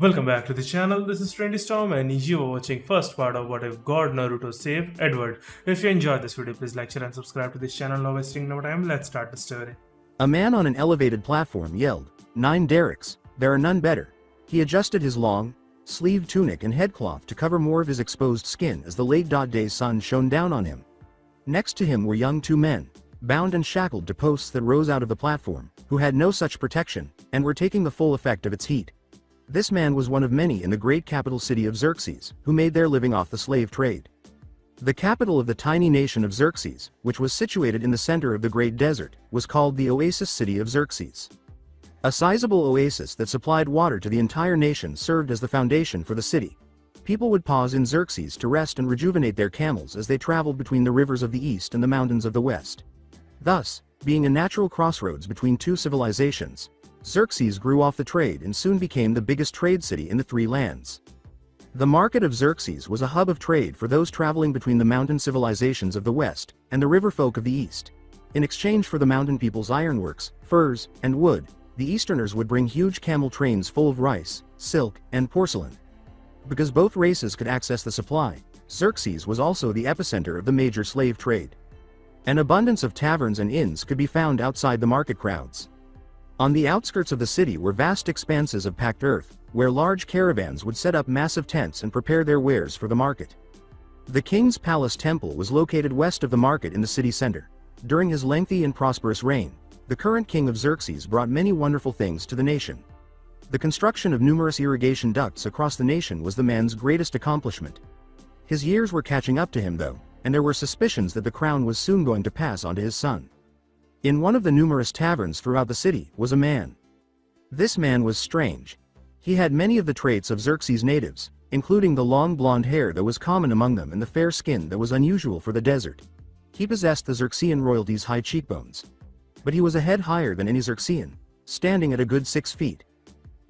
Welcome back to the channel. This is Trendy Storm and you are watching first part of What If God Naruto Save Edward. If you enjoyed this video, please like, share and subscribe to this channel. Now wasting no time, let's start the story. A man on an elevated platform yelled, "9 derricks, there are none better." He adjusted his long, sleeved tunic and headcloth to cover more of his exposed skin as the late day sun shone down on him. Next to him were two men, bound and shackled to posts that rose out of the platform, who had no such protection, and were taking the full effect of its heat. This man was one of many in the great capital city of Xerxes, who made their living off the slave trade. The capital of the tiny nation of Xerxes, which was situated in the center of the great desert, was called the oasis city of Xerxes. A sizable oasis that supplied water to the entire nation served as the foundation for the city. People would pause in Xerxes to rest and rejuvenate their camels as they traveled between the rivers of the east and the mountains of the west. Thus, being a natural crossroads between two civilizations, Xerxes grew off the trade and soon became the biggest trade city in the three lands. The market of Xerxes was a hub of trade for those traveling between the mountain civilizations of the west and the river folk of the east. In exchange for the mountain people's ironworks, furs, and wood, the Easterners would bring huge camel trains full of rice, silk, and porcelain. Because both races could access the supply, Xerxes was also the epicenter of the major slave trade. An abundance of taverns and inns could be found outside the market crowds. On the outskirts of the city were vast expanses of packed earth, where large caravans would set up massive tents and prepare their wares for the market. The king's palace temple was located west of the market in the city center. During his lengthy and prosperous reign, the current king of Xerxes brought many wonderful things to the nation. The construction of numerous irrigation ducts across the nation was the man's greatest accomplishment. His years were catching up to him though, and there were suspicions that the crown was soon going to pass on to his son. In one of the numerous taverns throughout the city was a man. This man was strange. He had many of the traits of Xerxes' natives, including the long blonde hair that was common among them and the fair skin that was unusual for the desert. He possessed the Xerxean royalty's high cheekbones. But he was a head higher than any Xerxean, standing at a good 6 feet.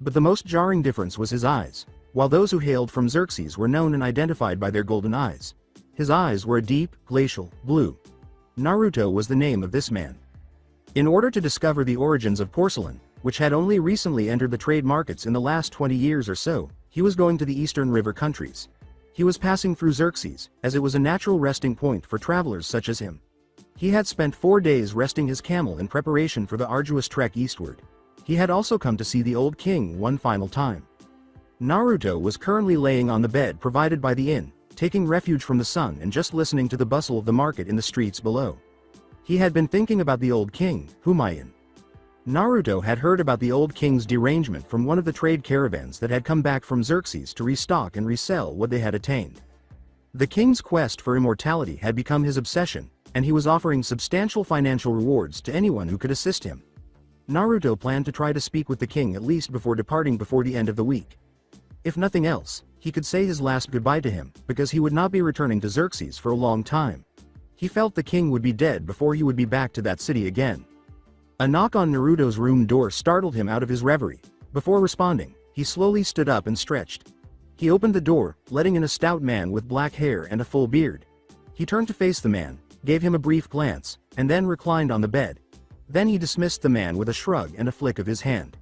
But the most jarring difference was his eyes. While those who hailed from Xerxes were known and identified by their golden eyes, his eyes were a deep, glacial blue. Naruto was the name of this man. In order to discover the origins of porcelain, which had only recently entered the trade markets in the last 20 years or so, he was going to the eastern river countries. He was passing through Xerxes, as it was a natural resting point for travelers such as him. He had spent 4 days resting his camel in preparation for the arduous trek eastward. He had also come to see the old king one final time. Naruto was currently laying on the bed provided by the inn, taking refuge from the sun and just listening to the bustle of the market in the streets below. He had been thinking about the old king, Humayun. Naruto had heard about the old king's derangement from one of the trade caravans that had come back from Xerxes to restock and resell what they had attained. The king's quest for immortality had become his obsession, and he was offering substantial financial rewards to anyone who could assist him. Naruto planned to try to speak with the king at least before departing before the end of the week. If nothing else, he could say his last goodbye to him, because he would not be returning to Xerxes for a long time. He felt the king would be dead before he would be back to that city again. A knock on Naruto's room door startled him out of his reverie. Before responding, he slowly stood up and stretched. He opened the door, letting in a stout man with black hair and a full beard. He turned to face the man, gave him a brief glance, and then reclined on the bed. Then he dismissed the man with a shrug and a flick of his hand.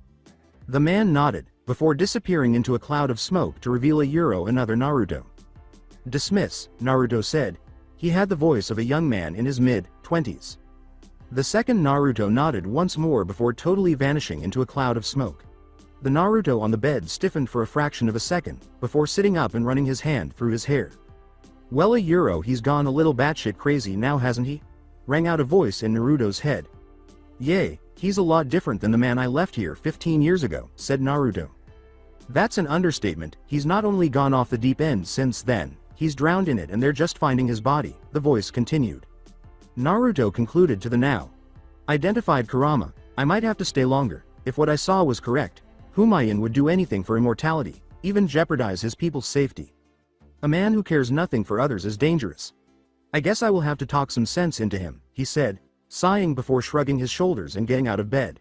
The man nodded, before disappearing into a cloud of smoke to reveal another Naruto. "Dismiss," Naruto said. He had the voice of a young man in his mid-20s. The second Naruto nodded once more before totally vanishing into a cloud of smoke. The Naruto on the bed stiffened for a fraction of a second, before sitting up and running his hand through his hair. "Well, he's gone a little batshit crazy now, hasn't he?" rang out a voice in Naruto's head. "Yay, he's a lot different than the man I left here 15 years ago, said Naruto. "That's an understatement. He's not only gone off the deep end since then, he's drowned in it and they're just finding his body," the voice continued. Naruto concluded to the now identified Kurama. "I might have to stay longer. If what I saw was correct, Humayun would do anything for immortality, even jeopardize his people's safety. A man who cares nothing for others is dangerous. I guess I will have to talk some sense into him," he said, sighing before shrugging his shoulders and getting out of bed.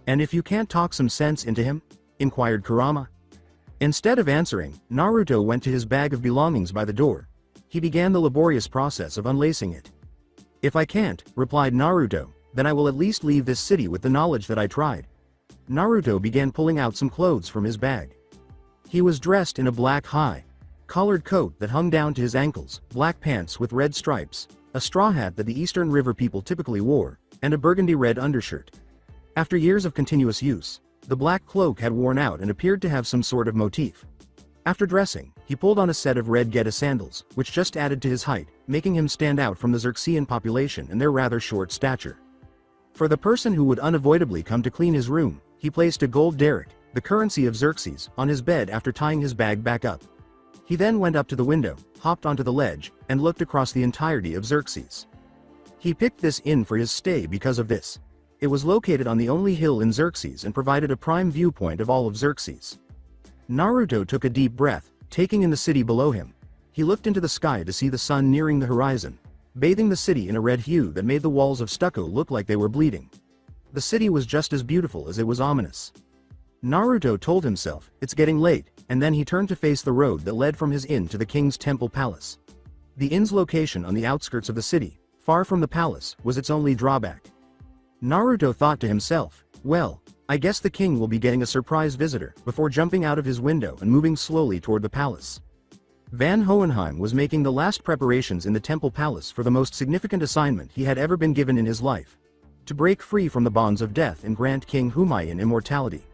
"And if you can't talk some sense into him?" inquired Kurama. Instead of answering, Naruto went to his bag of belongings by the door. He began the laborious process of unlacing it. "If I can't," replied Naruto, "then I will at least leave this city with the knowledge that I tried." Naruto began pulling out some clothes from his bag. He was dressed in a black high-collared coat that hung down to his ankles, black pants with red stripes, a straw hat that the Eastern River people typically wore, and a burgundy-red undershirt. After years of continuous use, the black cloak had worn out and appeared to have some sort of motif. After dressing, he pulled on a set of red Geta sandals, which just added to his height, making him stand out from the Xerxean population and their rather short stature. For the person who would unavoidably come to clean his room, he placed a gold derrick, the currency of Xerxes, on his bed after tying his bag back up. He then went up to the window, hopped onto the ledge, and looked across the entirety of Xerxes. He picked this inn for his stay because of this. It was located on the only hill in Xerxes and provided a prime viewpoint of all of Xerxes. Naruto took a deep breath, taking in the city below him. He looked into the sky to see the sun nearing the horizon, bathing the city in a red hue that made the walls of stucco look like they were bleeding. The city was just as beautiful as it was ominous. Naruto told himself, "It's getting late," and then he turned to face the road that led from his inn to the king's temple palace. The inn's location on the outskirts of the city, far from the palace, was its only drawback. Naruto thought to himself, "Well, I guess the king will be getting a surprise visitor," before jumping out of his window and moving slowly toward the palace. Van Hohenheim was making the last preparations in the temple palace for the most significant assignment he had ever been given in his life: to break free from the bonds of death and grant King Humayun immortality.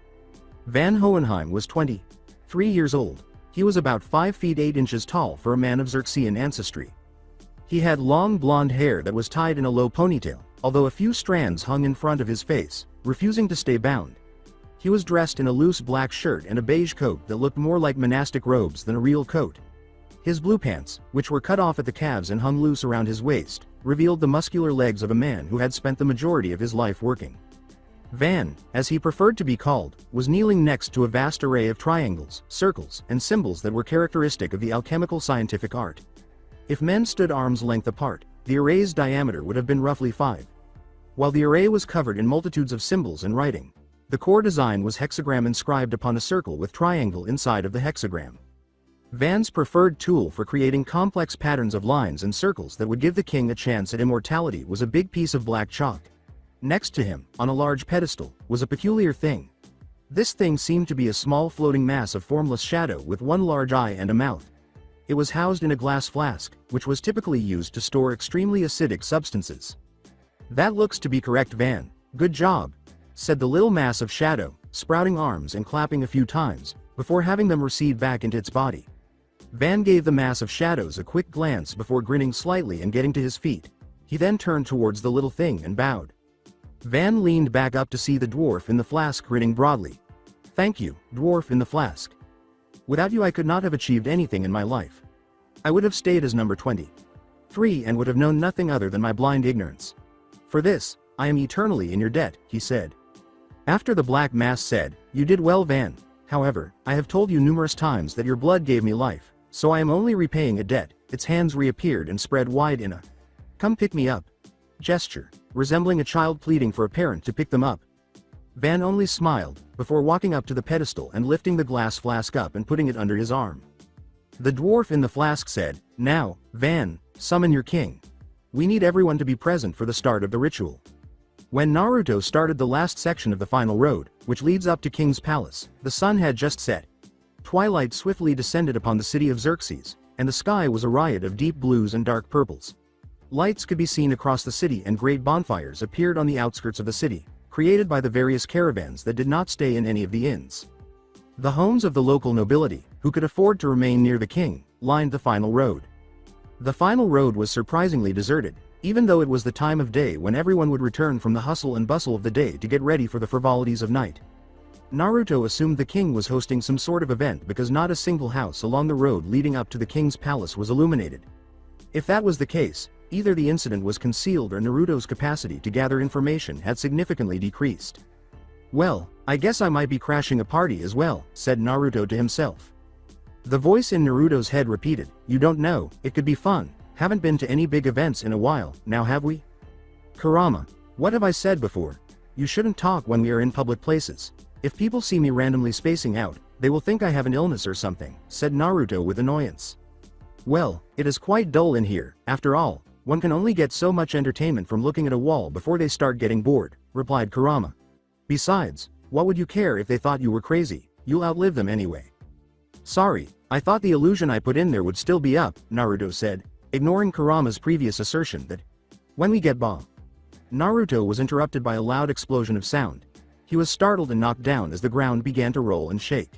Van Hohenheim was 23 years old. He was about 5 feet 8 inches tall for a man of Xerxean ancestry. He had long blonde hair that was tied in a low ponytail, although a few strands hung in front of his face, refusing to stay bound. He was dressed in a loose black shirt and a beige coat that looked more like monastic robes than a real coat. His blue pants, which were cut off at the calves and hung loose around his waist, revealed the muscular legs of a man who had spent the majority of his life working. Van, as he preferred to be called, was kneeling next to a vast array of triangles, circles, and symbols that were characteristic of the alchemical scientific art. If men stood arm's length apart, the array's diameter would have been roughly 5. While the array was covered in multitudes of symbols and writing, the core design was hexagram inscribed upon a circle with triangle inside of the hexagram. Van's preferred tool for creating complex patterns of lines and circles that would give the king a chance at immortality was a big piece of black chalk. Next to him, on a large pedestal, was a peculiar thing. This thing seemed to be a small floating mass of formless shadow with one large eye and a mouth. It was housed in a glass flask, which was typically used to store extremely acidic substances. "That looks to be correct, Van. Good job," said the little mass of shadow, sprouting arms and clapping a few times, before having them recede back into its body. Van gave the mass of shadows a quick glance before grinning slightly and getting to his feet. He then turned towards the little thing and bowed. Van leaned back up to see the dwarf in the flask grinning broadly. "Thank you, dwarf in the flask. Without you I could not have achieved anything in my life. I would have stayed as number 23 and would have known nothing other than my blind ignorance. For this, I am eternally in your debt," he said. After the black mass said, "You did well, Van. However, I have told you numerous times that your blood gave me life, so I am only repaying a debt." Its hands reappeared and spread wide in a "come pick me up" gesture, resembling a child pleading for a parent to pick them up. Van only smiled, before walking up to the pedestal and lifting the glass flask up and putting it under his arm. The dwarf in the flask said, "Now, Van, summon your king. We need everyone to be present for the start of the ritual." When Naruto started the last section of the final road, which leads up to King's Palace, the sun had just set. Twilight swiftly descended upon the city of Xerxes, and the sky was a riot of deep blues and dark purples. Lights could be seen across the city and great bonfires appeared on the outskirts of the city, created by the various caravans that did not stay in any of the inns. The homes of the local nobility, who could afford to remain near the king, lined the final road. The final road was surprisingly deserted, even though it was the time of day when everyone would return from the hustle and bustle of the day to get ready for the frivolities of night. Naruto assumed the king was hosting some sort of event because not a single house along the road leading up to the king's palace was illuminated. If that was the case, either the incident was concealed or Naruto's capacity to gather information had significantly decreased. "Well, I guess I might be crashing a party as well," said Naruto to himself. The voice in Naruto's head repeated, "You don't know, it could be fun. Haven't been to any big events in a while, now have we?" "Kurama, what have I said before? You shouldn't talk when we are in public places. If people see me randomly spacing out, they will think I have an illness or something," said Naruto with annoyance. "Well, it is quite dull in here, after all. One can only get so much entertainment from looking at a wall before they start getting bored," replied Kurama. "Besides, what would you care if they thought you were crazy? You'll outlive them anyway." Sorry, I thought the illusion I put in there would still be up, Naruto said, ignoring Kurama's previous assertion that, when we get bomb. Naruto was interrupted by a loud explosion of sound. He was startled and knocked down as the ground began to roll and shake.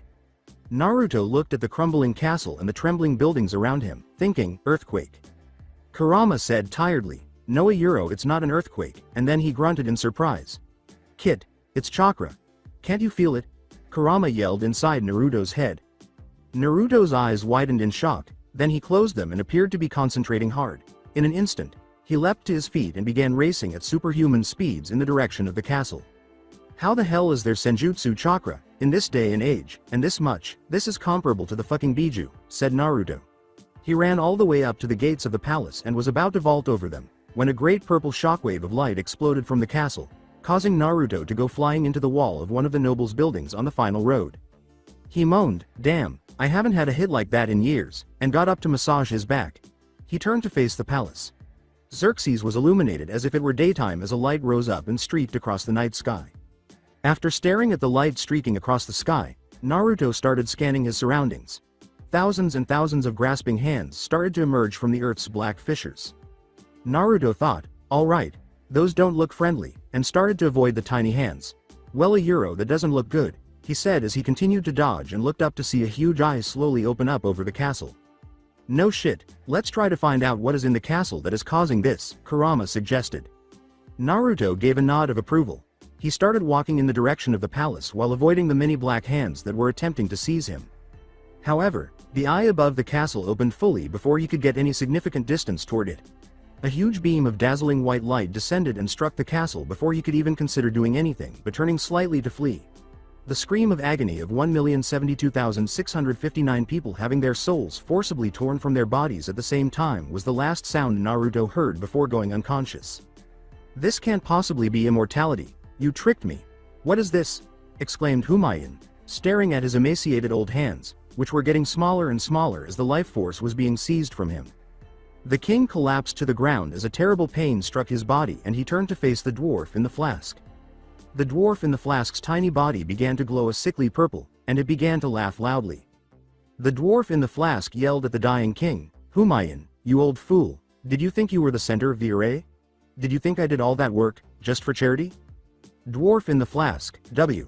Naruto looked at the crumbling castle and the trembling buildings around him, thinking, earthquake. Kurama said tiredly, no Euro, it's not an earthquake, and then he grunted in surprise. Kid, it's chakra. Can't you feel it? Kurama yelled inside Naruto's head. Naruto's eyes widened in shock, then he closed them and appeared to be concentrating hard. In an instant, he leapt to his feet and began racing at superhuman speeds in the direction of the castle. How the hell is there senjutsu chakra, in this day and age, and this much? This is comparable to the fucking Biju, said Naruto. He ran all the way up to the gates of the palace and was about to vault over them, when a great purple shockwave of light exploded from the castle, causing Naruto to go flying into the wall of one of the nobles' buildings on the final road. He moaned, damn, I haven't had a hit like that in years, and got up to massage his back. He turned to face the palace. Xerxes was illuminated as if it were daytime as a light rose up and streaked across the night sky. After staring at the light streaking across the sky, Naruto started scanning his surroundings. Thousands and thousands of grasping hands started to emerge from the earth's black fissures. Naruto thought, alright, those don't look friendly, and started to avoid the tiny hands. Well, a Euro, that doesn't look good, he said as he continued to dodge and looked up to see a huge eye slowly open up over the castle. No shit, let's try to find out what is in the castle that is causing this, Kurama suggested. Naruto gave a nod of approval. He started walking in the direction of the palace while avoiding the many black hands that were attempting to seize him. However, the eye above the castle opened fully before he could get any significant distance toward it. A huge beam of dazzling white light descended and struck the castle before he could even consider doing anything but turning slightly to flee. The scream of agony of 1,072,659 people having their souls forcibly torn from their bodies at the same time was the last sound Naruto heard before going unconscious. This can't possibly be immortality. You tricked me. What is this? Exclaimed Humayun, staring at his emaciated old hands, which were getting smaller and smaller as the life force was being seized from him. The king collapsed to the ground as a terrible pain struck his body and he turned to face the dwarf in the flask. The dwarf in the flask's tiny body began to glow a sickly purple, and it began to laugh loudly. The dwarf in the flask yelled at the dying king, Humayun, you old fool, did you think you were the center of the array? Did you think I did all that work, just for charity? Dwarf in the flask, W.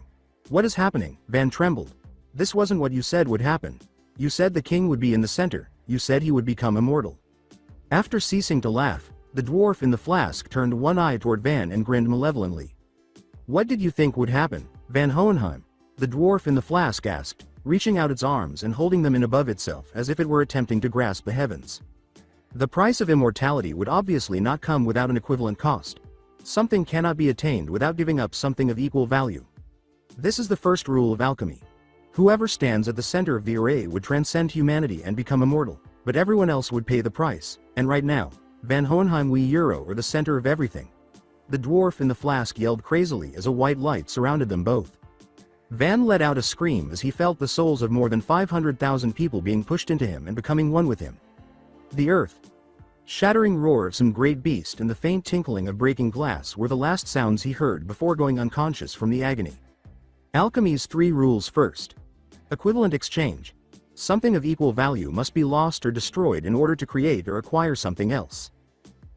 What is happening? Van trembled. This wasn't what you said would happen. You said the king would be in the center, you said he would become immortal. After ceasing to laugh, the dwarf in the flask turned one eye toward Van and grinned malevolently. What did you think would happen, Van Hohenheim? The dwarf in the flask asked, reaching out its arms and holding them in above itself as if it were attempting to grasp the heavens. The price of immortality would obviously not come without an equivalent cost. Something cannot be attained without giving up something of equal value. This is the first rule of alchemy. Whoever stands at the center of the array would transcend humanity and become immortal, but everyone else would pay the price, and right now, Van Hohenheim we Euro are the center of everything. The dwarf in the flask yelled crazily as a white light surrounded them both. Van let out a scream as he felt the souls of more than 500,000 people being pushed into him and becoming one with him. The earth. Shattering roar of some great beast and the faint tinkling of breaking glass were the last sounds he heard before going unconscious from the agony. Alchemy's 3 rules first. Equivalent exchange. Something of equal value must be lost or destroyed in order to create or acquire something else.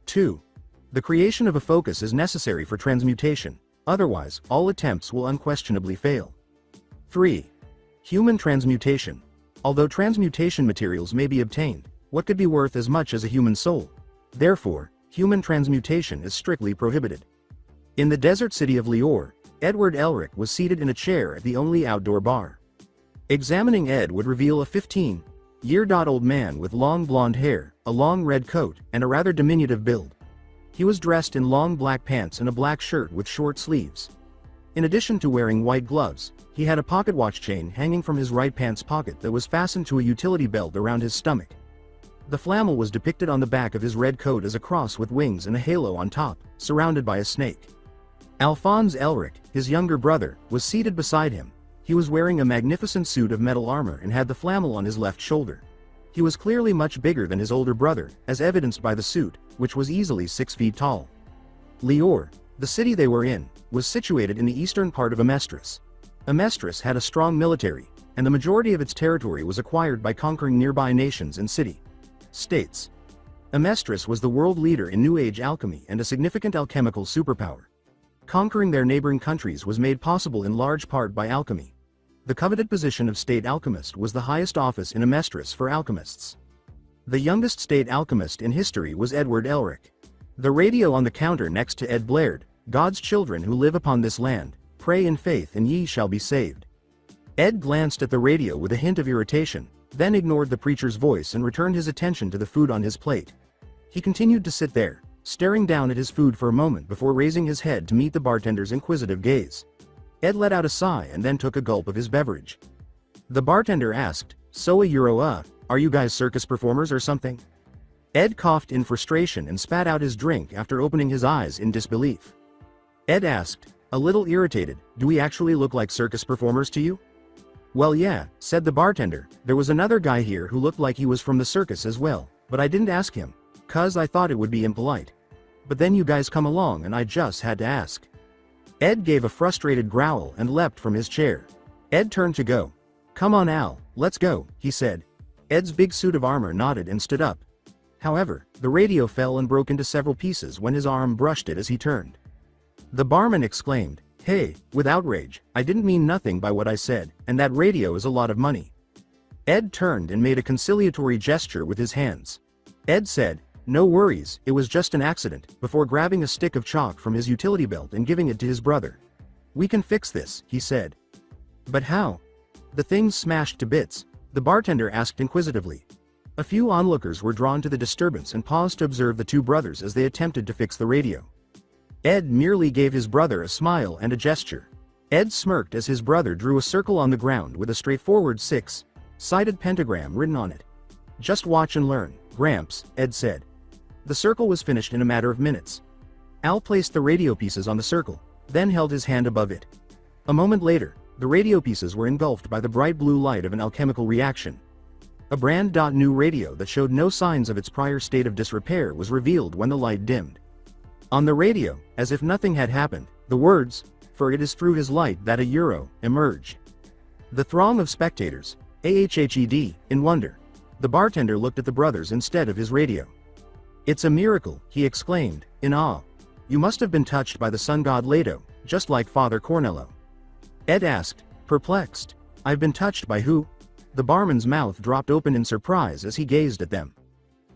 2. The creation of a focus is necessary for transmutation, otherwise, all attempts will unquestionably fail. 3. Human transmutation. Although transmutation materials may be obtained, what could be worth as much as a human soul? Therefore, human transmutation is strictly prohibited. In the desert city of Lior, Edward Elric was seated in a chair at the only outdoor bar. Examining Ed would reveal a 15-year-old man with long blonde hair, a long red coat, and a rather diminutive build. He was dressed in long black pants and a black shirt with short sleeves. In addition to wearing white gloves, he had a pocket watch chain hanging from his right pants pocket that was fastened to a utility belt around his stomach. The flannel was depicted on the back of his red coat as a cross with wings and a halo on top, surrounded by a snake. Alphonse Elric, his younger brother, was seated beside him. He was wearing a magnificent suit of metal armor and had the flannel on his left shoulder. He was clearly much bigger than his older brother, as evidenced by the suit, which was easily 6 feet tall. Lior, the city they were in, was situated in the eastern part of Amestris. Amestris had a strong military, and the majority of its territory was acquired by conquering nearby nations and states. Amestris was the world leader in New Age alchemy and a significant alchemical superpower. Conquering their neighboring countries was made possible in large part by alchemy. The coveted position of state alchemist was the highest office in Amestris for alchemists. The youngest state alchemist in history was Edward Elric. The radio on the counter next to Ed blared, "God's children who live upon this land, pray in faith and ye shall be saved." Ed glanced at the radio with a hint of irritation, then ignored the preacher's voice and returned his attention to the food on his plate. He continued to sit there, staring down at his food for a moment before raising his head to meet the bartender's inquisitive gaze. Ed let out a sigh and then took a gulp of his beverage. The bartender asked, "So are you guys circus performers or something?" Ed coughed in frustration and spat out his drink after opening his eyes in disbelief. Ed asked, a little irritated, "Do we actually look like circus performers to you?" "Well yeah," said the bartender, "there was another guy here who looked like he was from the circus as well, but I didn't ask him, 'cause I thought it would be impolite. But then you guys come along and I just had to ask." Ed gave a frustrated growl and leapt from his chair. Ed turned to go. "Come on Al, let's go," he said. Ed's big suit of armor nodded and stood up. However, the radio fell and broke into several pieces when his arm brushed it as he turned. The barman exclaimed, "Hey," with outrage, "I didn't mean nothing by what I said, and that radio is a lot of money." Ed turned and made a conciliatory gesture with his hands. Ed said, "No worries, it was just an accident," before grabbing a stick of chalk from his utility belt and giving it to his brother. "We can fix this," he said. "But how?" "The thing's smashed to bits," the bartender asked inquisitively. A few onlookers were drawn to the disturbance and paused to observe the two brothers as they attempted to fix the radio. Ed merely gave his brother a smile and a gesture. Ed smirked as his brother drew a circle on the ground with a straightforward six-sided pentagram written on it. "Just watch and learn, Gramps," Ed said. The circle was finished in a matter of minutes. Al placed the radio pieces on the circle, then held his hand above it. A moment later, the radio pieces were engulfed by the bright blue light of an alchemical reaction. A brand new radio that showed no signs of its prior state of disrepair was revealed when the light dimmed. On the radio, as if nothing had happened, the words, "For it is through his light that a euro," emerged. The throng of spectators, in wonder. The bartender looked at the brothers instead of his radio. "It's a miracle," he exclaimed, in awe. "You must have been touched by the sun god Leto, just like Father Cornello." Ed asked, perplexed, "I've been touched by who?" The barman's mouth dropped open in surprise as he gazed at them.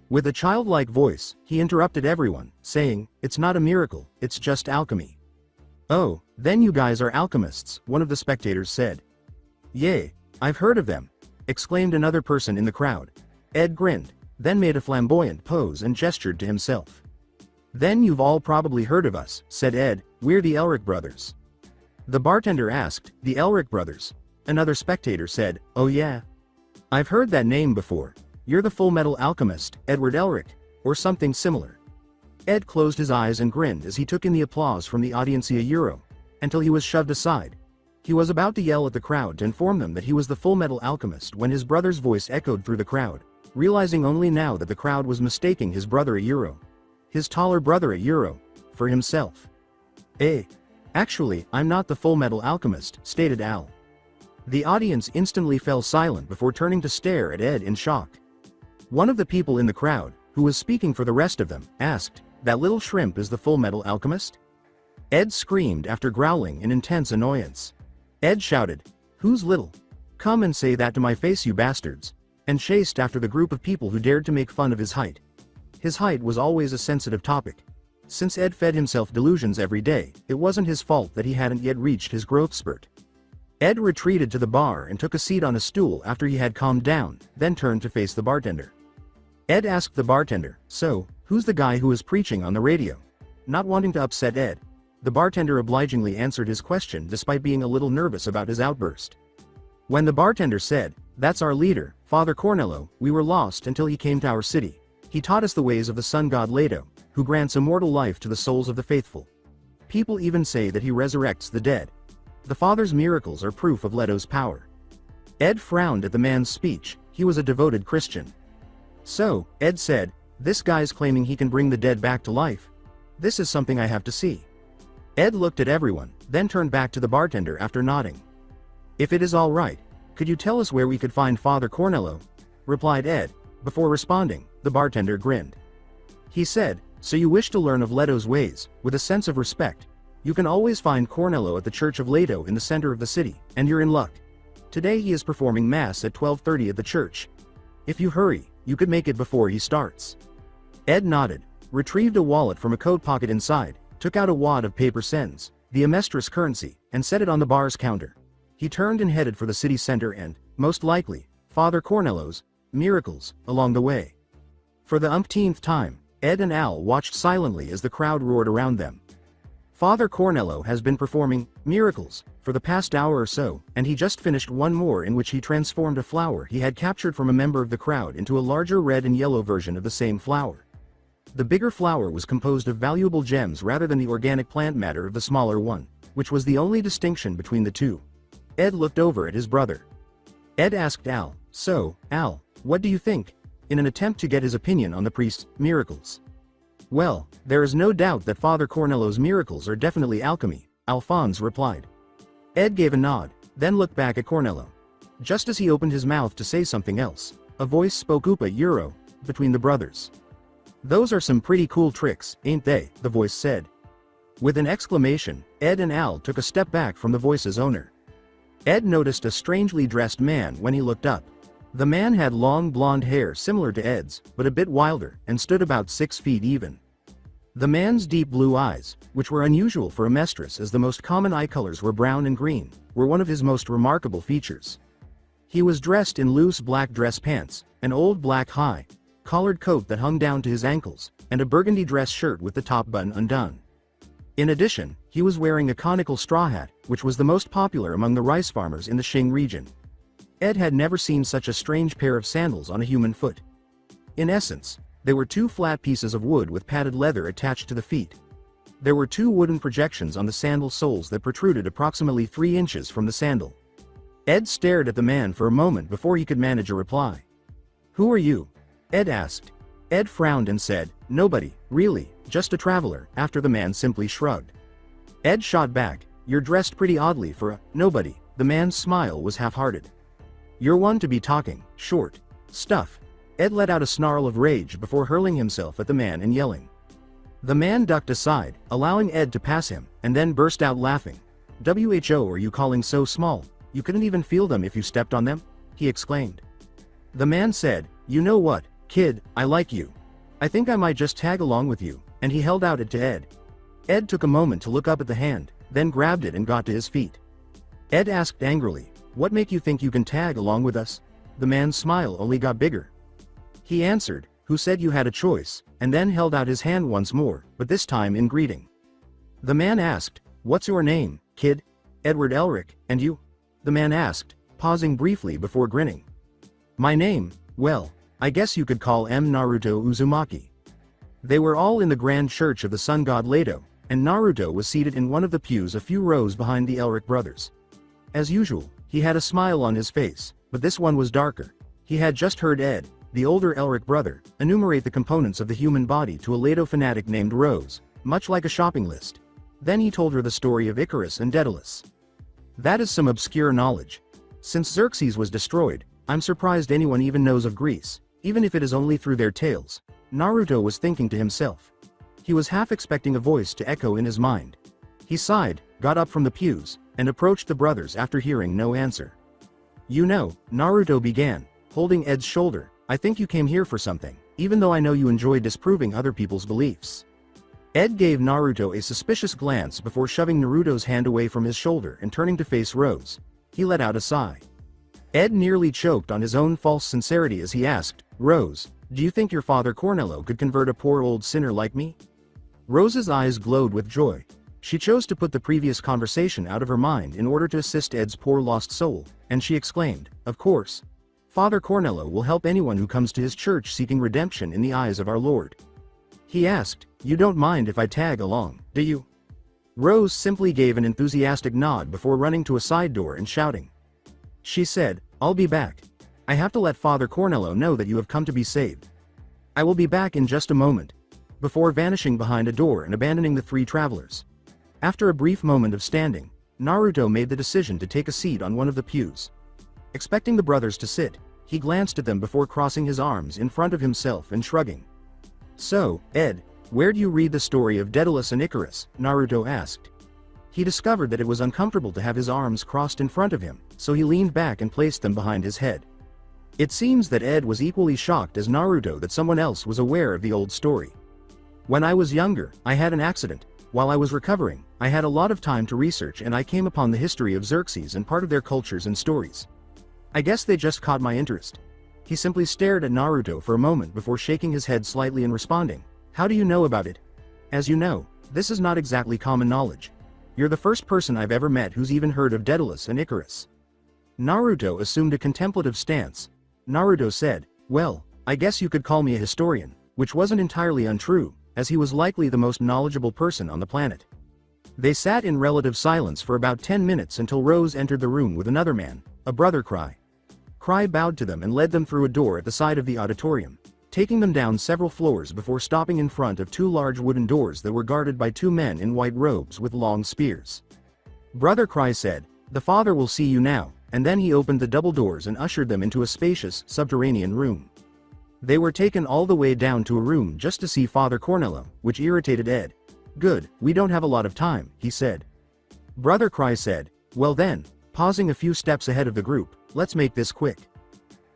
With a childlike voice, he interrupted everyone, saying, "It's not a miracle, it's just alchemy." "Oh, then you guys are alchemists," one of the spectators said. "Yay, I've heard of them," exclaimed another person in the crowd. Ed grinned, then made a flamboyant pose and gestured to himself. "Then you've all probably heard of us," said Ed, "we're the Elric brothers." The bartender asked, "The Elric brothers?" Another spectator said, "Oh yeah. I've heard that name before. You're the Full Metal Alchemist, Edward Elric, or something similar." Ed closed his eyes and grinned as he took in the applause from the audiencia euro, until he was shoved aside. He was about to yell at the crowd to inform them that he was the Full Metal Alchemist when his brother's voice echoed through the crowd, realizing only now that the crowd was mistaking his brother his taller brother for himself. Actually, I'm not the Full Metal Alchemist," stated Al. The audience instantly fell silent before turning to stare at Ed in shock. One of the people in the crowd, who was speaking for the rest of them, asked, "That little shrimp is the Full Metal Alchemist?" Ed screamed after growling in intense annoyance. Ed shouted, "Who's little? Come and say that to my face, you bastards," and chased after the group of people who dared to make fun of his height. His height was always a sensitive topic. Since Ed fed himself delusions every day, it wasn't his fault that he hadn't yet reached his growth spurt. Ed retreated to the bar and took a seat on a stool after he had calmed down, then turned to face the bartender. Ed asked the bartender, "So, who's the guy who is preaching on the radio?" Not wanting to upset Ed, the bartender obligingly answered his question despite being a little nervous about his outburst. When the bartender said, "That's our leader, Father Cornello, we were lost until he came to our city. He taught us the ways of the sun god Leto, who grants immortal life to the souls of the faithful. People even say that he resurrects the dead. The Father's miracles are proof of Leto's power." Ed frowned at the man's speech. He was a devoted Christian. "So," Ed said, "this guy's claiming he can bring the dead back to life. This is something I have to see." Ed looked at everyone, then turned back to the bartender after nodding. "If it is all right, "Could you tell us where we could find Father Cornello?" replied Ed. Before responding, the bartender grinned. He said, "So you wish to learn of Leto's ways, with a sense of respect. You can always find Cornello at the Church of Leto in the center of the city, and you're in luck. Today he is performing Mass at 12:30 at the church. If you hurry, you could make it before he starts." Ed nodded, retrieved a wallet from a coat pocket inside, took out a wad of paper cents, the Amestris currency, and set it on the bar's counter. He turned and headed for the city center and, most likely, Father Cornello's miracles along the way. For the umpteenth time, Ed and Al watched silently as the crowd roared around them. Father Cornello has been performing miracles for the past hour or so, and he just finished one more in which he transformed a flower he had captured from a member of the crowd into a larger red and yellow version of the same flower. The bigger flower was composed of valuable gems rather than the organic plant matter of the smaller one, which was the only distinction between the two. Ed looked over at his brother. Ed asked Al, "So, Al, what do you think?" in an attempt to get his opinion on the priest's miracles. "Well, there is no doubt that Father Cornello's miracles are definitely alchemy," Alphonse replied. Ed gave a nod, then looked back at Cornello. Just as he opened his mouth to say something else, a voice spoke up at Euro, between the brothers. "Those are some pretty cool tricks, ain't they?" the voice said. With an exclamation, Ed and Al took a step back from the voice's owner. Ed noticed a strangely dressed man when he looked up. The man had long blonde hair similar to Ed's, but a bit wilder, and stood about 6 feet even. The man's deep blue eyes, which were unusual for a Amestris as the most common eye colors were brown and green, were one of his most remarkable features. He was dressed in loose black dress pants, an old black high-collared coat that hung down to his ankles, and a burgundy dress shirt with the top button undone. In addition, he was wearing a conical straw hat, which was the most popular among the rice farmers in the Xing region. Ed had never seen such a strange pair of sandals on a human foot. In essence, they were 2 flat pieces of wood with padded leather attached to the feet. There were 2 wooden projections on the sandal soles that protruded approximately 3 inches from the sandal. Ed stared at the man for a moment before he could manage a reply. "Who are you?" Ed asked. Ed frowned and said, "Nobody, really, just a traveler," after the man simply shrugged. Ed shot back, "You're dressed pretty oddly for a nobody." The man's smile was half-hearted. "You're one to be talking short stuff." Ed let out a snarl of rage before hurling himself at the man and yelling. The man ducked aside, allowing Ed to pass him, and then burst out laughing. "Who are you calling so small? You couldn't even feel them if you stepped on them?" he exclaimed. The man said, "You know what, kid, I like you. I think I might just tag along with you," and he held out it to Ed. Ed took a moment to look up at the hand, then grabbed it and got to his feet. Ed asked angrily, "What make you think you can tag along with us?" The man's smile only got bigger. He answered, "Who said you had a choice?" and then held out his hand once more, but this time in greeting. The man asked, "What's your name, kid?" "Edward Elric, and you?" the man asked, pausing briefly before grinning. "My name, well, I guess you could call M. Naruto Uzumaki." They were all in the grand church of the sun god Leto, and Naruto was seated in one of the pews a few rows behind the Elric brothers. As usual, he had a smile on his face, but this one was darker. He had just heard Ed, the older Elric brother, enumerate the components of the human body to a Leto fanatic named Rose, much like a shopping list. Then he told her the story of Icarus and Daedalus. That is some obscure knowledge. Since Xerxes was destroyed, I'm surprised anyone even knows of Greece, even if it is only through their tales, Naruto was thinking to himself. He was half expecting a voice to echo in his mind. He sighed, got up from the pews, and approached the brothers after hearing no answer. "You know," Naruto began, holding Ed's shoulder, "I think you came here for something, even though I know you enjoy disproving other people's beliefs." Ed gave Naruto a suspicious glance before shoving Naruto's hand away from his shoulder and turning to face Rose. He let out a sigh. Ed nearly choked on his own false sincerity as he asked, "Rose, do you think your father Cornello could convert a poor old sinner like me?" Rose's eyes glowed with joy. She chose to put the previous conversation out of her mind in order to assist Ed's poor lost soul, and she exclaimed, "Of course. Father Cornello will help anyone who comes to his church seeking redemption in the eyes of our Lord." He asked, "You don't mind if I tag along, do you?" Rose simply gave an enthusiastic nod before running to a side door and shouting. She said, "I'll be back. I have to let Father Cornello know that you have come to be saved. I will be back in just a moment," before vanishing behind a door and abandoning the 3 travelers. After a brief moment of standing, Naruto made the decision to take a seat on one of the pews. Expecting the brothers to sit, he glanced at them before crossing his arms in front of himself and shrugging. "So, Ed, where do you read the story of Daedalus and Icarus?" Naruto asked. He discovered that it was uncomfortable to have his arms crossed in front of him, so he leaned back and placed them behind his head. It seems that Ed was equally shocked as Naruto that someone else was aware of the old story. "When I was younger, I had an accident. While I was recovering, I had a lot of time to research and I came upon the history of Xerxes and part of their cultures and stories. I guess they just caught my interest." He simply stared at Naruto for a moment before shaking his head slightly and responding, "How do you know about it?" "As you know, this is not exactly common knowledge. You're the first person I've ever met who's even heard of Daedalus and Icarus." Naruto assumed a contemplative stance. Naruto said, "Well, I guess you could call me a historian," which wasn't entirely untrue, as he was likely the most knowledgeable person on the planet. They sat in relative silence for about 10 minutes until Rose entered the room with another man, a brother Cry. Cry bowed to them and led them through a door at the side of the auditorium, taking them down several floors before stopping in front of two large wooden doors that were guarded by two men in white robes with long spears. Brother Cry said, "The father will see you now," and then he opened the double doors and ushered them into a spacious, subterranean room. They were taken all the way down to a room just to see Father Cornello, which irritated Ed. "Good, we don't have a lot of time," he said. Brother Cry said, "Well then," pausing a few steps ahead of the group, "let's make this quick."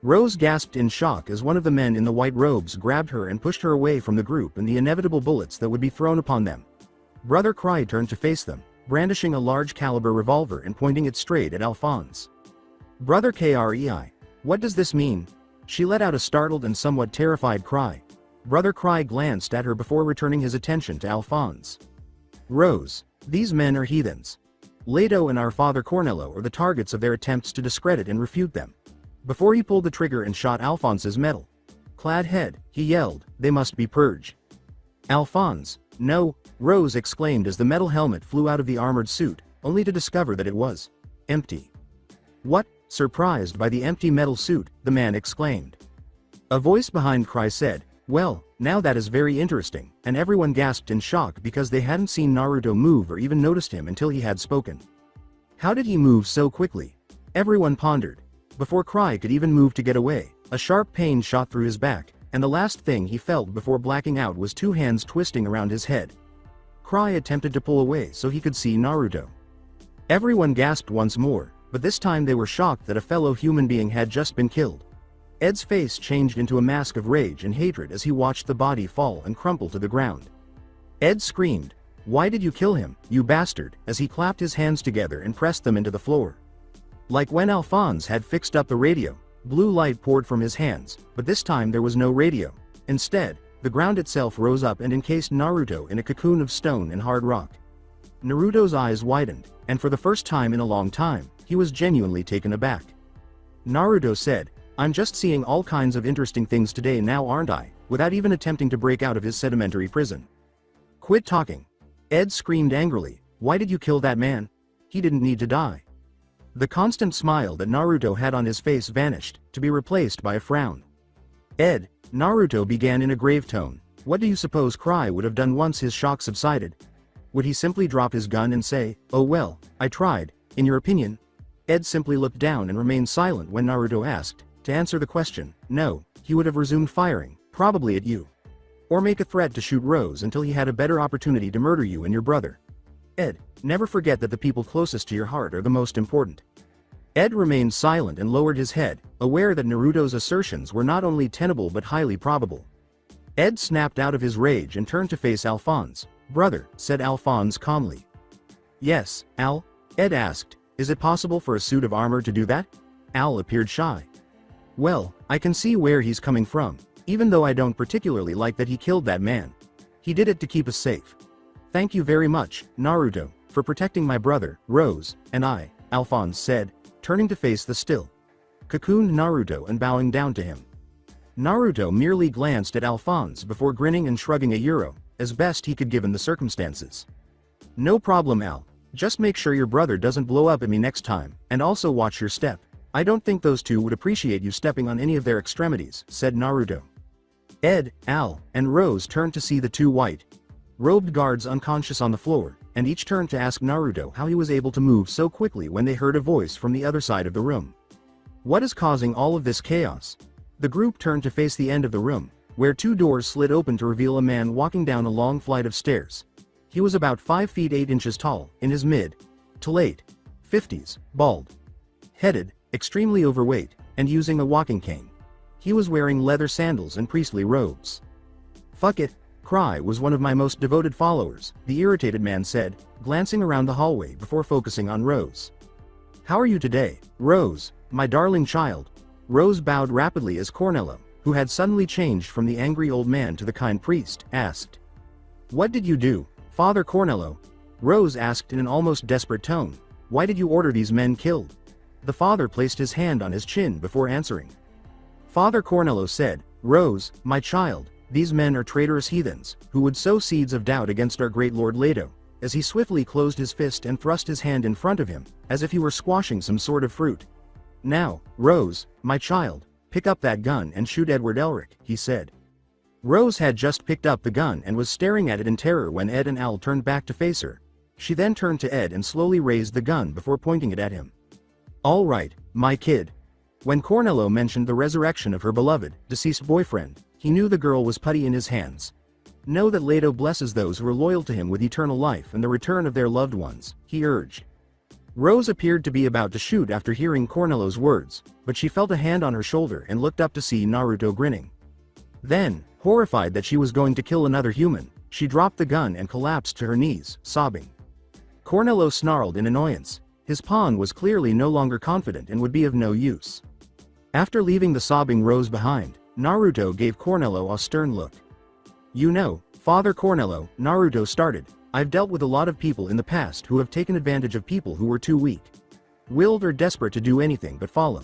Rose gasped in shock as one of the men in the white robes grabbed her and pushed her away from the group and the inevitable bullets that would be thrown upon them. Brother Cry turned to face them, brandishing a large caliber revolver and pointing it straight at Alphonse. "Brother Krei, what does this mean?" She let out a startled and somewhat terrified cry. Brother Cry glanced at her before returning his attention to Alphonse. "Rose, these men are heathens. Leto and our father Cornello are the targets of their attempts to discredit and refute them." Before he pulled the trigger and shot Alphonse's metal clad head, he yelled, "They must be purged." "Alphonse, no," Rose exclaimed as the metal helmet flew out of the armored suit, only to discover that it was empty. "What?" Surprised by the empty metal suit, the man exclaimed. A voice behind Cry said, "Well, now that is very interesting," and everyone gasped in shock because they hadn't seen Naruto move or even noticed him until he had spoken. How did he move so quickly? Everyone pondered. Before Cry could even move to get away, a sharp pain shot through his back, and the last thing he felt before blacking out was two hands twisting around his head. Cry attempted to pull away so he could see Naruto. Everyone gasped once more, but this time they were shocked that a fellow human being had just been killed. Ed's face changed into a mask of rage and hatred as he watched the body fall and crumple to the ground. Ed screamed, "Why did you kill him, you bastard?" as he clapped his hands together and pressed them into the floor. Like when Alphonse had fixed up the radio, blue light poured from his hands, but this time there was no radio. Instead, the ground itself rose up and encased Naruto in a cocoon of stone and hard rock. Naruto's eyes widened, and for the first time in a long time, he was genuinely taken aback. Naruto said, "I'm just seeing all kinds of interesting things today now, aren't I?" without even attempting to break out of his sedimentary prison. "Quit talking." Ed screamed angrily, "Why did you kill that man? He didn't need to die." The constant smile that Naruto had on his face vanished, to be replaced by a frown. "Ed," Naruto began in a grave tone, "what do you suppose Cry would have done once his shock subsided? Would he simply drop his gun and say, 'Oh well, I tried,' in your opinion?" Ed simply looked down and remained silent when Naruto asked. To answer the question, no, he would have resumed firing, probably at you. Or make a threat to shoot Rose until he had a better opportunity to murder you and your brother. Ed, never forget that the people closest to your heart are the most important. Ed remained silent and lowered his head, aware that Naruto's assertions were not only tenable but highly probable. Ed snapped out of his rage and turned to face Alphonse. "Brother," said Alphonse calmly. "Yes, Al?" Ed asked, "Is it possible for a suit of armor to do that?" Al appeared shy. "Well, I can see where he's coming from, even though I don't particularly like that he killed that man. He did it to keep us safe. Thank you very much, Naruto, for protecting my brother, Rose, and I," Alphonse said, turning to face the still cocooned Naruto and bowing down to him. Naruto merely glanced at Alphonse before grinning and shrugging a euro, as best he could given the circumstances. "No problem, Al. Just make sure your brother doesn't blow up at me next time, and also watch your step. I don't think those two would appreciate you stepping on any of their extremities," said Naruto. Ed, Al, and Rose turned to see the two white-robed guards unconscious on the floor, and each turned to ask Naruto how he was able to move so quickly when they heard a voice from the other side of the room. What is causing all of this chaos? The group turned to face the end of the room, where two doors slid open to reveal a man walking down a long flight of stairs. He was about 5 feet 8 inches tall, in his mid to late 50s, bald headed, extremely overweight, and using a walking cane. He was wearing leather sandals and priestly robes. "Fuck it, Cry was one of my most devoted followers," the irritated man said, glancing around the hallway before focusing on Rose. "How are you today, Rose, my darling child?" Rose bowed rapidly as Cornello, who had suddenly changed from the angry old man to the kind priest, asked. "What did you do, Father Cornello?" Rose asked in an almost desperate tone. "Why did you order these men killed?" The father placed his hand on his chin before answering. Father Cornello said, "Rose, my child, these men are traitorous heathens, who would sow seeds of doubt against our great Lord Leto," as he swiftly closed his fist and thrust his hand in front of him, as if he were squashing some sort of fruit. "Now, Rose, my child, pick up that gun and shoot Edward Elric," he said. Rose had just picked up the gun and was staring at it in terror when Ed and Al turned back to face her. She then turned to Ed and slowly raised the gun before pointing it at him. "All right, my kid." When Cornello mentioned the resurrection of her beloved, deceased boyfriend, he knew the girl was putty in his hands. "Know that Leto blesses those who are loyal to him with eternal life and the return of their loved ones," he urged. Rose appeared to be about to shoot after hearing Cornello's words, but she felt a hand on her shoulder and looked up to see Naruto grinning. Then, horrified that she was going to kill another human, she dropped the gun and collapsed to her knees, sobbing. Cornello snarled in annoyance. His pawn was clearly no longer confident and would be of no use. After leaving the sobbing Rose behind, Naruto gave Cornello a stern look. "You know, Father Cornello," Naruto started, "I've dealt with a lot of people in the past who have taken advantage of people who were too weak, willed or desperate to do anything but follow.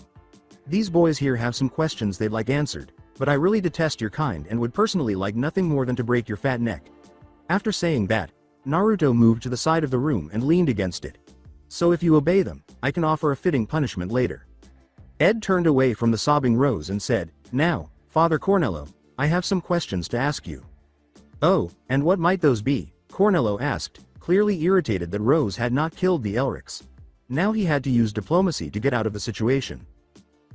These boys here have some questions they'd like answered, but I really detest your kind and would personally like nothing more than to break your fat neck." After saying that, Naruto moved to the side of the room and leaned against it. "So if you obey them, I can offer a fitting punishment later." Ed turned away from the sobbing Rose and said, "Now, Father Cornello, I have some questions to ask you." "Oh, and what might those be?" Cornello asked, clearly irritated that Rose had not killed the Elrics. Now he had to use diplomacy to get out of the situation.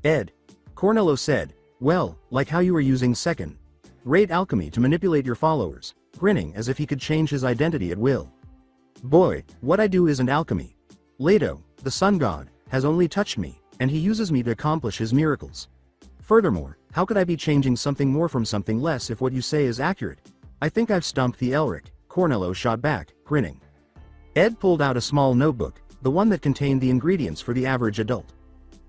"Ed," Cornello said, "well, like how you were using second-rate alchemy to manipulate your followers," grinning as if he could change his identity at will. "Boy, what I do isn't alchemy. Leto, the sun god, has only touched me, and he uses me to accomplish his miracles. Furthermore, how could I be changing something more from something less if what you say is accurate? I think I've stumped the Elric," Cornello shot back, grinning. Ed pulled out a small notebook, the one that contained the ingredients for the average adult.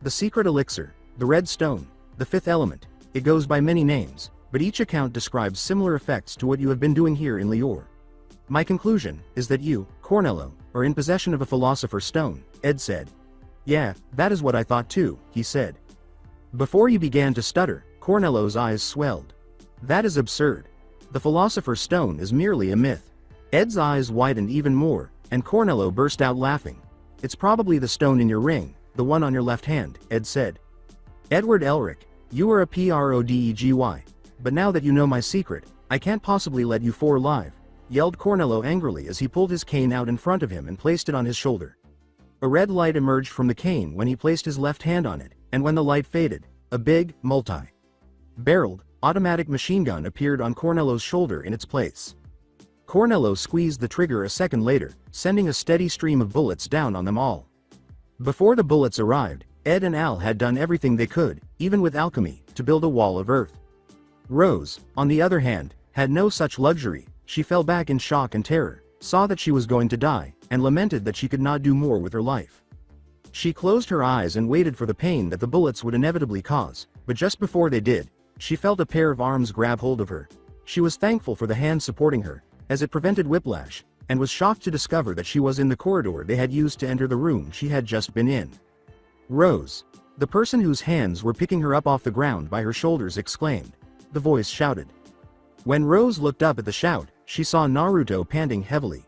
"The secret elixir, the red stone, the fifth element, it goes by many names, but each account describes similar effects to what you have been doing here in Lior. My conclusion is that you, Cornello, are in possession of a philosopher's stone," Ed said. "Yeah, that is what I thought too," he said. Before he began to stutter, Cornello's eyes swelled. "That is absurd. The philosopher's stone is merely a myth." Ed's eyes widened even more, and Cornello burst out laughing. "It's probably the stone in your ring, the one on your left hand," Ed said. "Edward Elric, you are a PRODEGY. But now that you know my secret, I can't possibly let you four live," yelled Cornello angrily as he pulled his cane out in front of him and placed it on his shoulder. A red light emerged from the cane when he placed his left hand on it, and when the light faded, a big, multi-barreled, automatic machine gun appeared on Cornello's shoulder in its place. Cornello squeezed the trigger a second later, sending a steady stream of bullets down on them all. Before the bullets arrived, Ed and Al had done everything they could, even with alchemy, to build a wall of earth. Rose, on the other hand, had no such luxury. She fell back in shock and terror, saw that she was going to die, and lamented that she could not do more with her life. She closed her eyes and waited for the pain that the bullets would inevitably cause, but just before they did, she felt a pair of arms grab hold of her. She was thankful for the hand supporting her, as it prevented whiplash, and was shocked to discover that she was in the corridor they had used to enter the room she had just been in. "Rose!" The person whose hands were picking her up off the ground by her shoulders exclaimed. The voice shouted. When Rose looked up at the shout, she saw Naruto panting heavily.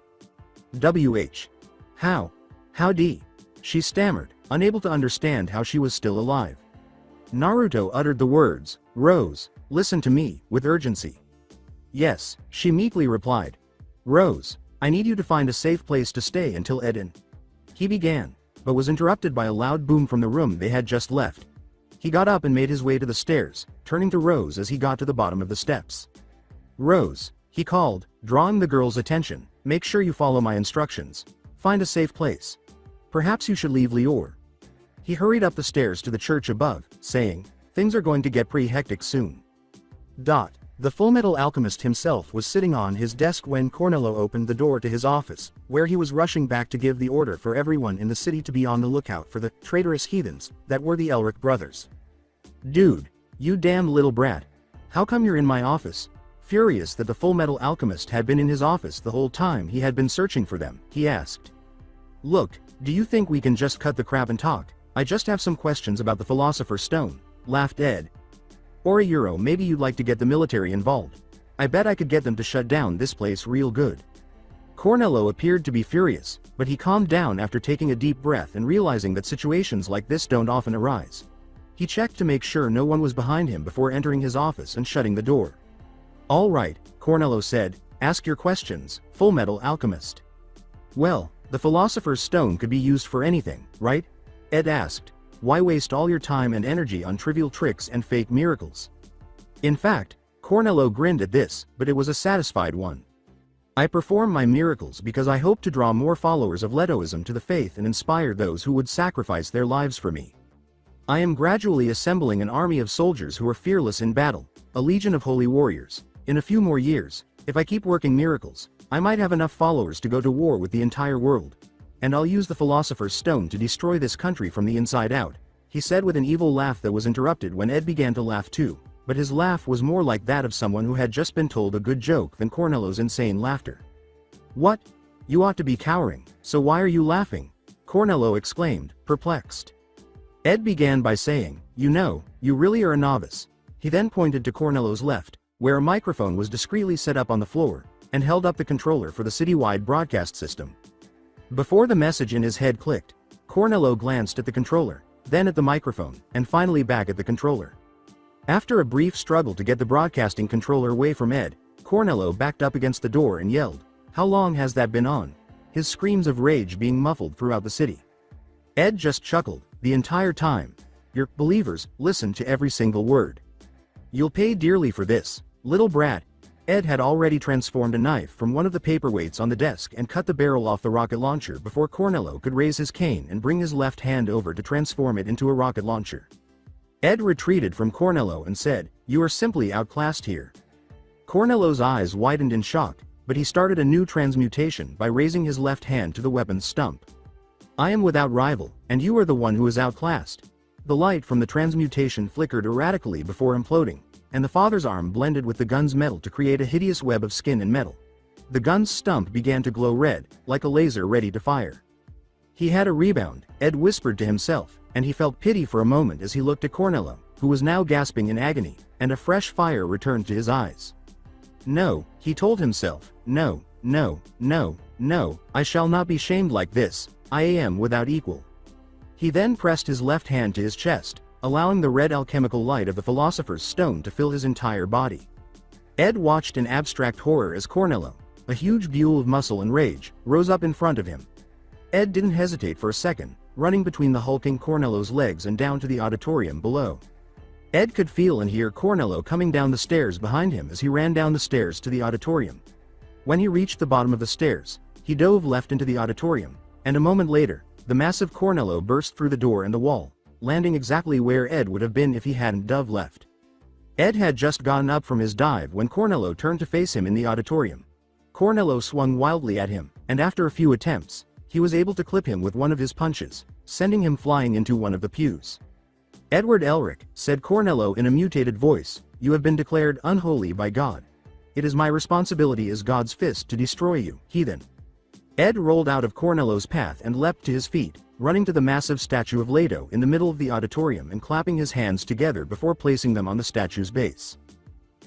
Howdy? She stammered, unable to understand how she was still alive. Naruto uttered the words, "Rose, listen to me," with urgency. "Yes," she meekly replied. "Rose, I need you to find a safe place to stay until Eden." He began, but was interrupted by a loud boom from the room they had just left. He got up and made his way to the stairs, turning to Rose as he got to the bottom of the steps. "Rose," he called, drawing the girl's attention, "make sure you follow my instructions. Find a safe place. Perhaps you should leave Lior." He hurried up the stairs to the church above, saying, "Things are going to get pretty hectic soon." The Fullmetal Alchemist himself was sitting on his desk when Cornello opened the door to his office, where he was rushing back to give the order for everyone in the city to be on the lookout for the traitorous heathens that were the Elric brothers. "Dude, you damn little brat. How come you're in my office?" Furious that the Fullmetal Alchemist had been in his office the whole time he had been searching for them, he asked. "Look, do you think we can just cut the crap and talk? I just have some questions about the Philosopher's Stone," laughed Ed. "Or a euro, maybe you'd like to get the military involved. I bet I could get them to shut down this place real good." Cornello appeared to be furious, but he calmed down after taking a deep breath and realizing that situations like this don't often arise. He checked to make sure no one was behind him before entering his office and shutting the door. "All right," Cornello said, "ask your questions, Fullmetal Alchemist." "Well, the Philosopher's Stone could be used for anything, right?" Ed asked. "Why waste all your time and energy on trivial tricks and fake miracles?" In fact, Cornello grinned at this, but it was a satisfied one. "I perform my miracles because I hope to draw more followers of Letoism to the faith and inspire those who would sacrifice their lives for me. I am gradually assembling an army of soldiers who are fearless in battle, a legion of holy warriors. In a few more years, if I keep working miracles, I might have enough followers to go to war with the entire world. And I'll use the Philosopher's Stone to destroy this country from the inside out," he said with an evil laugh that was interrupted when Ed began to laugh too, but his laugh was more like that of someone who had just been told a good joke than Cornello's insane laughter. "What? You ought to be cowering, so why are you laughing?" Cornello exclaimed, perplexed. Ed began by saying, "You really are a novice." He then pointed to Cornello's left, where a microphone was discreetly set up on the floor, and held up the controller for the citywide broadcast system. Before the message in his head clicked, Cornello glanced at the controller, then at the microphone, and finally back at the controller. After a brief struggle to get the broadcasting controller away from Ed, Cornello backed up against the door and yelled, "How long has that been on?" his screams of rage being muffled throughout the city. Ed just chuckled, "The entire time. Your believers listen to every single word. You'll pay dearly for this, little brat." Ed had already transformed a knife from one of the paperweights on the desk and cut the barrel off the rocket launcher before Cornello could raise his cane and bring his left hand over to transform it into a rocket launcher. Ed retreated from Cornello and said, "You are simply outclassed here." Cornello's eyes widened in shock, but he started a new transmutation by raising his left hand to the weapon's stump. "I am without rival, and you are the one who is outclassed." The light from the transmutation flickered erratically before imploding, and the father's arm blended with the gun's metal to create a hideous web of skin and metal. The gun's stump began to glow red, like a laser ready to fire. "He had a rebound," Ed whispered to himself, and he felt pity for a moment as he looked at Cornello, who was now gasping in agony, and a fresh fire returned to his eyes. "No," he told himself, "no, no, no, no, I shall not be shamed like this, I am without equal." He then pressed his left hand to his chest, allowing the red alchemical light of the Philosopher's Stone to fill his entire body. Ed watched in abstract horror as Cornello, a huge bull of muscle and rage, rose up in front of him. Ed didn't hesitate for a second, running between the hulking Cornello's legs and down to the auditorium below. Ed could feel and hear Cornello coming down the stairs behind him as he ran down the stairs to the auditorium. When he reached the bottom of the stairs, he dove left into the auditorium, and a moment later, the massive Cornello burst through the door and the wall, landing exactly where Ed would have been if he hadn't dove left. Ed had just gotten up from his dive when Cornello turned to face him in the auditorium. Cornello swung wildly at him, and after a few attempts, he was able to clip him with one of his punches, sending him flying into one of the pews. "Edward Elric," said Cornello in a mutated voice, "you have been declared unholy by God. It is my responsibility as God's fist to destroy you, heathen." Ed rolled out of Cornello's path and leapt to his feet, running to the massive statue of Leto in the middle of the auditorium and clapping his hands together before placing them on the statue's base.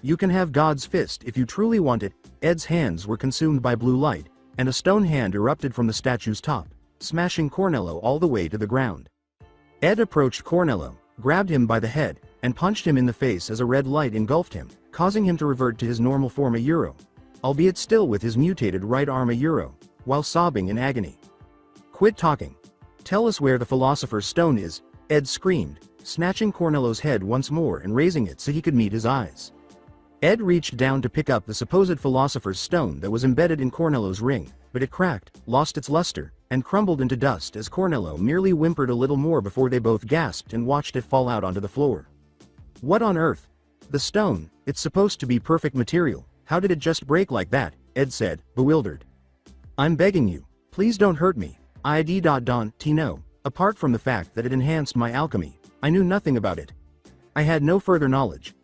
"You can have God's fist if you truly want it." Ed's hands were consumed by blue light, and a stone hand erupted from the statue's top, smashing Cornello all the way to the ground. Ed approached Cornello, grabbed him by the head, and punched him in the face as a red light engulfed him, causing him to revert to his normal form a euro, albeit still with his mutated right arm a euro, while sobbing in agony. "Quit talking. Tell us where the Philosopher's Stone is," Ed screamed, snatching Cornello's head once more and raising it so he could meet his eyes. Ed reached down to pick up the supposed philosopher's stone that was embedded in Cornello's ring, but it cracked, lost its luster, and crumbled into dust as Cornello merely whimpered a little more before they both gasped and watched it fall out onto the floor. What on earth? The stone, it's supposed to be perfect material, how did it just break like that? Ed said, bewildered. I'm begging you, please don't hurt me. No. Apart from the fact that it enhanced my alchemy, I knew nothing about it. I had no further knowledge.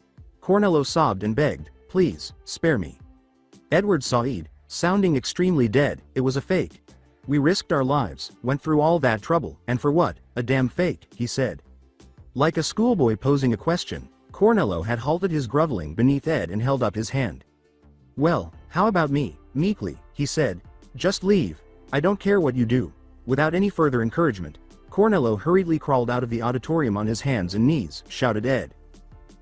Cornello sobbed and begged, please, spare me. Edward Said, sounding extremely dead, it was a fake. We risked our lives, went through all that trouble, and for what? A damn fake, he said. Like a schoolboy posing a question, Cornello had halted his groveling beneath Ed and held up his hand. Well, how about me? Meekly, he said. Just leave. I don't care what you do. Without any further encouragement, Cornello hurriedly crawled out of the auditorium on his hands and knees, shouted Ed.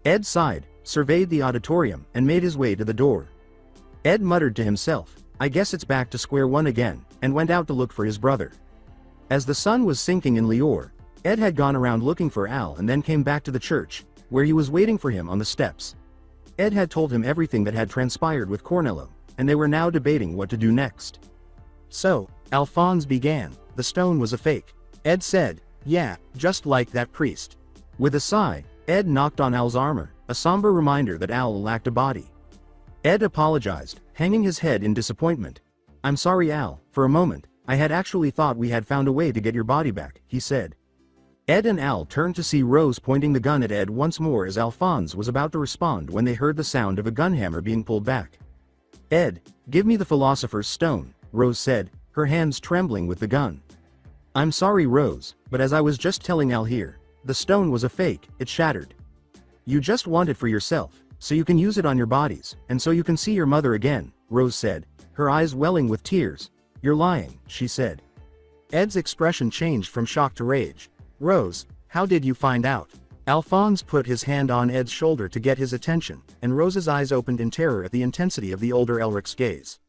Ed sighed, surveyed the auditorium, and made his way to the door. Ed muttered to himself, I guess it's back to square one again, and went out to look for his brother. As the sun was sinking in Lior, Ed had gone around looking for Al and then came back to the church, where he was waiting for him on the steps. Ed had told him everything that had transpired with Cornello, and they were now debating what to do next. So, Alphonse began, the stone was a fake. Ed said, yeah, just like that priest. With a sigh, Ed knocked on Al's armor, a somber reminder that Al lacked a body. Ed apologized, hanging his head in disappointment. I'm sorry Al, for a moment, I had actually thought we had found a way to get your body back, he said. Ed and Al turned to see Rose pointing the gun at Ed once more as Alphonse was about to respond when they heard the sound of a gun hammer being pulled back. Ed, give me the philosopher's stone, Rose said, her hands trembling with the gun. I'm sorry Rose, but as I was just telling Al here, the stone was a fake, it shattered. You just want it for yourself, so you can use it on your bodies, and so you can see your mother again, Rose said, her eyes welling with tears. You're lying, she said. Ed's expression changed from shock to rage. Rose, how did you find out? Alphonse put his hand on Ed's shoulder to get his attention, and Rose's eyes opened in terror at the intensity of the older Elric's gaze.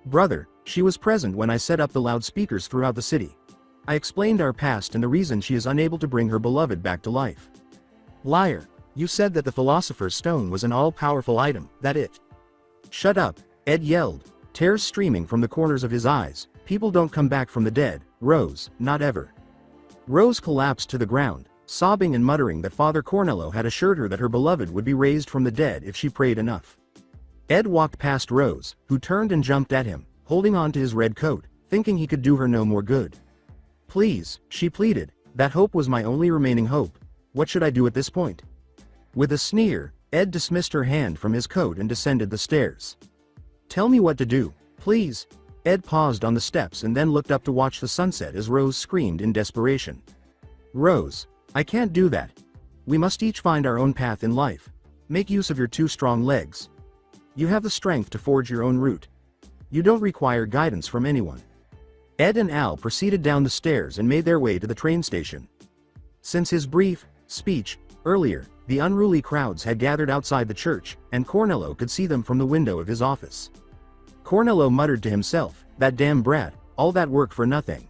Brother, she was present when I set up the loudspeakers throughout the city. I explained our past and the reason she is unable to bring her beloved back to life. Liar, you said that the philosopher's stone was an all-powerful item, that it. Shut up, Ed yelled, tears streaming from the corners of his eyes. People don't come back from the dead, Rose, not ever. Rose collapsed to the ground, sobbing and muttering that Father Cornello had assured her that her beloved would be raised from the dead if she prayed enough. Ed walked past Rose, who turned and jumped at him, holding on to his red coat, thinking he could do her no more good. Please, she pleaded, that hope was my only remaining hope. What should I do at this point? With a sneer, Ed dismissed her hand from his coat and descended the stairs. Tell me what to do, please. Ed paused on the steps and then looked up to watch the sunset as Rose screamed in desperation. Rose, I can't do that. We must each find our own path in life. Make use of your two strong legs. You have the strength to forge your own route. You don't require guidance from anyone. Ed and Al proceeded down the stairs and made their way to the train station. Since his brief speech earlier, the unruly crowds had gathered outside the church, and Cornello could see them from the window of his office. Cornello muttered to himself, that damn brat, all that work for nothing.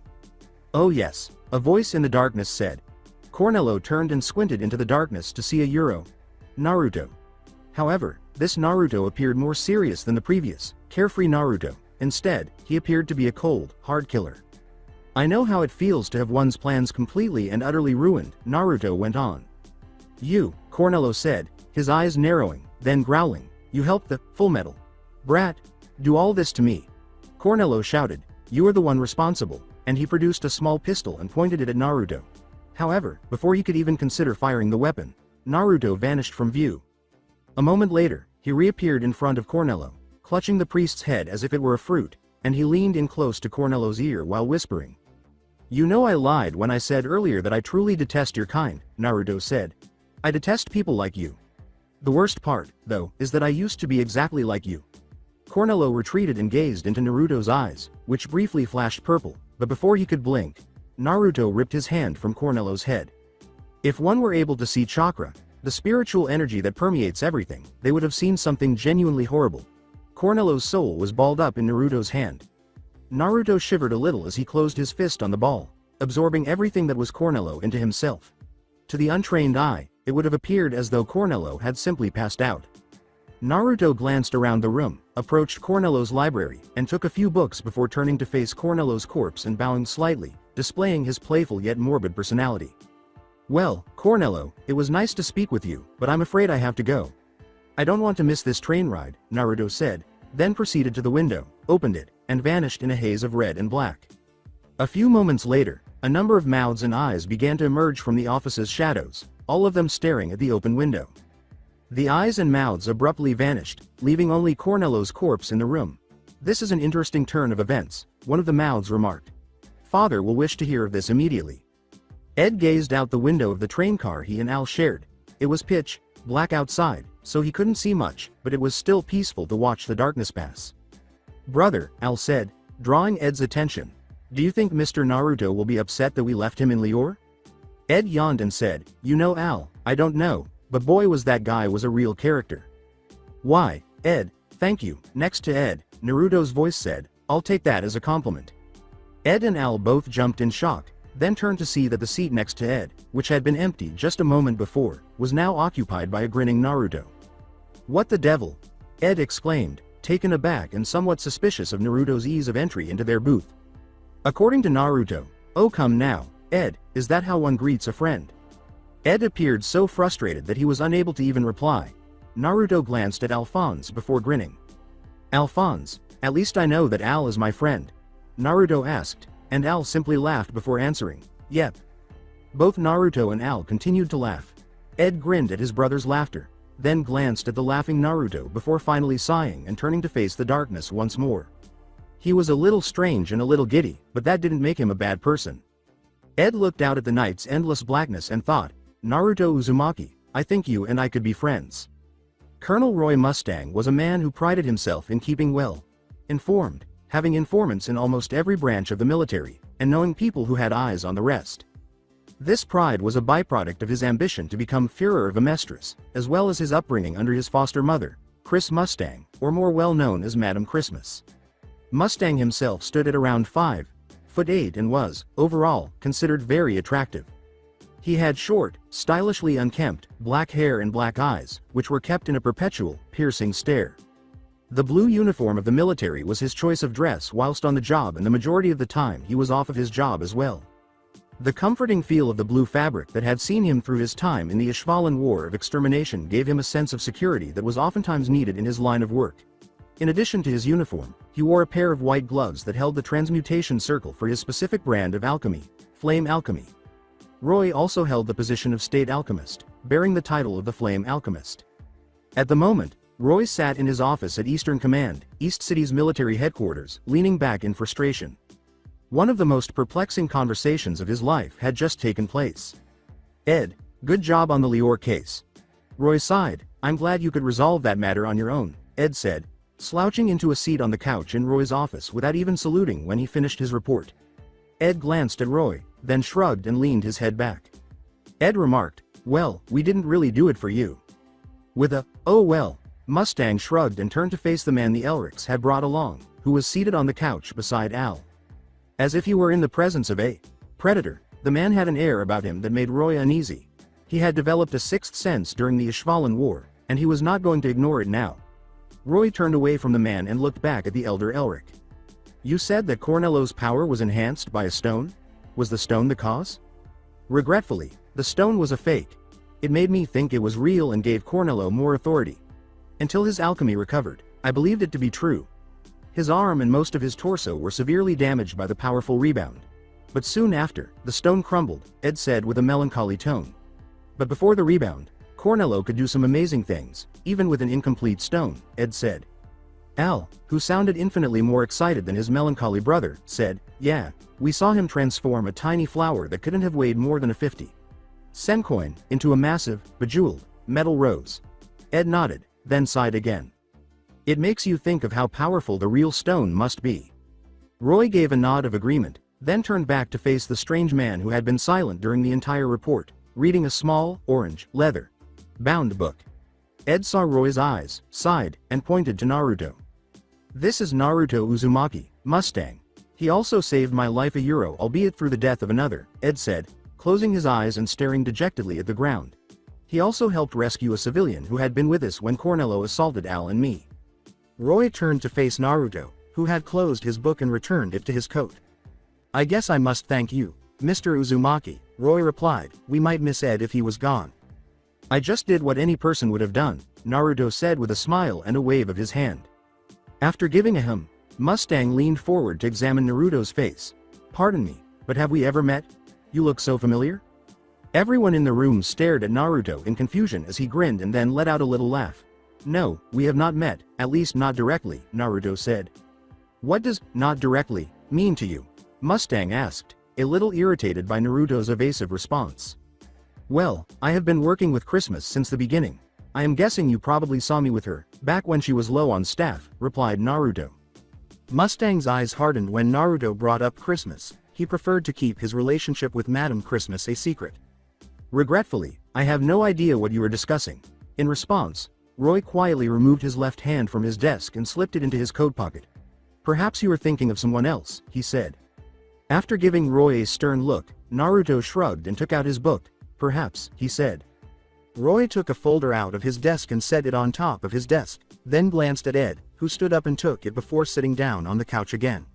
Oh yes, a voice in the darkness said. Cornello turned and squinted into the darkness to see a Naruto. However, this Naruto appeared more serious than the previous, carefree Naruto. Instead, he appeared to be a cold, hard killer. I know how it feels to have one's plans completely and utterly ruined, Naruto went on. You, Cornello said, his eyes narrowing, then growling, you helped the Full Metal brat do all this to me. Cornello shouted, you are the one responsible, and he produced a small pistol and pointed it at Naruto. However, before he could even consider firing the weapon, Naruto vanished from view. A moment later, he reappeared in front of Cornello, clutching the priest's head as if it were a fruit, and he leaned in close to Cornello's ear while whispering. You know I lied when I said earlier that I truly detest your kind, Naruto said. I detest people like you. The worst part, though, is that I used to be exactly like you. Cornello retreated and gazed into Naruto's eyes, which briefly flashed purple, but before he could blink, Naruto ripped his hand from Cornello's head. If one were able to see chakra, the spiritual energy that permeates everything, they would have seen something genuinely horrible. Cornello's soul was balled up in Naruto's hand. Naruto shivered a little as he closed his fist on the ball, absorbing everything that was Cornello into himself. To the untrained eye, it would have appeared as though Cornello had simply passed out. Naruto glanced around the room, approached Cornello's library, and took a few books before turning to face Cornello's corpse and bowing slightly, displaying his playful yet morbid personality. "Well, Cornello, it was nice to speak with you, but I'm afraid I have to go. I don't want to miss this train ride," Naruto said, then proceeded to the window, opened it, and vanished in a haze of red and black. A few moments later, a number of mouths and eyes began to emerge from the office's shadows, all of them staring at the open window. The eyes and mouths abruptly vanished, leaving only Cornello's corpse in the room. "This is an interesting turn of events," one of the mouths remarked. "Father will wish to hear of this immediately." Ed gazed out the window of the train car he and Al shared. It was pitch black outside, so he couldn't see much, but it was still peaceful to watch the darkness pass. "Brother," Al said, drawing Ed's attention, "do you think Mr. Naruto will be upset that we left him in Lior?" Ed yawned and said, "You know, Al, I don't know, but boy was that guy was a real character." "Why, Ed, thank you." Next to Ed, Naruto's voice said, "I'll take that as a compliment." Ed and Al both jumped in shock, then turned to see that the seat next to Ed, which had been empty just a moment before, was now occupied by a grinning Naruto. "What the devil?" Ed exclaimed, taken aback and somewhat suspicious of Naruto's ease of entry into their booth. According to Naruto, "Oh come now, Ed, is that how one greets a friend?" Ed appeared so frustrated that he was unable to even reply. Naruto glanced at Alphonse before grinning. "Alphonse, at least I know that Al is my friend," Naruto asked, and Al simply laughed before answering, "Yep." Both Naruto and Al continued to laugh. Ed grinned at his brother's laughter, then glanced at the laughing Naruto before finally sighing and turning to face the darkness once more. He was a little strange and a little giddy, but that didn't make him a bad person. Ed looked out at the night's endless blackness and thought, "Naruto Uzumaki, I think you and I could be friends." Colonel Roy Mustang was a man who prided himself in keeping well informed, having informants in almost every branch of the military, and knowing people who had eyes on the rest. This pride was a byproduct of his ambition to become Führer of Amestris, as well as his upbringing under his foster mother, Chris Mustang, or more well known as Madam Christmas. Mustang himself stood at around 5'8" and was, overall, considered very attractive. He had short, stylishly unkempt, black hair and black eyes, which were kept in a perpetual, piercing stare. The blue uniform of the military was his choice of dress whilst on the job, and the majority of the time he was off of his job as well. The comforting feel of the blue fabric that had seen him through his time in the Ishvalan War of Extermination gave him a sense of security that was oftentimes needed in his line of work. In addition to his uniform, he wore a pair of white gloves that held the transmutation circle for his specific brand of alchemy, Flame Alchemy. Roy also held the position of State Alchemist, bearing the title of the Flame Alchemist. At the moment, Roy sat in his office at Eastern Command, East City's military headquarters, leaning back in frustration. One of the most perplexing conversations of his life had just taken place. "Ed, good job on the Lior case." Roy sighed. "I'm glad you could resolve that matter on your own," Ed said, slouching into a seat on the couch in Roy's office without even saluting when he finished his report. Ed glanced at Roy, then shrugged and leaned his head back. Ed remarked, "Well, we didn't really do it for you." With a, "Oh well," Mustang shrugged and turned to face the man the Elrics had brought along, who was seated on the couch beside Al. As if he were in the presence of a predator, the man had an air about him that made Roy uneasy. He had developed a sixth sense during the Ishvalan War, and he was not going to ignore it now. Roy turned away from the man and looked back at the elder Elric. "You said that Cornello's power was enhanced by a stone? Was the stone the cause?" "Regretfully, the stone was a fake. It made me think it was real and gave Cornello more authority. Until his alchemy recovered, I believed it to be true. His arm and most of his torso were severely damaged by the powerful rebound. But soon after, the stone crumbled," Ed said with a melancholy tone. "But before the rebound, Cornello could do some amazing things, even with an incomplete stone," Ed said. Al, who sounded infinitely more excited than his melancholy brother, said, "Yeah, we saw him transform a tiny flower that couldn't have weighed more than a 50-cent coin into a massive, bejeweled, metal rose." Ed nodded, then sighed again. "It makes you think of how powerful the real stone must be." Roy gave a nod of agreement, then turned back to face the strange man who had been silent during the entire report, reading a small, orange, leather-bound book. Ed saw Roy's eyes, sighed, and pointed to Naruto. "This is Naruto Uzumaki, Mustang. He also saved my life €1, albeit through the death of another," Ed said, closing his eyes and staring dejectedly at the ground. He also helped rescue a civilian who had been with us when Cornello assaulted Al and me. Roy turned to face Naruto, who had closed his book and returned it to his coat. I guess I must thank you, Mr. Uzumaki, Roy replied. We might miss Ed if he was gone. I just did what any person would have done, Naruto said with a smile and a wave of his hand. After giving a hum, Mustang leaned forward to examine Naruto's face. Pardon me, but have we ever met? You look so familiar? Everyone in the room stared at Naruto in confusion as he grinned and then let out a little laugh. No, we have not met, at least not directly, Naruto said. What does not directly mean to you? Mustang asked, a little irritated by Naruto's evasive response. Well, I have been working with Christmas since the beginning. I am guessing you probably saw me with her, back when she was low on staff, replied Naruto. Mustang's eyes hardened when Naruto brought up Christmas. He preferred to keep his relationship with Madam Christmas a secret. Regretfully, I have no idea what you are discussing. In response, Roy quietly removed his left hand from his desk and slipped it into his coat pocket. Perhaps you are thinking of someone else, he said. After giving Roy a stern look, Naruto shrugged and took out his book. Perhaps, he said. Roy took a folder out of his desk and set it on top of his desk, then glanced at Ed, who stood up and took it before sitting down on the couch again.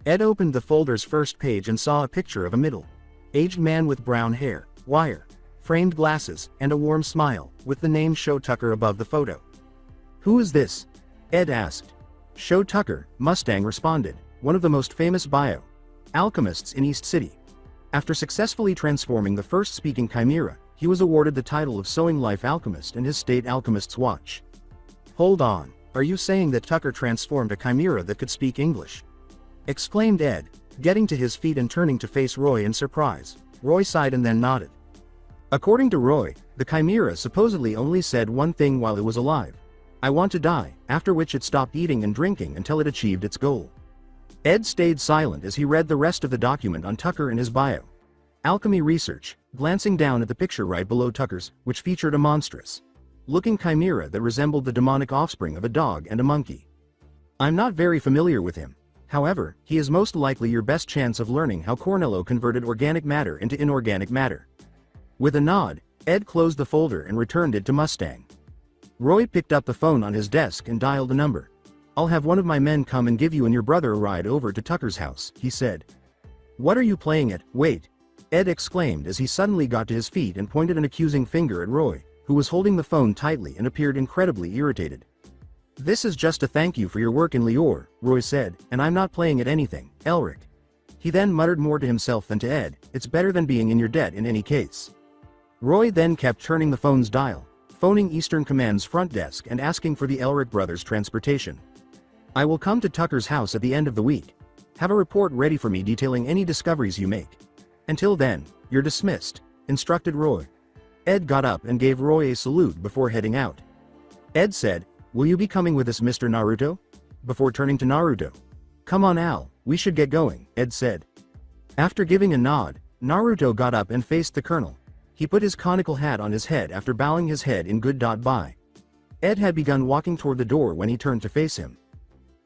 Ed opened the folder's first page and saw a picture of a middle-aged man with brown hair, wire-framed glasses, and a warm smile, with the name Sho Tucker above the photo. Who is this? Ed asked. Sho Tucker, Mustang responded, one of the most famous bio-alchemists in East City. After successfully transforming the first speaking chimera, he was awarded the title of Sowing Life Alchemist and his state alchemist's watch. Hold on, are you saying that Tucker transformed a chimera that could speak English? Exclaimed Ed, getting to his feet and turning to face Roy in surprise. Roy sighed and then nodded. According to Roy, the chimera supposedly only said one thing while it was alive. I want to die, after which it stopped eating and drinking until it achieved its goal. Ed stayed silent as he read the rest of the document on Tucker and his bio-alchemy research, glancing down at the picture right below Tucker's, which featured a monstrous-looking chimera that resembled the demonic offspring of a dog and a monkey. I'm not very familiar with him. However, he is most likely your best chance of learning how Cornello converted organic matter into inorganic matter. With a nod, Ed closed the folder and returned it to Mustang. Roy picked up the phone on his desk and dialed a number. I'll have one of my men come and give you and your brother a ride over to Tucker's house, he said. What are you playing at? Wait! Ed exclaimed as he suddenly got to his feet and pointed an accusing finger at Roy, who was holding the phone tightly and appeared incredibly irritated. This is just a thank you for your work in Lior, Roy said, and I'm not playing at anything, Elric. He then muttered more to himself than to Ed, it's better than being in your debt in any case. Roy then kept turning the phone's dial, phoning Eastern Command's front desk and asking for the Elric brothers' transportation. I will come to Tucker's house at the end of the week. Have a report ready for me detailing any discoveries you make. Until then, you're dismissed, instructed Roy. Ed got up and gave Roy a salute before heading out. Ed said, will you be coming with us, Mr. Naruto? Before turning to Naruto. Come on Al, we should get going, Ed said. After giving a nod, Naruto got up and faced the colonel. He put his conical hat on his head after bowing his head in goodbye. Ed had begun walking toward the door when he turned to face him.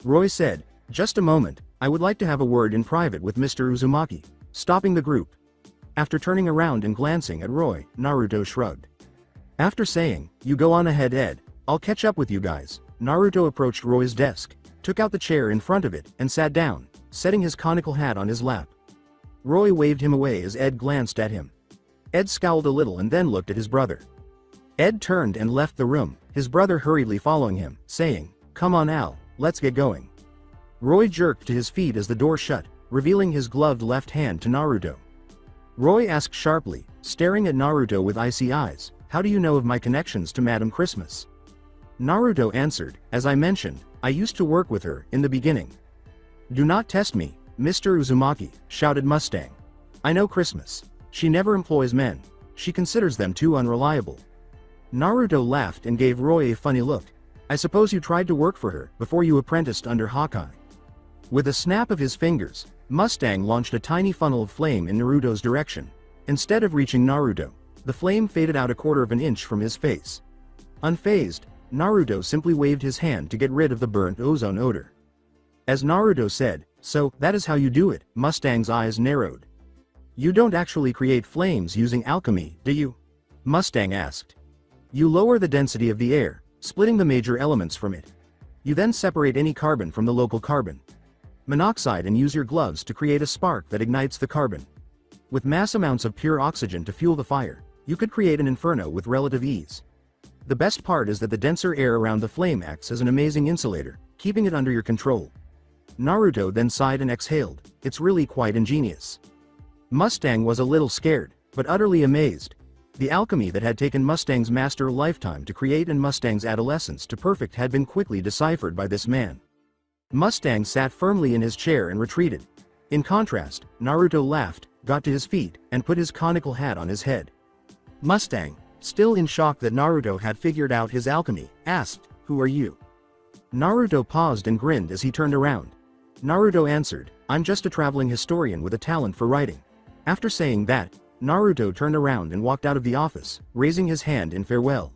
Roy said, just a moment, I would like to have a word in private with Mr. Uzumaki, stopping the group. After turning around and glancing at Roy, Naruto shrugged. After saying, you go on ahead Ed, I'll catch up with you guys. Naruto approached Roy's desk, took out the chair in front of it, and sat down, setting his conical hat on his lap. Roy waved him away as Ed glanced at him. Ed scowled a little and then looked at his brother. Ed turned and left the room, his brother hurriedly following him, saying, come on Al, let's get going. Roy jerked to his feet as the door shut, revealing his gloved left hand to Naruto. Roy asked sharply, staring at Naruto with icy eyes, how do you know of my connections to Madam Christmas? Naruto answered, as I mentioned, I used to work with her, in the beginning. Do not test me, Mr. Uzumaki, shouted Mustang. I know Christmas. She never employs men. She considers them too unreliable. Naruto laughed and gave Roy a funny look. I suppose you tried to work for her, before you apprenticed under Hawkeye. With a snap of his fingers, Mustang launched a tiny funnel of flame in Naruto's direction. Instead of reaching Naruto, the flame faded out 1/4 of an inch from his face. Unfazed, Naruto simply waved his hand to get rid of the burnt ozone odor. As Naruto said, so, that is how you do it, Mustang's eyes narrowed. You don't actually create flames using alchemy, do you? Mustang asked. You lower the density of the air, splitting the major elements from it. You then separate any carbon from the local carbon monoxide and use your gloves to create a spark that ignites the carbon. With mass amounts of pure oxygen to fuel the fire, you could create an inferno with relative ease. The best part is that the denser air around the flame acts as an amazing insulator, keeping it under your control. Naruto then sighed and exhaled. It's really quite ingenious. Mustang was a little scared, but utterly amazed. The alchemy that had taken Mustang's master a lifetime to create and Mustang's adolescence to perfect had been quickly deciphered by this man. Mustang sat firmly in his chair and retreated. In contrast, Naruto laughed, got to his feet, and put his conical hat on his head. Mustang, still in shock that Naruto had figured out his alchemy, asked, "Who are you?" Naruto paused and grinned as he turned around. Naruto answered, "I'm just a traveling historian with a talent for writing." After saying that, Naruto turned around and walked out of the office, raising his hand in farewell.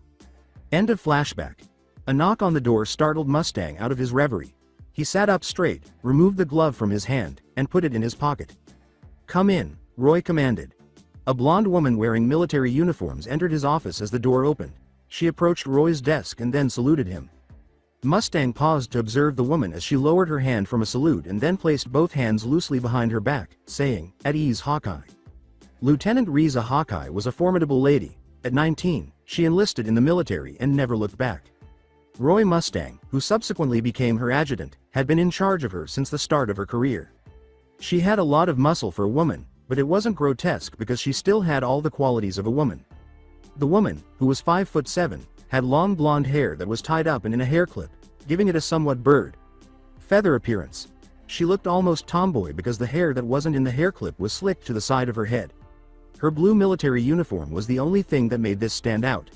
End of flashback. A knock on the door startled Mustang out of his reverie. He sat up straight, removed the glove from his hand, and put it in his pocket. "Come in," Roy commanded. A blonde woman wearing military uniforms entered his office as the door opened. She approached Roy's desk and then saluted him. Mustang paused to observe the woman as she lowered her hand from a salute and then placed both hands loosely behind her back, saying, "At ease, Hawkeye." Lieutenant Riza Hawkeye was a formidable lady. At 19, she enlisted in the military and never looked back. Roy Mustang, who subsequently became her adjutant, had been in charge of her since the start of her career. She had a lot of muscle for a woman, but it wasn't grotesque because she still had all the qualities of a woman. The woman, who was 5'7", had long blonde hair that was tied up and in a hair clip, giving it a somewhat bird feather appearance. She looked almost tomboy because the hair that wasn't in the hair clip was slicked to the side of her head. Her blue military uniform was the only thing that made this stand out.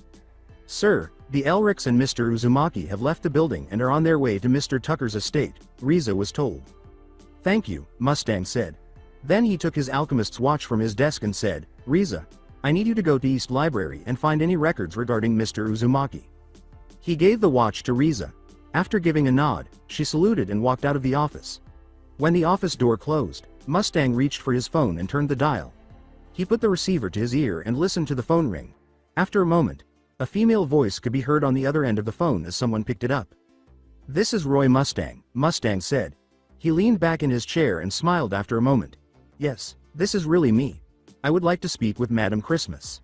"Sir, the Elrics and Mr. Uzumaki have left the building and are on their way to Mr. Tucker's estate," Riza was told. "Thank you," Mustang said. Then he took his alchemist's watch from his desk and said, "Riza, I need you to go to East Library and find any records regarding Mr. Uzumaki." He gave the watch to Riza. After giving a nod, she saluted and walked out of the office. When the office door closed, Mustang reached for his phone and turned the dial. He put the receiver to his ear and listened to the phone ring. After a moment, a female voice could be heard on the other end of the phone as someone picked it up. "This is Roy Mustang," Mustang said. He leaned back in his chair and smiled after a moment. "Yes, this is really me. I would like to speak with Madam Christmas."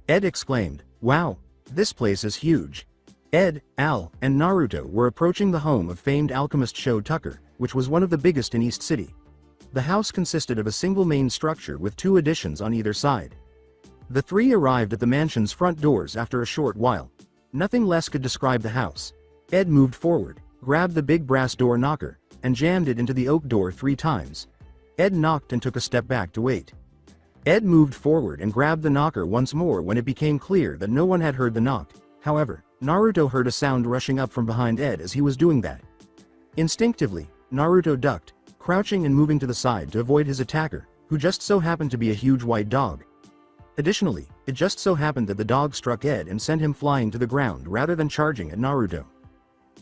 Ed exclaimed, "Wow, this place is huge." Ed, Al, and Naruto were approaching the home of famed alchemist Sho Tucker, which was one of the biggest in East City. The house consisted of a single main structure with 2 additions on either side. The three arrived at the mansion's front doors after a short while. Nothing less could describe the house. Ed moved forward, grabbed the big brass door knocker, and jammed it into the oak door 3 times. Ed knocked and took a step back to wait. Ed moved forward and grabbed the knocker once more when it became clear that no one had heard the knock. However, Naruto heard a sound rushing up from behind Ed as he was doing that. Instinctively, Naruto ducked, crouching and moving to the side to avoid his attacker, who just so happened to be a huge white dog. Additionally, it just so happened that the dog struck Ed and sent him flying to the ground rather than charging at Naruto.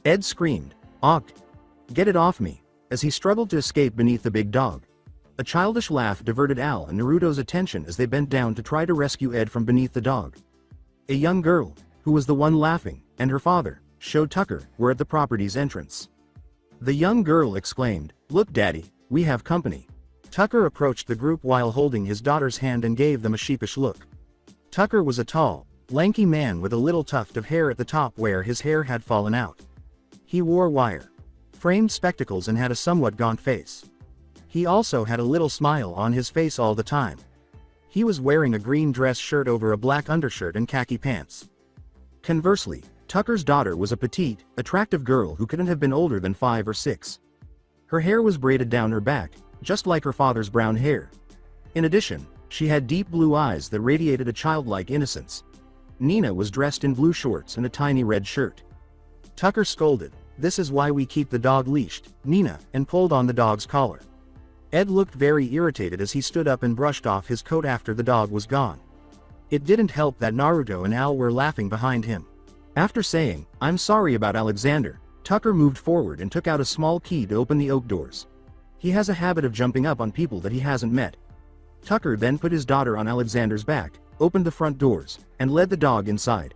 Ed screamed, "Ogg! Get it off me!" as he struggled to escape beneath the big dog. A childish laugh diverted Al and Naruto's attention as they bent down to try to rescue Ed from beneath the dog. A young girl, who was the one laughing, and her father, Sho Tucker, were at the property's entrance. The young girl exclaimed, "Look, Daddy, we have company." Tucker approached the group while holding his daughter's hand and gave them a sheepish look. Tucker was a tall, lanky man with a little tuft of hair at the top where his hair had fallen out. He wore wire-framed spectacles and had a somewhat gaunt face. He also had a little smile on his face all the time. He was wearing a green dress shirt over a black undershirt and khaki pants. Conversely, Tucker's daughter was a petite, attractive girl who couldn't have been older than 5 or 6. Her hair was braided down her back, just like her father's brown hair. In addition, she had deep blue eyes that radiated a childlike innocence. Nina was dressed in blue shorts and a tiny red shirt. Tucker scolded, "This is why we keep the dog leashed, Nina," and pulled on the dog's collar. Ed looked very irritated as he stood up and brushed off his coat after the dog was gone. It didn't help that Naruto and Al were laughing behind him. After saying, "I'm sorry about Alexander," Tucker moved forward and took out a small key to open the oak doors. He has a habit of jumping up on people that he hasn't met. Tucker then put his daughter on Alexander's back, opened the front doors, and led the dog inside.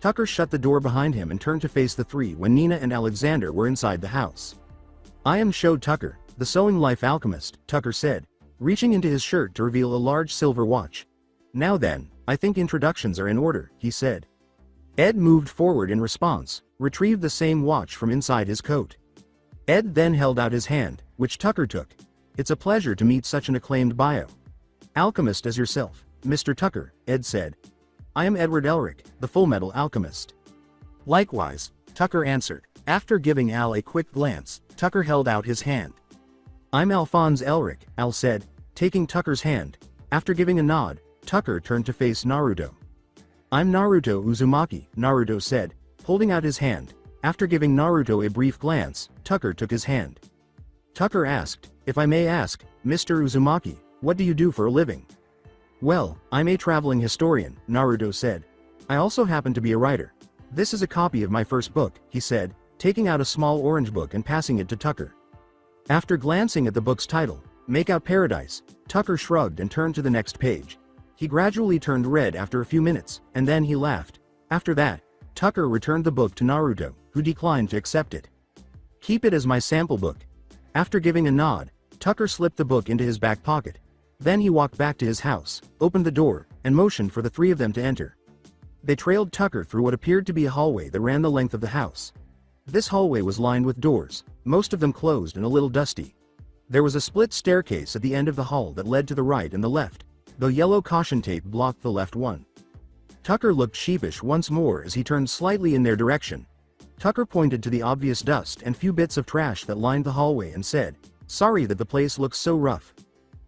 Tucker shut the door behind him and turned to face the three when Nina and Alexander were inside the house. "I am showed Tucker, the sewing life alchemist," Tucker said, reaching into his shirt to reveal a large silver watch. "Now then, I think introductions are in order," he said. Ed moved forward in response, retrieved the same watch from inside his coat. Ed then held out his hand, which Tucker took. "It's a pleasure to meet such an acclaimed bio. Alchemist as yourself, Mr. Tucker," Ed said. "I am Edward Elric, the Full Metal Alchemist." "Likewise," Tucker answered. After giving Al a quick glance, Tucker held out his hand. "I'm Alphonse Elric," Al said, taking Tucker's hand. After giving a nod, Tucker turned to face Naruto. "I'm Naruto Uzumaki," Naruto said, holding out his hand. After giving Naruto a brief glance, Tucker took his hand. Tucker asked, "If I may ask, Mr. Uzumaki, what do you do for a living?" "Well, I'm a traveling historian," Naruto said. "I also happen to be a writer. This is a copy of my first book," he said, taking out a small orange book and passing it to Tucker. After glancing at the book's title, Make Out Paradise, Tucker shrugged and turned to the next page. He gradually turned red after a few minutes, and then he laughed. After that, Tucker returned the book to Naruto, who declined to accept it. "Keep it as my sample book." After giving a nod, Tucker slipped the book into his back pocket. Then he walked back to his house, opened the door, and motioned for the three of them to enter. They trailed Tucker through what appeared to be a hallway that ran the length of the house. This hallway was lined with doors, most of them closed and a little dusty. There was a split staircase at the end of the hall that led to the right and the left, though yellow caution tape blocked the left one. Tucker looked sheepish once more as he turned slightly in their direction. Tucker pointed to the obvious dust and few bits of trash that lined the hallway and said, "Sorry that the place looks so rough.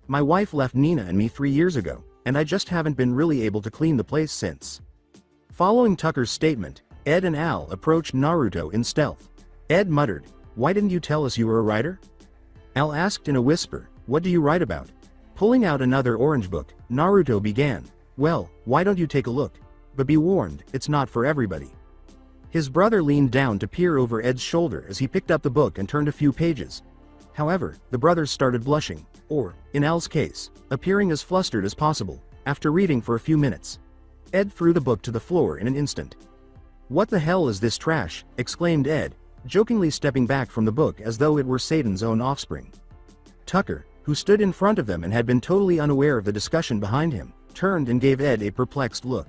My wife left Nina and me 3 years ago, and I just haven't been really able to clean the place since." Following Tucker's statement, Ed and Al approached Naruto in stealth. Ed muttered, "Why didn't you tell us you were a writer?" Al asked in a whisper, "What do you write about?" Pulling out another orange book, Naruto began, "Well, why don't you take a look? But be warned, it's not for everybody." His brother leaned down to peer over Ed's shoulder as he picked up the book and turned a few pages. However, the brothers started blushing, or, in Al's case, appearing as flustered as possible, after reading for a few minutes. Ed threw the book to the floor in an instant. "What the hell is this trash?" exclaimed Ed, jokingly stepping back from the book as though it were Satan's own offspring. Tucker, who stood in front of them and had been totally unaware of the discussion behind him, turned and gave Ed a perplexed look.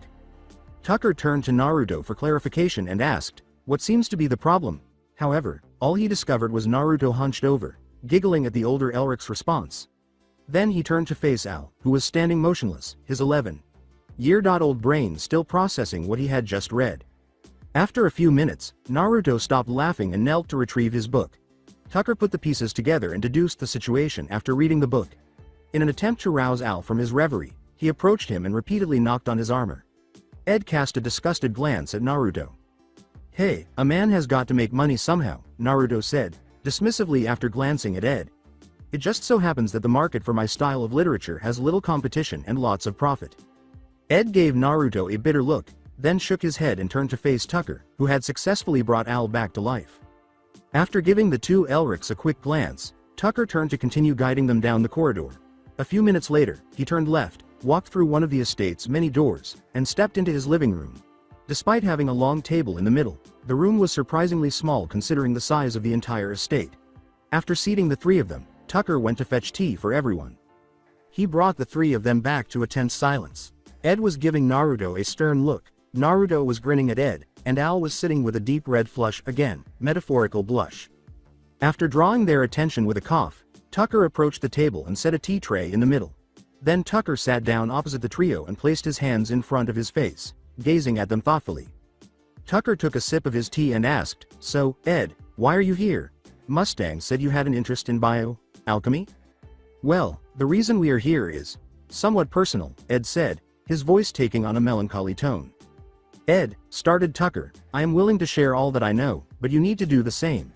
Tucker turned to Naruto for clarification and asked, "What seems to be the problem?" However, all he discovered was Naruto hunched over, giggling at the older Elric's response. Then he turned to face Al, who was standing motionless, his 11-year-old brain still processing what he had just read. After a few minutes, Naruto stopped laughing and knelt to retrieve his book. Tucker put the pieces together and deduced the situation after reading the book. In an attempt to rouse Al from his reverie, he approached him and repeatedly knocked on his armor. Ed cast a disgusted glance at Naruto. "Hey, a man has got to make money somehow," Naruto said, dismissively after glancing at Ed. "It just so happens that the market for my style of literature has little competition and lots of profit." Ed gave Naruto a bitter look, then shook his head and turned to face Tucker, who had successfully brought Al back to life. After giving the two Elrics a quick glance, Tucker turned to continue guiding them down the corridor. A few minutes later, he turned left, walked through one of the estate's many doors, and stepped into his living room. Despite having a long table in the middle, the room was surprisingly small considering the size of the entire estate. After seating the three of them, Tucker went to fetch tea for everyone. He brought the three of them back to a tense silence. Ed was giving Naruto a stern look. Naruto was grinning at Ed, and Al was sitting with a deep red flush again, metaphorical blush. After drawing their attention with a cough, Tucker approached the table and set a tea tray in the middle. Then Tucker sat down opposite the trio and placed his hands in front of his face, gazing at them thoughtfully. Tucker took a sip of his tea and asked, "So, Ed, why are you here? Mustang said you had an interest in bio-alchemy?" "Well, the reason we are here is somewhat personal," Ed said, his voice taking on a melancholy tone. "Ed," started Tucker, "I am willing to share all that I know, but you need to do the same.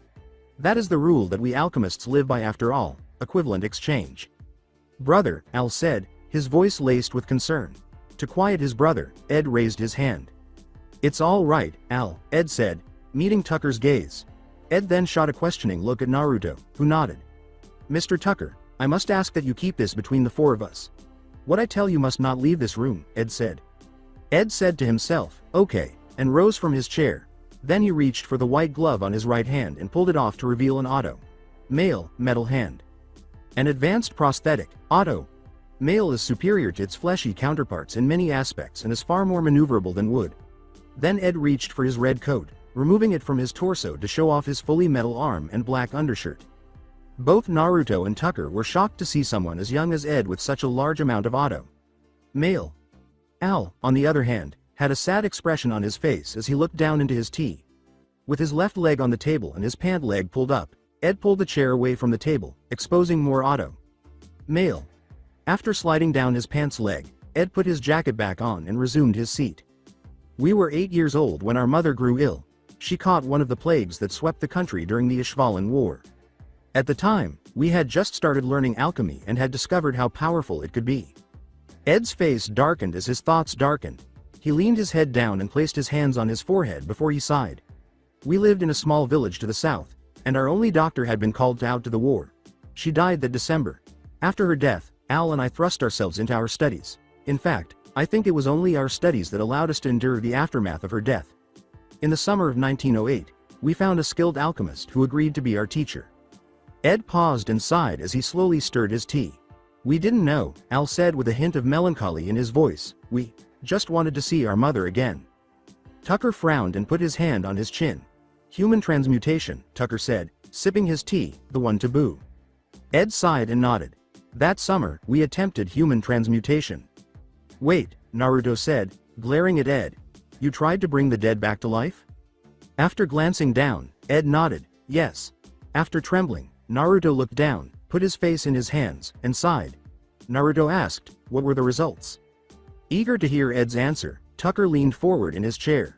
That is the rule that we alchemists live by after all, equivalent exchange." "Brother," Al said, his voice laced with concern. To quiet his brother, Ed raised his hand. "It's all right, Al," Ed said, meeting Tucker's gaze. Ed then shot a questioning look at Naruto, who nodded. "Mr. Tucker, I must ask that you keep this between the four of us. "What I tell you must not leave this room," Ed said. Ed said to himself, "Okay," and rose from his chair. Then he reached for the white glove on his right hand and pulled it off to reveal an male metal hand. An advanced prosthetic, male is superior to its fleshy counterparts in many aspects and is far more maneuverable than wood. Then Ed reached for his red coat, removing it from his torso to show off his fully metal arm and black undershirt. Both Naruto and Tucker were shocked to see someone as young as Ed with such a large amount of male. Al, on the other hand, had a sad expression on his face as he looked down into his tea. With his left leg on the table and his pant leg pulled up, Ed pulled the chair away from the table, exposing more male. After sliding down his pants leg, Ed put his jacket back on and resumed his seat. "We were 8 years old when our mother grew ill. She caught one of the plagues that swept the country during the Ishvalan War. At the time, we had just started learning alchemy and had discovered how powerful it could be." Ed's face darkened as his thoughts darkened. He leaned his head down and placed his hands on his forehead before he sighed. "We lived in a small village to the south, and our only doctor had been called out to the war. She died that December. After her death, Al and I thrust ourselves into our studies. In fact, I think it was only our studies that allowed us to endure the aftermath of her death. In the summer of 1908, we found a skilled alchemist who agreed to be our teacher." Ed paused and sighed as he slowly stirred his tea. "We didn't know," Al said with a hint of melancholy in his voice. "We just wanted to see our mother again." Tucker frowned and put his hand on his chin. "Human transmutation," Tucker said, sipping his tea, "the one taboo." Ed sighed and nodded. "That summer, we attempted human transmutation." "Wait," Naruto said, glaring at Ed. "You tried to bring the dead back to life?" After glancing down, Ed nodded, "Yes." After trembling, Naruto looked down, put his face in his hands, and sighed. Naruto asked, "What were the results?" Eager to hear Ed's answer, Tucker leaned forward in his chair.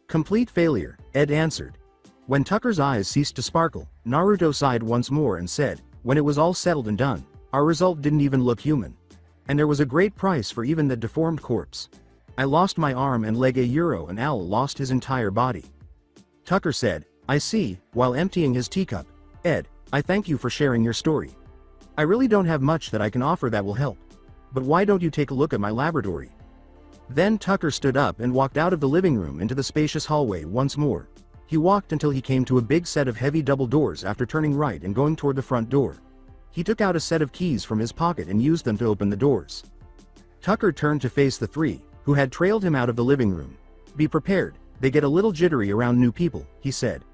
"Complete failure," Ed answered. When Tucker's eyes ceased to sparkle, Naruto sighed once more and said, "When it was all settled and done, our result didn't even look human. And there was a great price for even that deformed corpse. I lost my arm and leg and Al lost his entire body." Tucker said, "I see," while emptying his teacup. "Ed, I thank you for sharing your story. I really don't have much that I can offer that will help. But why don't you take a look at my laboratory?" Then Tucker stood up and walked out of the living room into the spacious hallway once more. He walked until he came to a big set of heavy double doors after turning right and going toward the front door. He took out a set of keys from his pocket and used them to open the doors. Tucker turned to face the three, who had trailed him out of the living room. "Be prepared, they get a little jittery around new people," he said.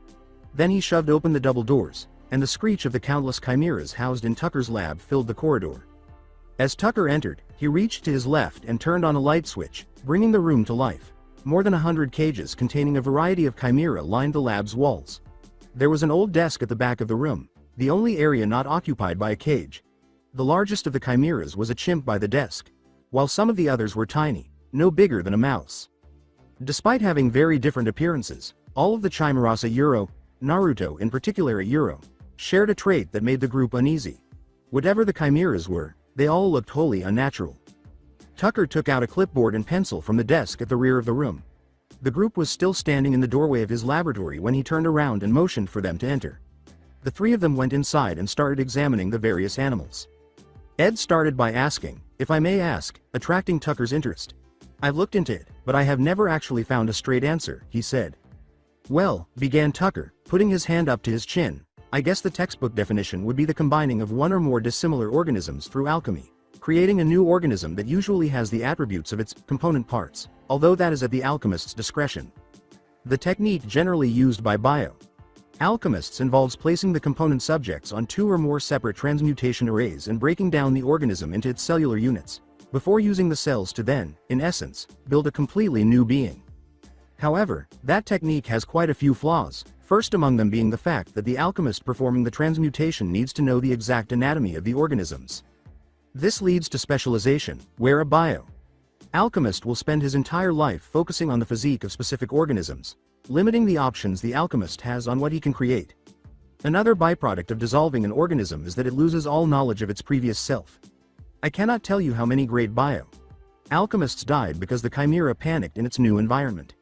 Then he shoved open the double doors, and the screech of the countless chimeras housed in Tucker's lab filled the corridor. As Tucker entered, he reached to his left and turned on a light switch, bringing the room to life. More than 100 cages containing a variety of chimera lined the lab's walls. There was an old desk at the back of the room, the only area not occupied by a cage. The largest of the chimeras was a chimp by the desk, while some of the others were tiny, no bigger than a mouse. Despite having very different appearances, all of the chimeras Naruto in particular shared a trait that made the group uneasy. Whatever the chimeras were, they all looked wholly unnatural. Tucker took out a clipboard and pencil from the desk at the rear of the room. The group was still standing in the doorway of his laboratory when he turned around and motioned for them to enter. The three of them went inside and started examining the various animals. Ed started by asking, "If I may ask," attracting Tucker's interest. "I've looked into it, but I have never actually found a straight answer," he said. "Well," began Tucker, putting his hand up to his chin, "I guess the textbook definition would be the combining of one or more dissimilar organisms through alchemy, creating a new organism that usually has the attributes of its component parts, although that is at the alchemist's discretion. The technique generally used by alchemists involves placing the component subjects on two or more separate transmutation arrays and breaking down the organism into its cellular units, before using the cells to then, in essence, build a completely new being. However, that technique has quite a few flaws, first among them being the fact that the alchemist performing the transmutation needs to know the exact anatomy of the organisms. This leads to specialization, where a alchemist will spend his entire life focusing on the physique of specific organisms, limiting the options the alchemist has on what he can create. Another byproduct of dissolving an organism is that it loses all knowledge of its previous self. I cannot tell you how many great alchemists died because the chimera panicked in its new environment."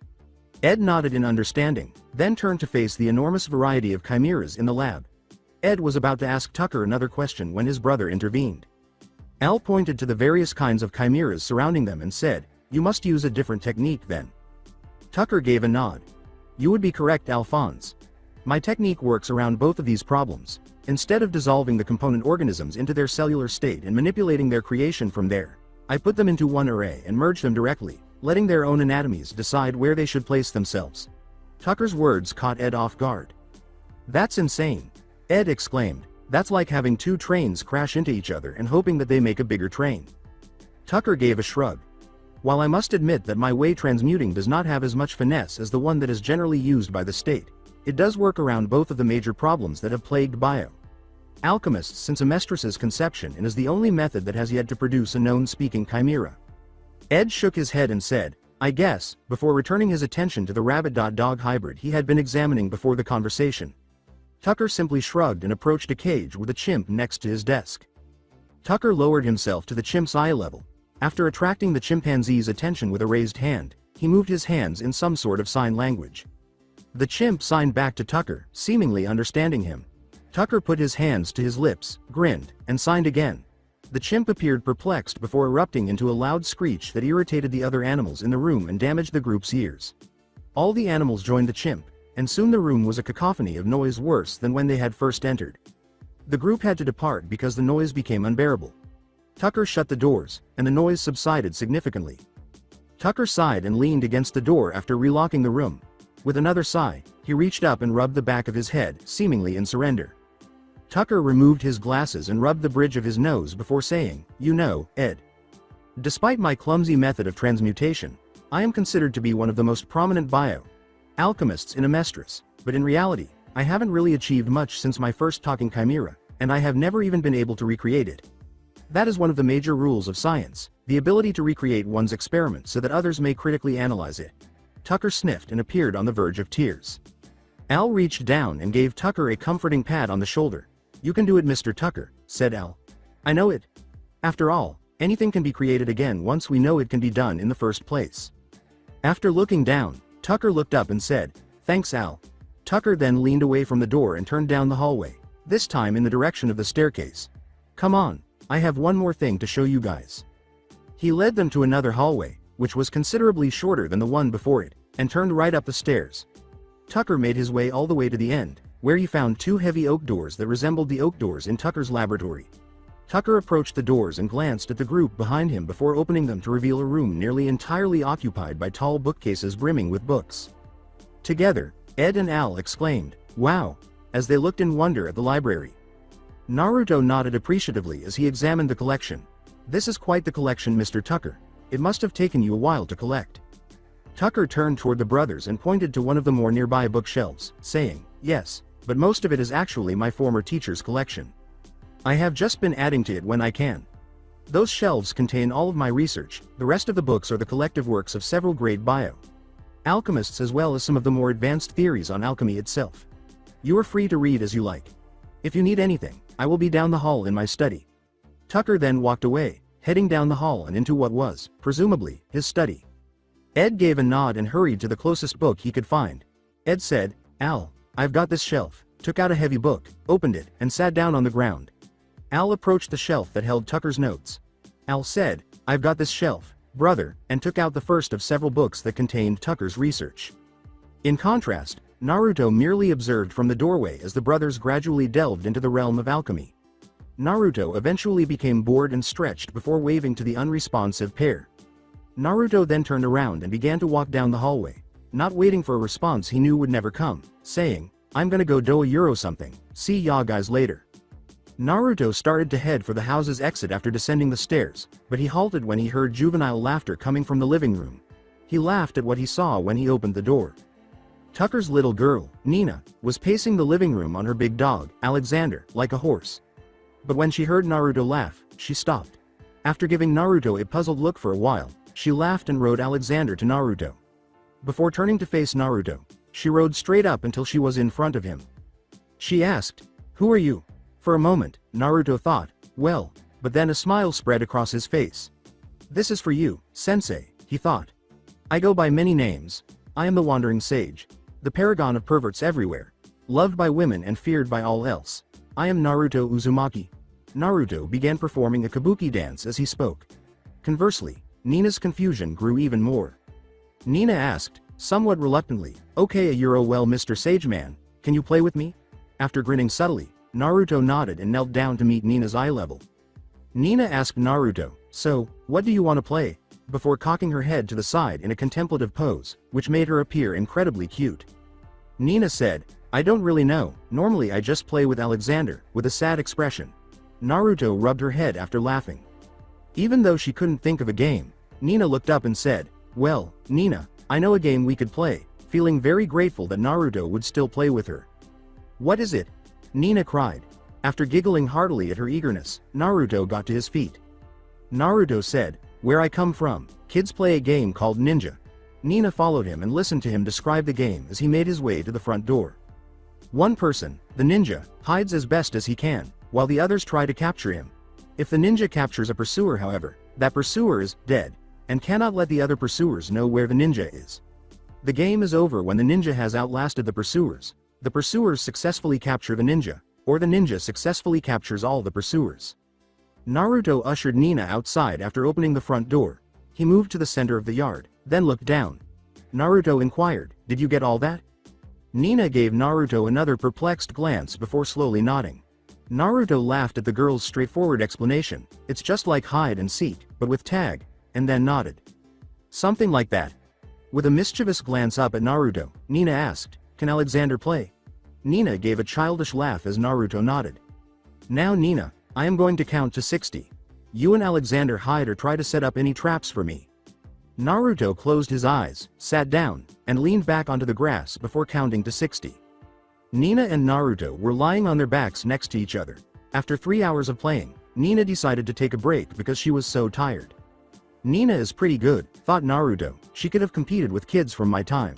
Ed nodded in understanding, then turned to face the enormous variety of chimeras in the lab. Ed was about to ask Tucker another question when his brother intervened. Al pointed to the various kinds of chimeras surrounding them and said, "You must use a different technique then." Tucker gave a nod. "You would be correct, Alphonse. My technique works around both of these problems. Instead of dissolving the component organisms into their cellular state and manipulating their creation from there, I put them into one array and merge them directly, letting their own anatomies decide where they should place themselves." Tucker's words caught Ed off guard. "That's insane," Ed exclaimed. "That's like having two trains crash into each other and hoping that they make a bigger train." Tucker gave a shrug. "While I must admit that my way transmuting does not have as much finesse as the one that is generally used by the state, it does work around both of the major problems that have plagued bio alchemists since Amestras's conception and is the only method that has yet to produce a known speaking chimera." Ed shook his head and said, "I guess," before returning his attention to the rabbit-dog hybrid he had been examining before the conversation. Tucker simply shrugged and approached a cage with a chimp next to his desk. Tucker lowered himself to the chimp's eye level. After attracting the chimpanzee's attention with a raised hand, he moved his hands in some sort of sign language. The chimp signed back to Tucker, seemingly understanding him. Tucker put his hands to his lips, grinned, and signed again. The chimp appeared perplexed before erupting into a loud screech that irritated the other animals in the room and damaged the group's ears. All the animals joined the chimp, and soon the room was a cacophony of noise worse than when they had first entered. The group had to depart because the noise became unbearable. Tucker shut the doors, and the noise subsided significantly. Tucker sighed and leaned against the door after relocking the room. With another sigh, he reached up and rubbed the back of his head, seemingly in surrender. Tucker removed his glasses and rubbed the bridge of his nose before saying, "You know, Ed, despite my clumsy method of transmutation, I am considered to be one of the most prominent alchemists in Amestris, but in reality, I haven't really achieved much since my first talking chimera, and I have never even been able to recreate it. That is one of the major rules of science, the ability to recreate one's experiment so that others may critically analyze it." Tucker sniffed and appeared on the verge of tears. Al reached down and gave Tucker a comforting pat on the shoulder. "You can do it, Mr. Tucker," said Al. "I know it. After all, anything can be created again once we know it can be done in the first place." After looking down, Tucker looked up and said, "Thanks, Al." Tucker then leaned away from the door and turned down the hallway, this time in the direction of the staircase. "Come on, I have one more thing to show you guys." He led them to another hallway, which was considerably shorter than the one before it, and turned right up the stairs. Tucker made his way all the way to the end, where he found two heavy oak doors that resembled the oak doors in Tucker's laboratory. Tucker approached the doors and glanced at the group behind him before opening them to reveal a room nearly entirely occupied by tall bookcases brimming with books. Together, Ed and Al exclaimed, "Wow," as they looked in wonder at the library. Naruto nodded appreciatively as he examined the collection. "This is quite the collection, Mr. Tucker. It must have taken you a while to collect." Tucker turned toward the brothers and pointed to one of the more nearby bookshelves, saying, "Yes, but most of it is actually my former teacher's collection. I have just been adding to it when I can. Those shelves contain all of my research, the rest of the books are the collective works of several great alchemists as well as some of the more advanced theories on alchemy itself. You are free to read as you like. If you need anything, I will be down the hall in my study." Tucker then walked away, heading down the hall and into what was, presumably, his study. Ed gave a nod and hurried to the closest book he could find. Ed said, "Al, I've got this shelf," took out a heavy book, opened it, and sat down on the ground. Al approached the shelf that held Tucker's notes. Al said, "I've got this shelf, brother," and took out the first of several books that contained Tucker's research. In contrast, Naruto merely observed from the doorway as the brothers gradually delved into the realm of alchemy. Naruto eventually became bored and stretched before waving to the unresponsive pair. Naruto then turned around and began to walk down the hallway, not waiting for a response he knew would never come, saying, "I'm gonna go do a euro something, see ya guys later." Naruto started to head for the house's exit after descending the stairs, but he halted when he heard juvenile laughter coming from the living room. He laughed at what he saw when he opened the door. Tucker's little girl, Nina, was pacing the living room on her big dog, Alexander, like a horse. But when she heard Naruto laugh, she stopped. After giving Naruto a puzzled look for a while, she laughed and rode Alexander to Naruto. Before turning to face Naruto, she rode straight up until she was in front of him. She asked, "Who are you?" For a moment, Naruto thought, well, but then a smile spread across his face. "This is for you, sensei," he thought. "I go by many names. I am the Wandering Sage, the paragon of perverts everywhere, loved by women and feared by all else. I am Naruto Uzumaki." Naruto began performing a kabuki dance as he spoke. Conversely, Nina's confusion grew even more. Nina asked, somewhat reluctantly, okay, well, Mr. Sageman, can you play with me? After grinning subtly, Naruto nodded and knelt down to meet Nina's eye level. Nina asked Naruto, so, what do you want to play? Before cocking her head to the side in a contemplative pose, which made her appear incredibly cute. Nina said, I don't really know, normally I just play with Alexander, with a sad expression. Naruto rubbed her head after laughing. Even though she couldn't think of a game, Nina looked up and said, well, Nina, I know a game we could play, feeling very grateful that Naruto would still play with her. What is it? Nina cried. After giggling heartily at her eagerness, Naruto got to his feet. Naruto said, where I come from, kids play a game called Ninja. Nina followed him and listened to him describe the game as he made his way to the front door. One person, the ninja, hides as best as he can, while the others try to capture him. If the ninja captures a pursuer, however, that pursuer is dead, and cannot let the other pursuers know where the ninja is. The game is over when the ninja has outlasted the pursuers. The pursuers successfully capture the ninja, or the ninja successfully captures all the pursuers. Naruto ushered Nina outside after opening the front door. He moved to the center of the yard, then looked down. Naruto inquired, did you get all that? Nina gave Naruto another perplexed glance before slowly nodding. Naruto laughed at the girl's straightforward explanation, it's just like hide and seek, but with tag, and then nodded. Something like that. With a mischievous glance up at Naruto, Nina asked, can Alexander play? Nina gave a childish laugh as Naruto nodded. Now Nina, I am going to count to 60. You and Alexander hide or try to set up any traps for me. Naruto closed his eyes, sat down, and leaned back onto the grass before counting to 60. Nina and Naruto were lying on their backs next to each other. After 3 hours of playing, Nina decided to take a break because she was so tired. Nina is pretty good, thought Naruto, she could have competed with kids from my time.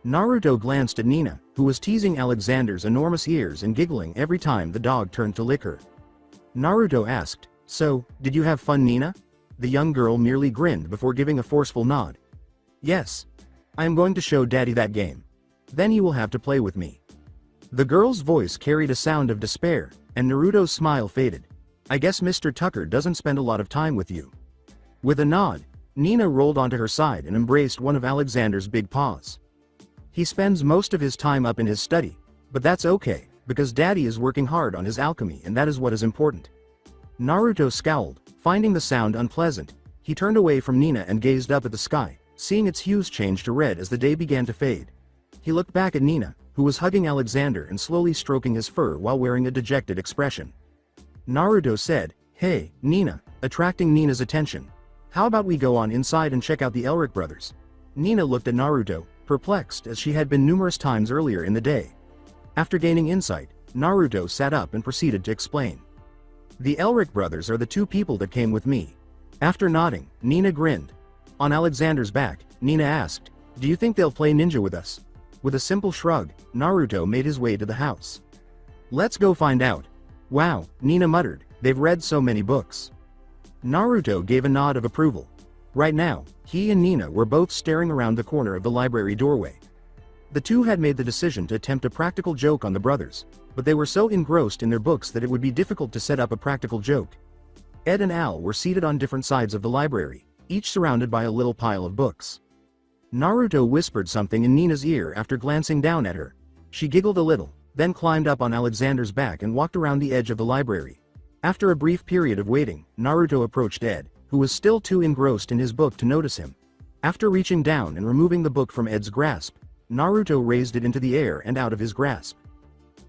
Naruto glanced at Nina, who was teasing Alexander's enormous ears and giggling every time the dog turned to lick her. Naruto asked, so, did you have fun, Nina? The young girl merely grinned before giving a forceful nod. Yes. I am going to show Daddy that game. Then he will have to play with me. The girl's voice carried a sound of despair, and Naruto's smile faded. I guess Mr. Tucker doesn't spend a lot of time with you. With a nod, Nina rolled onto her side and embraced one of Alexander's big paws. He spends most of his time up in his study, but that's okay, because Daddy is working hard on his alchemy and that is what is important. Naruto scowled, finding the sound unpleasant. He turned away from Nina and gazed up at the sky, seeing its hues change to red as the day began to fade. He looked back at Nina, who was hugging Alexander and slowly stroking his fur while wearing a dejected expression. Naruto said, hey, Nina, attracting Nina's attention. How about we go on inside and check out the Elric brothers? Nina looked at Naruto, perplexed as she had been numerous times earlier in the day. After gaining insight, Naruto sat up and proceeded to explain. The Elric brothers are the two people that came with me. After nodding, Nina grinned. On Alexander's back, Nina asked, do you think they'll play ninja with us? With a simple shrug, Naruto made his way to the house. Let's go find out. Wow, Nina muttered, they've read so many books. Naruto gave a nod of approval. Right now, he and Nina were both staring around the corner of the library doorway. The two had made the decision to attempt a practical joke on the brothers, but they were so engrossed in their books that it would be difficult to set up a practical joke. Ed and Al were seated on different sides of the library, each surrounded by a little pile of books. Naruto whispered something in Nina's ear after glancing down at her. She giggled a little, then climbed up on Alexander's back and walked around the edge of the library. After a brief period of waiting, Naruto approached Ed, who was still too engrossed in his book to notice him. After reaching down and removing the book from Ed's grasp, Naruto raised it into the air and out of his grasp.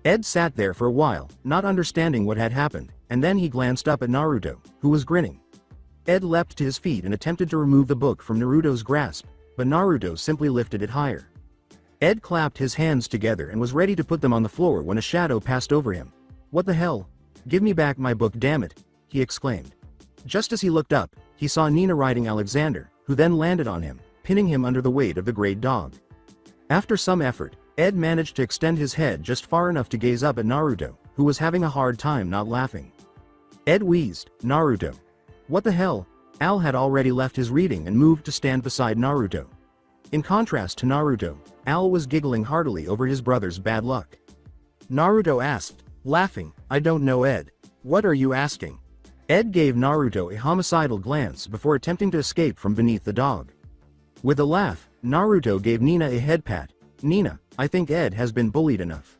Ed sat there for a while, not understanding what had happened, and then he glanced up at Naruto, who was grinning. Ed leapt to his feet and attempted to remove the book from Naruto's grasp, but Naruto simply lifted it higher. Ed clapped his hands together and was ready to put them on the floor when a shadow passed over him. What the hell? Give me back my book, damn it, he exclaimed. Just as he looked up, he saw Nina riding Alexander, who then landed on him, pinning him under the weight of the great dog. After some effort, Ed managed to extend his head just far enough to gaze up at Naruto, who was having a hard time not laughing. Ed wheezed, Naruto. What the hell? Al had already left his reading and moved to stand beside Naruto. In contrast to Naruto, Al was giggling heartily over his brother's bad luck. Naruto asked, laughing, I don't know, Ed. What are you asking? Ed gave Naruto a homicidal glance before attempting to escape from beneath the dog. With a laugh, Naruto gave Nina a head pat. Nina, I think Ed has been bullied enough.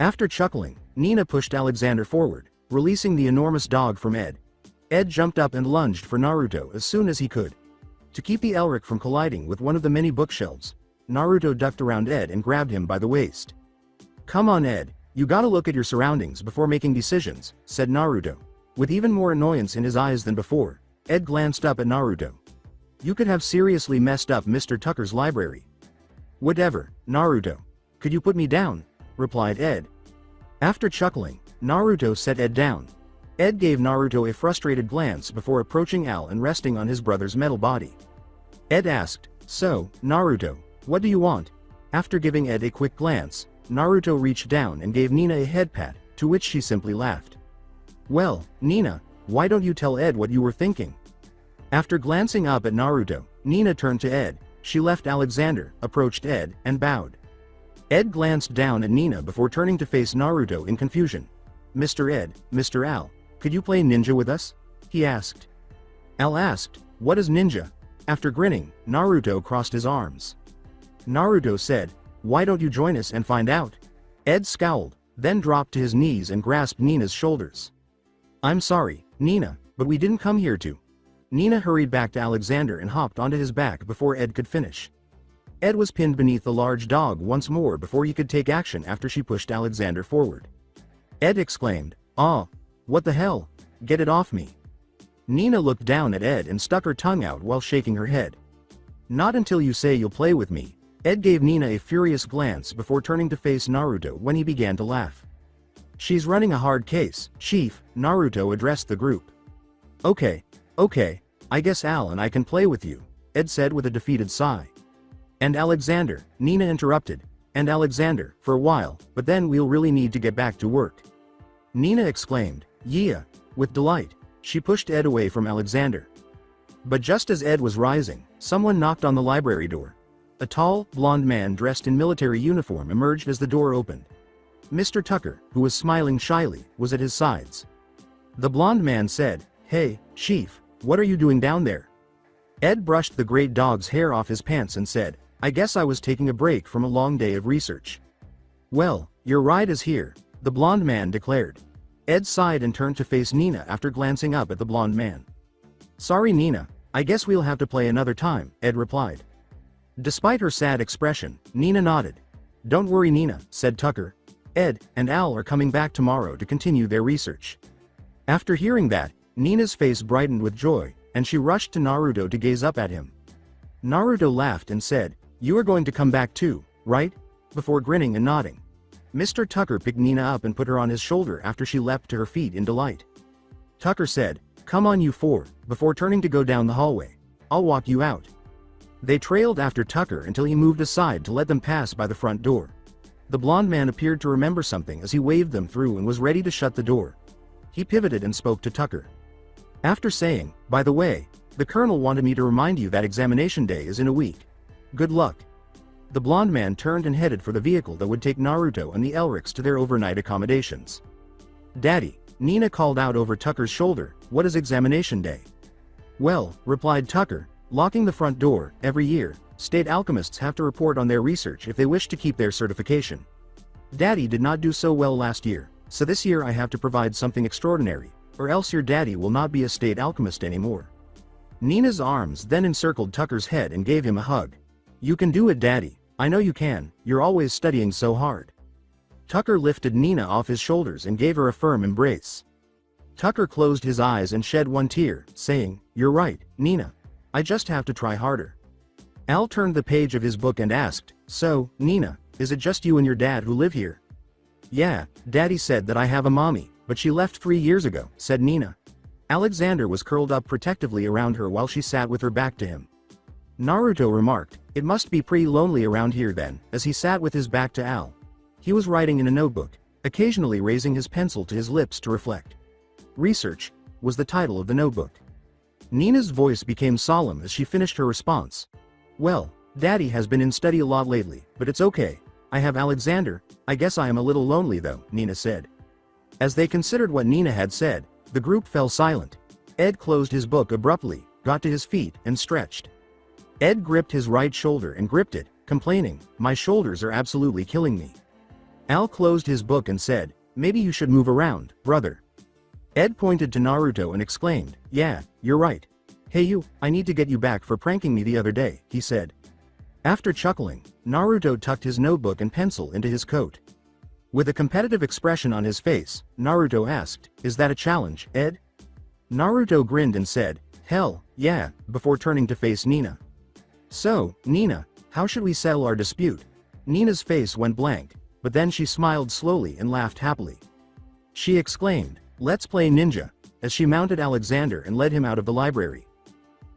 After chuckling, Nina pushed Alexander forward, releasing the enormous dog from Ed. Ed jumped up and lunged for Naruto as soon as he could. To keep the Elric from colliding with one of the many bookshelves, Naruto ducked around Ed and grabbed him by the waist. Come on Ed, you gotta look at your surroundings before making decisions, said Naruto. With even more annoyance in his eyes than before, Ed glanced up at Naruto. You could have seriously messed up Mr. Tucker's library. Whatever, Naruto. Could you put me down? Replied Ed. After chuckling, Naruto set Ed down. Ed gave Naruto a frustrated glance before approaching Al and resting on his brother's metal body. Ed asked, So, Naruto, what do you want? After giving Ed a quick glance, Naruto reached down and gave Nina a head pat, to which she simply laughed. Well, Nina, why don't you tell Ed what you were thinking? After glancing up at Naruto, Nina turned to Ed. She left Alexander, approached Ed, and bowed. Ed glanced down at Nina before turning to face Naruto in confusion. Mr. Ed, Mr. Al, could you play ninja with us? He asked. Al asked, what is ninja? After grinning, Naruto crossed his arms. Naruto said, why don't you join us and find out? Ed scowled, then dropped to his knees and grasped Nina's shoulders. I'm sorry, Nina, but we didn't come here to. Nina hurried back to Alexander and hopped onto his back before Ed could finish. Ed was pinned beneath the large dog once more before he could take action after she pushed Alexander forward. Ed exclaimed, "Ah, what the hell? Get it off me." Nina looked down at Ed and stuck her tongue out while shaking her head. Not until you say you'll play with me. Ed gave Nina a furious glance before turning to face Naruto when he began to laugh. She's running a hard case, Chief, Naruto addressed the group. Okay, I guess Al and I can play with you, Ed said with a defeated sigh. And Alexander, Nina interrupted, and Alexander, for a while, but then we'll really need to get back to work. Nina exclaimed, yeah, with delight. She pushed Ed away from Alexander. But just as Ed was rising, someone knocked on the library door. A tall, blond man dressed in military uniform emerged as the door opened. Mr. Tucker, who was smiling shyly, was at his sides. The blond man said, Hey, Chief, what are you doing down there? Ed brushed the great dog's hair off his pants and said, I guess I was taking a break from a long day of research. Well, your ride is here, the blond man declared. Ed sighed and turned to face Nina after glancing up at the blond man. Sorry Nina, I guess we'll have to play another time, Ed replied. Despite her sad expression, Nina nodded. Don't worry Nina, said Tucker. Ed and Al are coming back tomorrow to continue their research. After hearing that, Nina's face brightened with joy, and she rushed to Naruto to gaze up at him. Naruto laughed and said, You are going to come back too, right? Before grinning and nodding. Mr. Tucker picked Nina up and put her on his shoulder after she leapt to her feet in delight. Tucker said, Come on you four, before turning to go down the hallway. I'll walk you out. They trailed after Tucker until he moved aside to let them pass by the front door. The blond man appeared to remember something as he waved them through and was ready to shut the door. He pivoted and spoke to Tucker. After saying, By the way, the colonel wanted me to remind you that examination day is in a week. Good luck. The blond man turned and headed for the vehicle that would take Naruto and the Elrics to their overnight accommodations. Daddy, Nina called out over Tucker's shoulder, what is examination day? Well, replied Tucker, locking the front door, every year, state alchemists have to report on their research if they wish to keep their certification. Daddy did not do so well last year, so this year I have to provide something extraordinary, or else your daddy will not be a state alchemist anymore. Nina's arms then encircled Tucker's head and gave him a hug. You can do it Daddy, I know you can, you're always studying so hard. Tucker lifted Nina off his shoulders and gave her a firm embrace. Tucker closed his eyes and shed one tear, saying, You're right, Nina. I just have to try harder. Al turned the page of his book and asked, So, Nina, is it just you and your dad who live here? Yeah, Daddy said that I have a mommy, but she left 3 years ago, said Nina. Alexander was curled up protectively around her while she sat with her back to him. Naruto remarked, It must be pretty lonely around here then, as he sat with his back to Al. He was writing in a notebook, occasionally raising his pencil to his lips to reflect. Research was the title of the notebook. Nina's voice became solemn as she finished her response. Well, Daddy has been in study a lot lately, but it's okay. I have Alexander. I guess I am a little lonely though, Nina said. As they considered what Nina had said, the group fell silent. Ed closed his book abruptly, got to his feet, and stretched. Ed gripped his right shoulder and gripped it, complaining, "My shoulders are absolutely killing me." Al closed his book and said, "Maybe you should move around, brother." Ed pointed to Naruto and exclaimed, "Yeah, you're right. Hey you, I need to get you back for pranking me the other day," he said. After chuckling, Naruto tucked his notebook and pencil into his coat. With a competitive expression on his face, Naruto asked, "Is that a challenge, Ed?" Naruto grinned and said, "Hell, yeah," before turning to face Nina. "So, Nina, how should we settle our dispute?" Nina's face went blank, but then she smiled slowly and laughed happily. She exclaimed, "Let's play ninja," as she mounted Alexander and led him out of the library.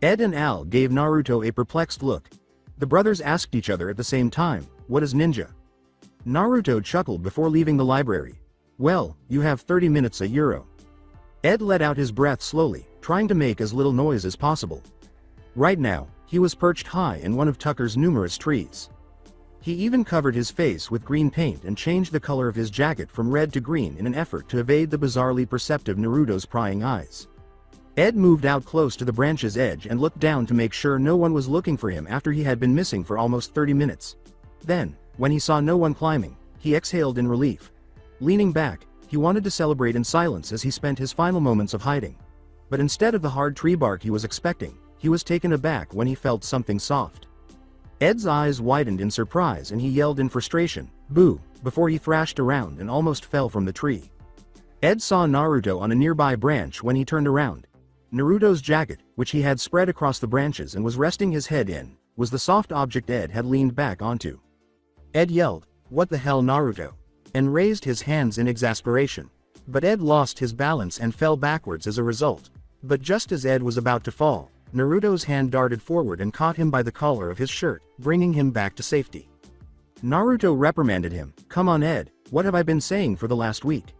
Ed and Al gave Naruto a perplexed look. The brothers asked each other at the same time, "What is ninja?" Naruto chuckled before leaving the library. "Well, you have 30 minutes a euro." Ed let out his breath slowly, trying to make as little noise as possible. Right now, he was perched high in one of Tucker's numerous trees. He even covered his face with green paint and changed the color of his jacket from red to green in an effort to evade the bizarrely perceptive Naruto's prying eyes. Ed moved out close to the branch's edge and looked down to make sure no one was looking for him after he had been missing for almost 30 minutes. Then, when he saw no one climbing, he exhaled in relief. Leaning back, he wanted to celebrate in silence as he spent his final moments of hiding. But instead of the hard tree bark he was expecting, he was taken aback when he felt something soft. Ed's eyes widened in surprise and he yelled in frustration, "Boo," before he thrashed around and almost fell from the tree. Ed saw Naruto on a nearby branch when he turned around. Naruto's jacket, which he had spread across the branches and was resting his head in, was the soft object Ed had leaned back onto. Ed yelled, "What the hell, Naruto?" and raised his hands in exasperation. But Ed lost his balance and fell backwards as a result. But just as Ed was about to fall, Naruto's hand darted forward and caught him by the collar of his shirt, bringing him back to safety. Naruto reprimanded him, "Come on Ed, what have I been saying for the last week?"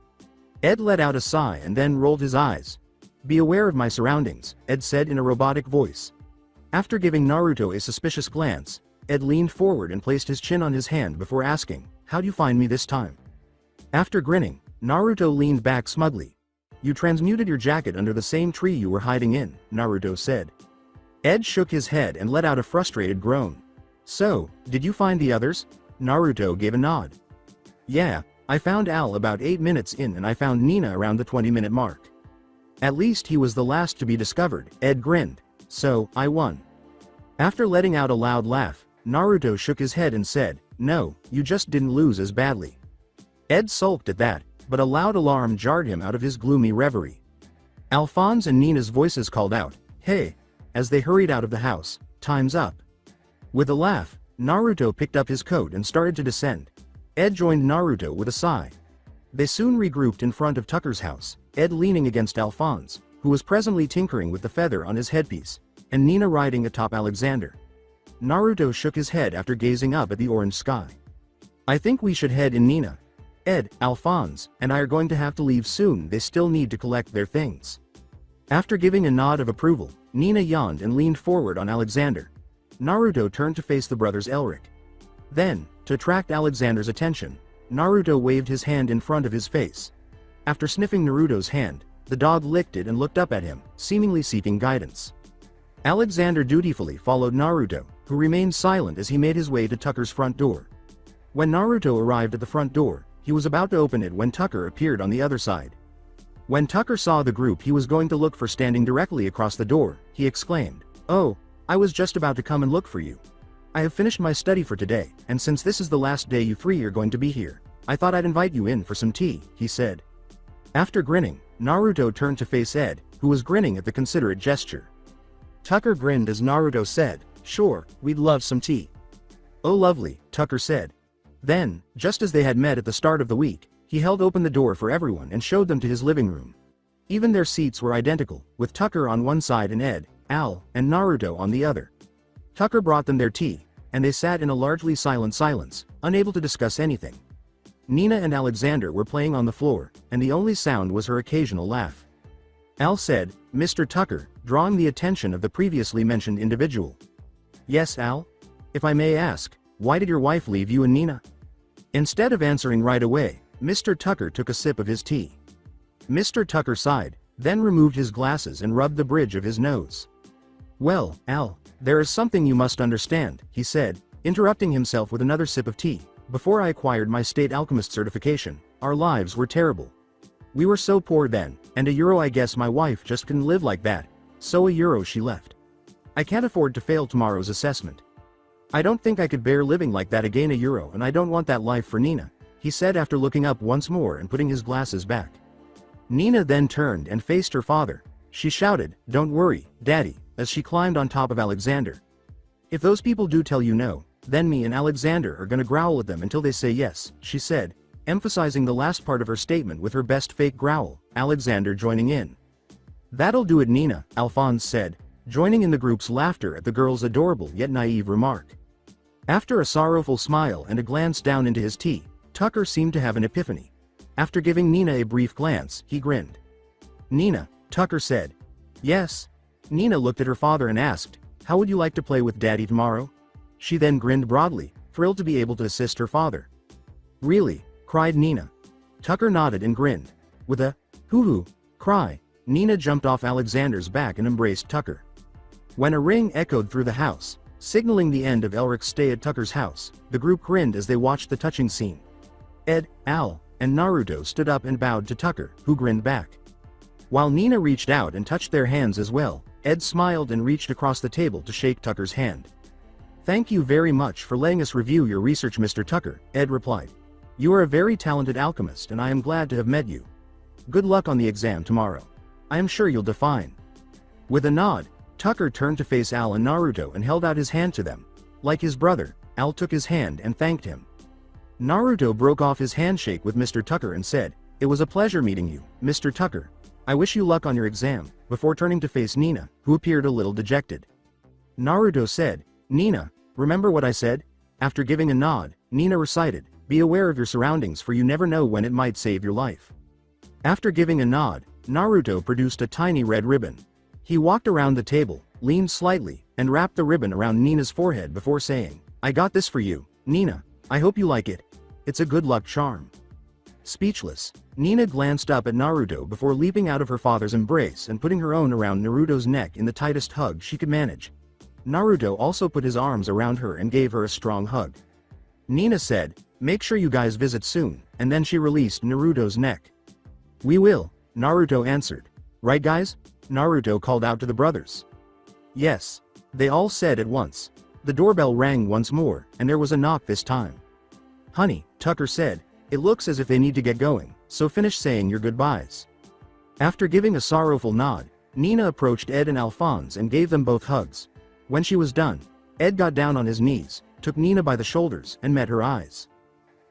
Ed let out a sigh and then rolled his eyes. "Be aware of my surroundings," Ed said in a robotic voice. After giving Naruto a suspicious glance, Ed leaned forward and placed his chin on his hand before asking, "How'd you find me this time?" After grinning, Naruto leaned back smugly. "You transmuted your jacket under the same tree you were hiding in," Naruto said. Ed shook his head and let out a frustrated groan. "So, did you find the others?" Naruto gave a nod. "Yeah, I found Al about 8 minutes in and I found Nina around the 20-minute mark. At least he was the last to be discovered," Ed grinned. "So, I won." After letting out a loud laugh, Naruto shook his head and said, "No, you just didn't lose as badly." Ed sulked at that, but a loud alarm jarred him out of his gloomy reverie. Alphonse and Nina's voices called out, "Hey!" as they hurried out of the house, "Time's up." With a laugh, Naruto picked up his coat and started to descend. Ed joined Naruto with a sigh. They soon regrouped in front of Tucker's house, Ed leaning against Alphonse, who was presently tinkering with the feather on his headpiece, and Nina riding atop Alexander. Naruto shook his head after gazing up at the orange sky. "I think we should head in, Nina. Ed, Alphonse, and I are going to have to leave soon. They still need to collect their things." After giving a nod of approval, Nina yawned and leaned forward on Alexander. Naruto turned to face the brothers Elric. Then, to attract Alexander's attention, Naruto waved his hand in front of his face. After sniffing Naruto's hand, the dog licked it and looked up at him, seemingly seeking guidance. Alexander dutifully followed Naruto, who remained silent as he made his way to Tucker's front door. When Naruto arrived at the front door, he was about to open it when Tucker appeared on the other side. When Tucker saw the group he was going to look for standing directly across the door, he exclaimed, "Oh, I was just about to come and look for you. I have finished my study for today, and since this is the last day you three are going to be here, I thought I'd invite you in for some tea," he said. After grinning, Naruto turned to face Ed, who was grinning at the considerate gesture. Tucker grinned as Naruto said, "Sure, we'd love some tea." "Oh lovely," Tucker said. Then, just as they had met at the start of the week, he held open the door for everyone and showed them to his living room. Even their seats were identical, with Tucker on one side and Ed, Al, and Naruto on the other. Tucker brought them their tea, and they sat in a largely silent silence, unable to discuss anything. Nina and Alexander were playing on the floor, and the only sound was her occasional laugh. Al said, "Mr. Tucker," drawing the attention of the previously mentioned individual. "Yes, Al? If I may ask, why did your wife leave you and Nina?" Instead of answering right away, Mr. Tucker took a sip of his tea. Mr. Tucker sighed, then removed his glasses and rubbed the bridge of his nose. Well, Al, there is something you must understand, he said, interrupting himself with another sip of tea. Before I acquired my state alchemist certification, our lives were terrible. We were so poor then, and €1 I guess my wife just couldn't live like that, so €1 she left. I can't afford to fail tomorrow's assessment. I don't think I could bear living like that again €1 and I don't want that life for Nina, he said after looking up once more and putting his glasses back. Nina then turned and faced her father. She shouted, "Don't worry, Daddy," as she climbed on top of Alexander. "If those people do tell you no, then me and Alexander are gonna growl at them until they say yes," she said, emphasizing the last part of her statement with her best fake growl, Alexander joining in. "That'll do it, Nina," Alphonse said, joining in the group's laughter at the girl's adorable yet naive remark. After a sorrowful smile and a glance down into his tea, Tucker seemed to have an epiphany. After giving Nina a brief glance, he grinned. "Nina," Tucker said. "Yes?" Nina looked at her father and asked, "How would you like to play with Daddy tomorrow?" She then grinned broadly, thrilled to be able to assist her father. "Really?" cried Nina. Tucker nodded and grinned. With a hoo-hoo cry, Nina jumped off Alexander's back and embraced Tucker. When a ring echoed through the house, signaling the end of Elric's stay at Tucker's house, the group grinned as they watched the touching scene. Ed, Al, and Naruto stood up and bowed to Tucker, who grinned back. While Nina reached out and touched their hands as well, Ed smiled and reached across the table to shake Tucker's hand. "Thank you very much for letting us review your research, Mr. Tucker," Ed replied. "You are a very talented alchemist and I am glad to have met you. Good luck on the exam tomorrow. I am sure you'll do fine." With a nod, Tucker turned to face Al and Naruto and held out his hand to them. Like his brother, Al took his hand and thanked him. Naruto broke off his handshake with Mr. Tucker and said, "It was a pleasure meeting you, Mr. Tucker. I wish you luck on your exam," before turning to face Nina, who appeared a little dejected. Naruto said, "Nina, remember what I said?" After giving a nod, Nina recited, "Be aware of your surroundings for you never know when it might save your life." After giving a nod, Naruto produced a tiny red ribbon. He walked around the table, leaned slightly, and wrapped the ribbon around Nina's forehead before saying, "I got this for you, Nina. I hope you like it. It's a good luck charm." Speechless, Nina glanced up at Naruto before leaping out of her father's embrace and putting her own around Naruto's neck in the tightest hug she could manage. Naruto also put his arms around her and gave her a strong hug. Nina said, "Make sure you guys visit soon," and then she released Naruto's neck. "We will," Naruto answered. "Right guys?" Naruto called out to the brothers. "Yes," they all said at once. The doorbell rang once more, and there was a knock this time. "Honey," Tucker said, "it looks as if they need to get going, so finish saying your goodbyes." After giving a sorrowful nod, Nina approached Ed and Alphonse and gave them both hugs. When she was done, Ed got down on his knees, took Nina by the shoulders, and met her eyes.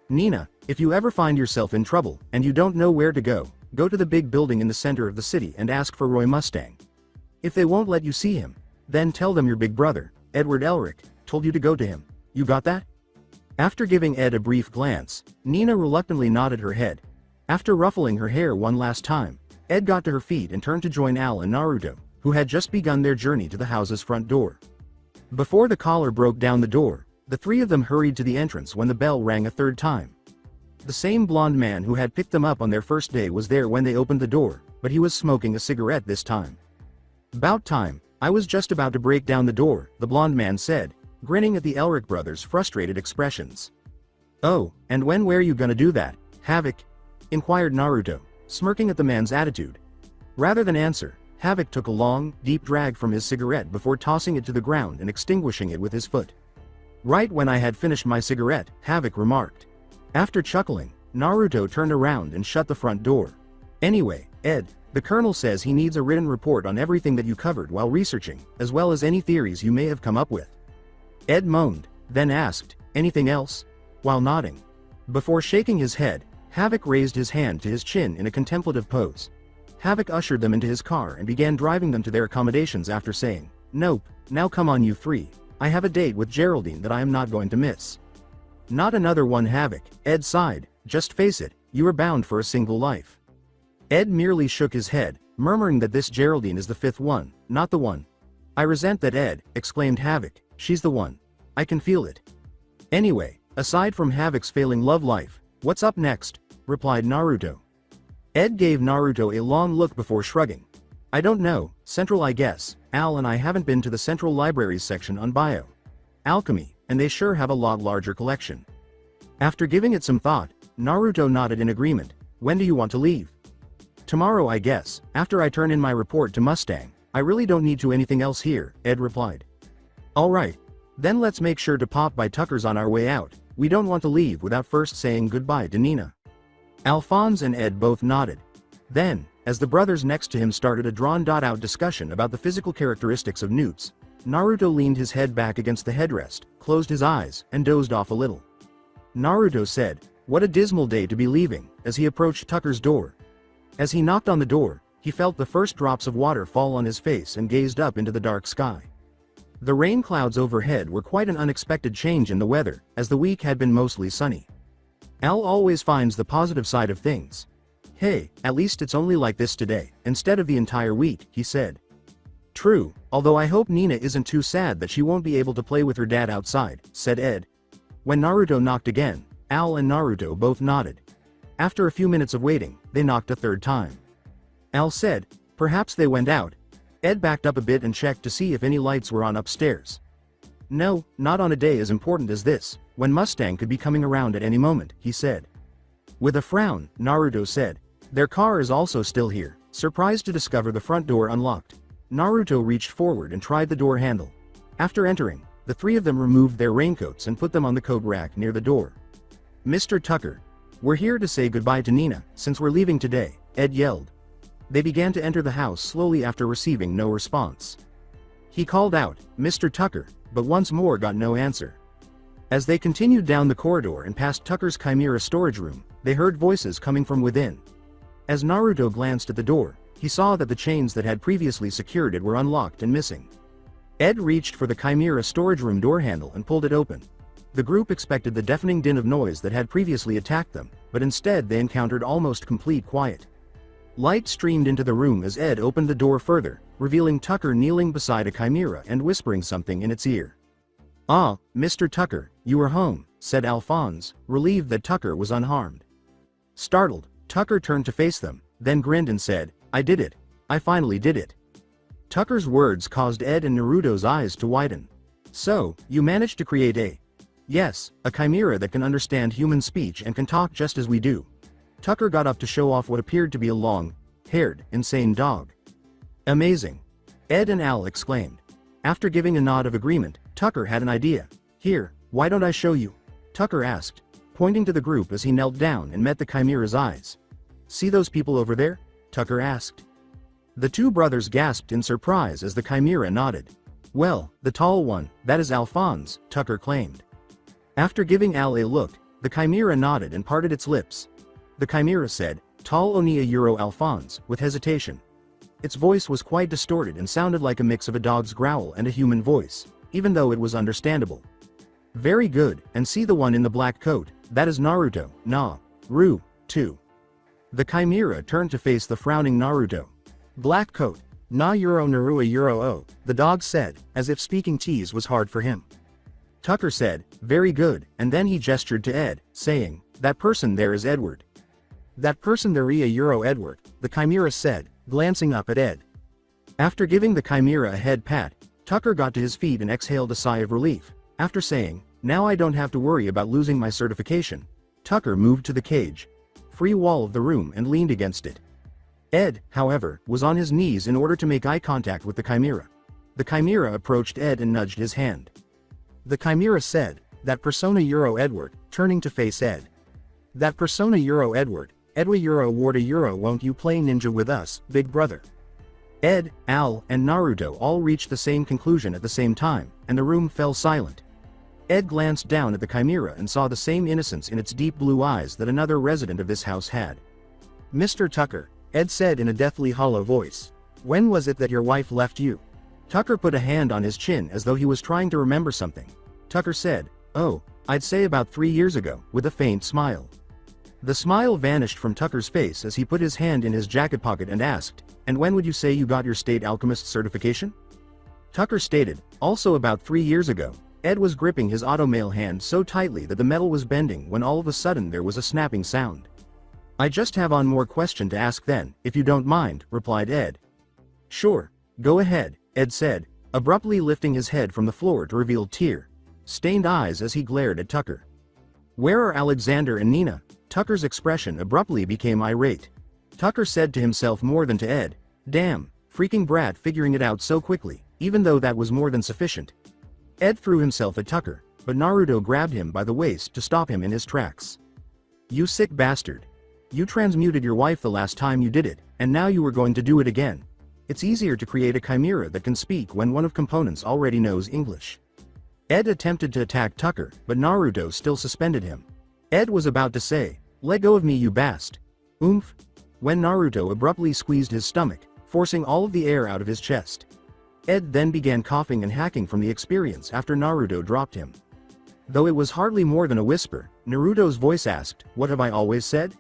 "Nina, if you ever find yourself in trouble, and you don't know where to go to the big building in the center of the city and ask for Roy Mustang. If they won't let you see him, then tell them your big brother, Edward Elric, told you to go to him. You got that?" After giving Ed a brief glance, Nina reluctantly nodded her head. After ruffling her hair one last time, Ed got to her feet and turned to join Al and Naruto, who had just begun their journey to the house's front door. Before the caller broke down the door, the three of them hurried to the entrance when the bell rang a third time. The same blonde man who had picked them up on their first day was there when they opened the door, but he was smoking a cigarette this time. "About time, I was just about to break down the door," the blonde man said, grinning at the Elric brothers' frustrated expressions. "Oh, and when were you gonna do that, Havoc?" inquired Naruto, smirking at the man's attitude. Rather than answer, Havoc took a long, deep drag from his cigarette before tossing it to the ground and extinguishing it with his foot. "Right when I had finished my cigarette," Havoc remarked. After chuckling, Naruto turned around and shut the front door. "Anyway, Ed, the colonel says he needs a written report on everything that you covered while researching, as well as any theories you may have come up with." Ed moaned, then asked, "Anything else?" while nodding. Before shaking his head, Havoc raised his hand to his chin in a contemplative pose. Havoc ushered them into his car and began driving them to their accommodations after saying, "Nope, now come on you three. I have a date with Geraldine that I am not going to miss." "Not another one, Havoc," Ed sighed. "Just face it, you are bound for a single life." Ed merely shook his head, murmuring that this Geraldine is the fifth one, not the one. "I resent that, Ed," exclaimed Havoc. "She's the one. I can feel it." "Anyway, aside from Havoc's failing love life, what's up next?" replied Naruto. Ed gave Naruto a long look before shrugging. I don't know, Central I guess. Al and I haven't been to the Central Libraries section on bio. Alchemy, and they sure have a lot larger collection. After giving it some thought, Naruto nodded in agreement. When do you want to leave? Tomorrow I guess, after I turn in my report to Mustang. I really don't need to anything else here, Ed replied. Alright. Then let's make sure to pop by Tucker's on our way out. We don't want to leave without first saying goodbye to Nina. Alphonse and Ed both nodded. Then, as the brothers next to him started a drawn-out discussion about the physical characteristics of newts, Naruto leaned his head back against the headrest, closed his eyes, and dozed off a little. Naruto said, "What a dismal day to be leaving," as he approached Tucker's door. As he knocked on the door, he felt the first drops of water fall on his face and gazed up into the dark sky. The rain clouds overhead were quite an unexpected change in the weather, as the week had been mostly sunny. Al always finds the positive side of things. Hey, at least it's only like this today, instead of the entire week, he said. True, although I hope Nina isn't too sad that she won't be able to play with her dad outside, said Ed. When Naruto knocked again, Al and Naruto both nodded. After a few minutes of waiting, they knocked a third time. Al said, "Perhaps they went out." Ed backed up a bit and checked to see if any lights were on upstairs. No, not on a day as important as this, when Mustang could be coming around at any moment, he said. With a frown, Naruto said, "Their car is also still here." Surprised to discover the front door unlocked, Naruto reached forward and tried the door handle. After entering, the three of them removed their raincoats and put them on the coat rack near the door. "Mr. Tucker, we're here to say goodbye to Nina, since we're leaving today," Ed yelled. They began to enter the house slowly after receiving no response. He called out, "Mr. Tucker," but once more got no answer. As they continued down the corridor and past Tucker's Chimera storage room, they heard voices coming from within. As Naruto glanced at the door, he saw that the chains that had previously secured it were unlocked and missing. Ed reached for the Chimera storage room door handle and pulled it open. The group expected the deafening din of noise that had previously attacked them, but instead they encountered almost complete quiet. Light streamed into the room as Ed opened the door further, revealing Tucker kneeling beside a chimera and whispering something in its ear. "Ah, Mr. Tucker, you are home," said Alphonse, relieved that Tucker was unharmed. Startled, Tucker turned to face them, then grinned and said, "I did it. I finally did it." Tucker's words caused Ed and Naruto's eyes to widen. "So, you managed to create a..." "Yes, a chimera that can understand human speech and can talk just as we do." Tucker got up to show off what appeared to be a long-haired, insane dog. "Amazing!" Ed and Al exclaimed. After giving a nod of agreement, Tucker had an idea. "Here, why don't I show you?" Tucker asked, pointing to the group as he knelt down and met the chimera's eyes. "See those people over there?" Tucker asked. The two brothers gasped in surprise as the chimera nodded. "Well, the tall one, that is Alphonse," Tucker claimed. After giving Al a look, the chimera nodded and parted its lips. The chimera said, "Tall Onia Euro Alphonse," with hesitation. Its voice was quite distorted and sounded like a mix of a dog's growl and a human voice, even though it was understandable. "Very good, and see the one in the black coat, that is Naruto, Ru, too." The chimera turned to face the frowning Naruto. "Black coat, Narua Euro O," the dog said, as if speaking tease was hard for him. Tucker said, "Very good," and then he gestured to Ed, saying, "That person there is Edward." "That person there is Euro Edward," the chimera said, glancing up at Ed. After giving the chimera a head pat, Tucker got to his feet and exhaled a sigh of relief. After saying, "Now I don't have to worry about losing my certification," Tucker moved to the cage-free wall of the room and leaned against it. Ed, however, was on his knees in order to make eye contact with the chimera. The chimera approached Ed and nudged his hand. The chimera said, "That persona Euro Edward," turning to face Ed. "That persona Euro Edward, Edwa Euro Warda Euro, won't you play ninja with us, big brother?" Ed, Al, and Naruto all reached the same conclusion at the same time, and the room fell silent. Ed glanced down at the chimera and saw the same innocence in its deep blue eyes that another resident of this house had. "Mr. Tucker," Ed said in a deathly hollow voice, "when was it that your wife left you?" Tucker put a hand on his chin as though he was trying to remember something. Tucker said, "Oh, I'd say about 3 years ago," with a faint smile. The smile vanished from Tucker's face as he put his hand in his jacket pocket and asked, "And when would you say you got your state alchemist certification?" Tucker stated, "Also about 3 years ago." Ed was gripping his automail hand so tightly that the metal was bending when all of a sudden there was a snapping sound. I just have one more question to ask then, if you don't mind, replied Ed. Sure, go ahead, Ed said, abruptly lifting his head from the floor to reveal tear-stained eyes as he glared at Tucker. Where are Alexander and Nina? Tucker's expression abruptly became irate. Tucker said to himself more than to Ed, damn, freaking brat figuring it out so quickly, even though that was more than sufficient. Ed threw himself at Tucker, but Naruto grabbed him by the waist to stop him in his tracks. You sick bastard. You transmuted your wife the last time you did it, and now you were going to do it again. It's easier to create a chimera that can speak when one of components already knows English. Ed attempted to attack Tucker, but Naruto still suspended him. Ed was about to say, let go of me you bast. Oomph. When Naruto abruptly squeezed his stomach, forcing all of the air out of his chest. Ed then began coughing and hacking from the experience after Naruto dropped him. Though it was hardly more than a whisper, Naruto's voice asked, what have I always said?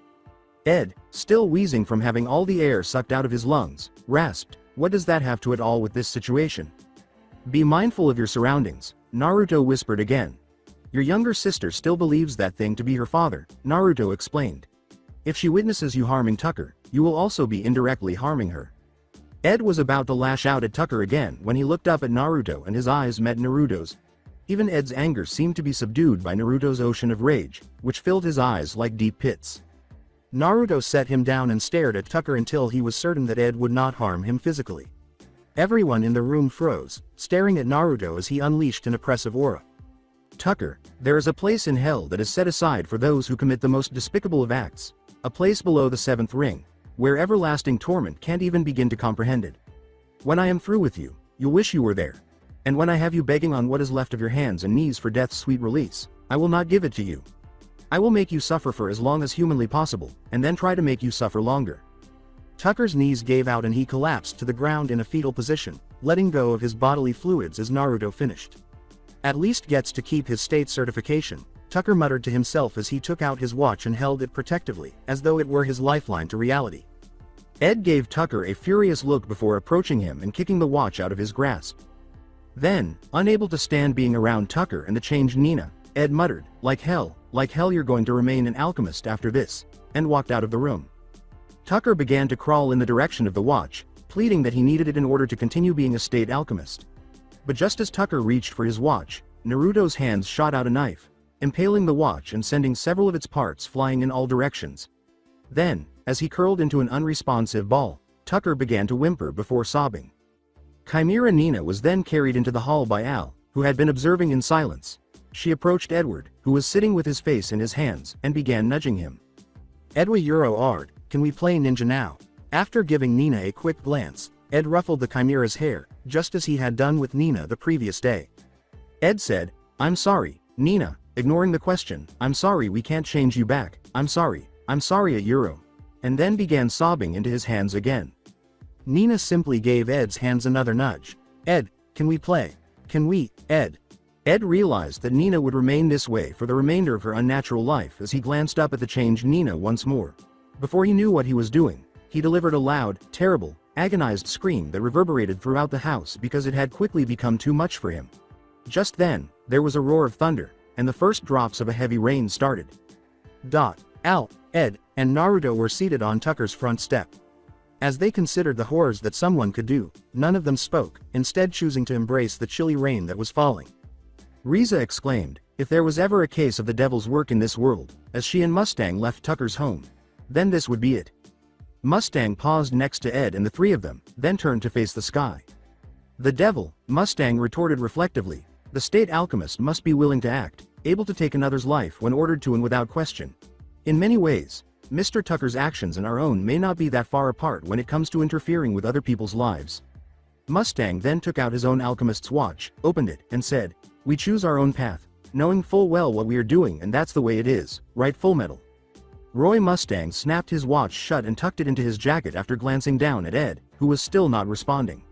Ed, still wheezing from having all the air sucked out of his lungs, rasped, what does that have to at all with this situation? Be mindful of your surroundings, Naruto whispered again. Your younger sister still believes that thing to be her father, Naruto explained. If she witnesses you harming Tucker, you will also be indirectly harming her. Ed was about to lash out at Tucker again when he looked up at Naruto and his eyes met Naruto's. Even Ed's anger seemed to be subdued by Naruto's ocean of rage, which filled his eyes like deep pits. Naruto set him down and stared at Tucker until he was certain that Ed would not harm him physically. Everyone in the room froze, staring at Naruto as he unleashed an oppressive aura. Tucker, there is a place in hell that is set aside for those who commit the most despicable of acts, a place below the seventh ring, where everlasting torment can't even begin to comprehend it. When I am through with you, you'll wish you were there. And when I have you begging on what is left of your hands and knees for death's sweet release, I will not give it to you. I will make you suffer for as long as humanly possible, and then try to make you suffer longer. Tucker's knees gave out and he collapsed to the ground in a fetal position, letting go of his bodily fluids as Naruto finished. At least gets to keep his state certification, Tucker muttered to himself as he took out his watch and held it protectively, as though it were his lifeline to reality. Ed gave Tucker a furious look before approaching him and kicking the watch out of his grasp. Then, unable to stand being around Tucker and the changed Nina, Ed muttered, like hell you're going to remain an alchemist after this, and walked out of the room. Tucker began to crawl in the direction of the watch, pleading that he needed it in order to continue being a state alchemist. But just as Tucker reached for his watch, Naruto's hands shot out a knife, impaling the watch and sending several of its parts flying in all directions. Then, as he curled into an unresponsive ball, Tucker began to whimper before sobbing. Chimera Nina was then carried into the hall by Al, who had been observing in silence. She approached Edward, who was sitting with his face in his hands, and began nudging him. Edwa Euro Ard, can we play ninja now? After giving Nina a quick glance, Ed ruffled the Chimera's hair, just as he had done with Nina the previous day. Ed said, I'm sorry, Nina, ignoring the question, I'm sorry we can't change you back, I'm sorry a Euro. And then began sobbing into his hands again. Nina simply gave Ed's hands another nudge. Ed, can we play? Can we, Ed? Ed realized that Nina would remain this way for the remainder of her unnatural life as he glanced up at the changed Nina once more. Before he knew what he was doing, he delivered a loud, terrible, agonized scream that reverberated throughout the house because it had quickly become too much for him. Just then, there was a roar of thunder, and the first drops of a heavy rain started. Al, Ed, and Naruto were seated on Tucker's front step. As they considered the horrors that someone could do, none of them spoke, instead choosing to embrace the chilly rain that was falling. Riza exclaimed, if there was ever a case of the devil's work in this world, as she and Mustang left Tucker's home, then this would be it. Mustang paused next to Ed and the three of them, then turned to face the sky. The devil, Mustang retorted reflectively, the state alchemist must be willing to act, able to take another's life when ordered to and without question. In many ways, Mr. Tucker's actions and our own may not be that far apart when it comes to interfering with other people's lives. Mustang then took out his own alchemist's watch, opened it, and said, we choose our own path, knowing full well what we are doing and that's the way it is, right Full Metal? Roy Mustang snapped his watch shut and tucked it into his jacket after glancing down at Ed, who was still not responding.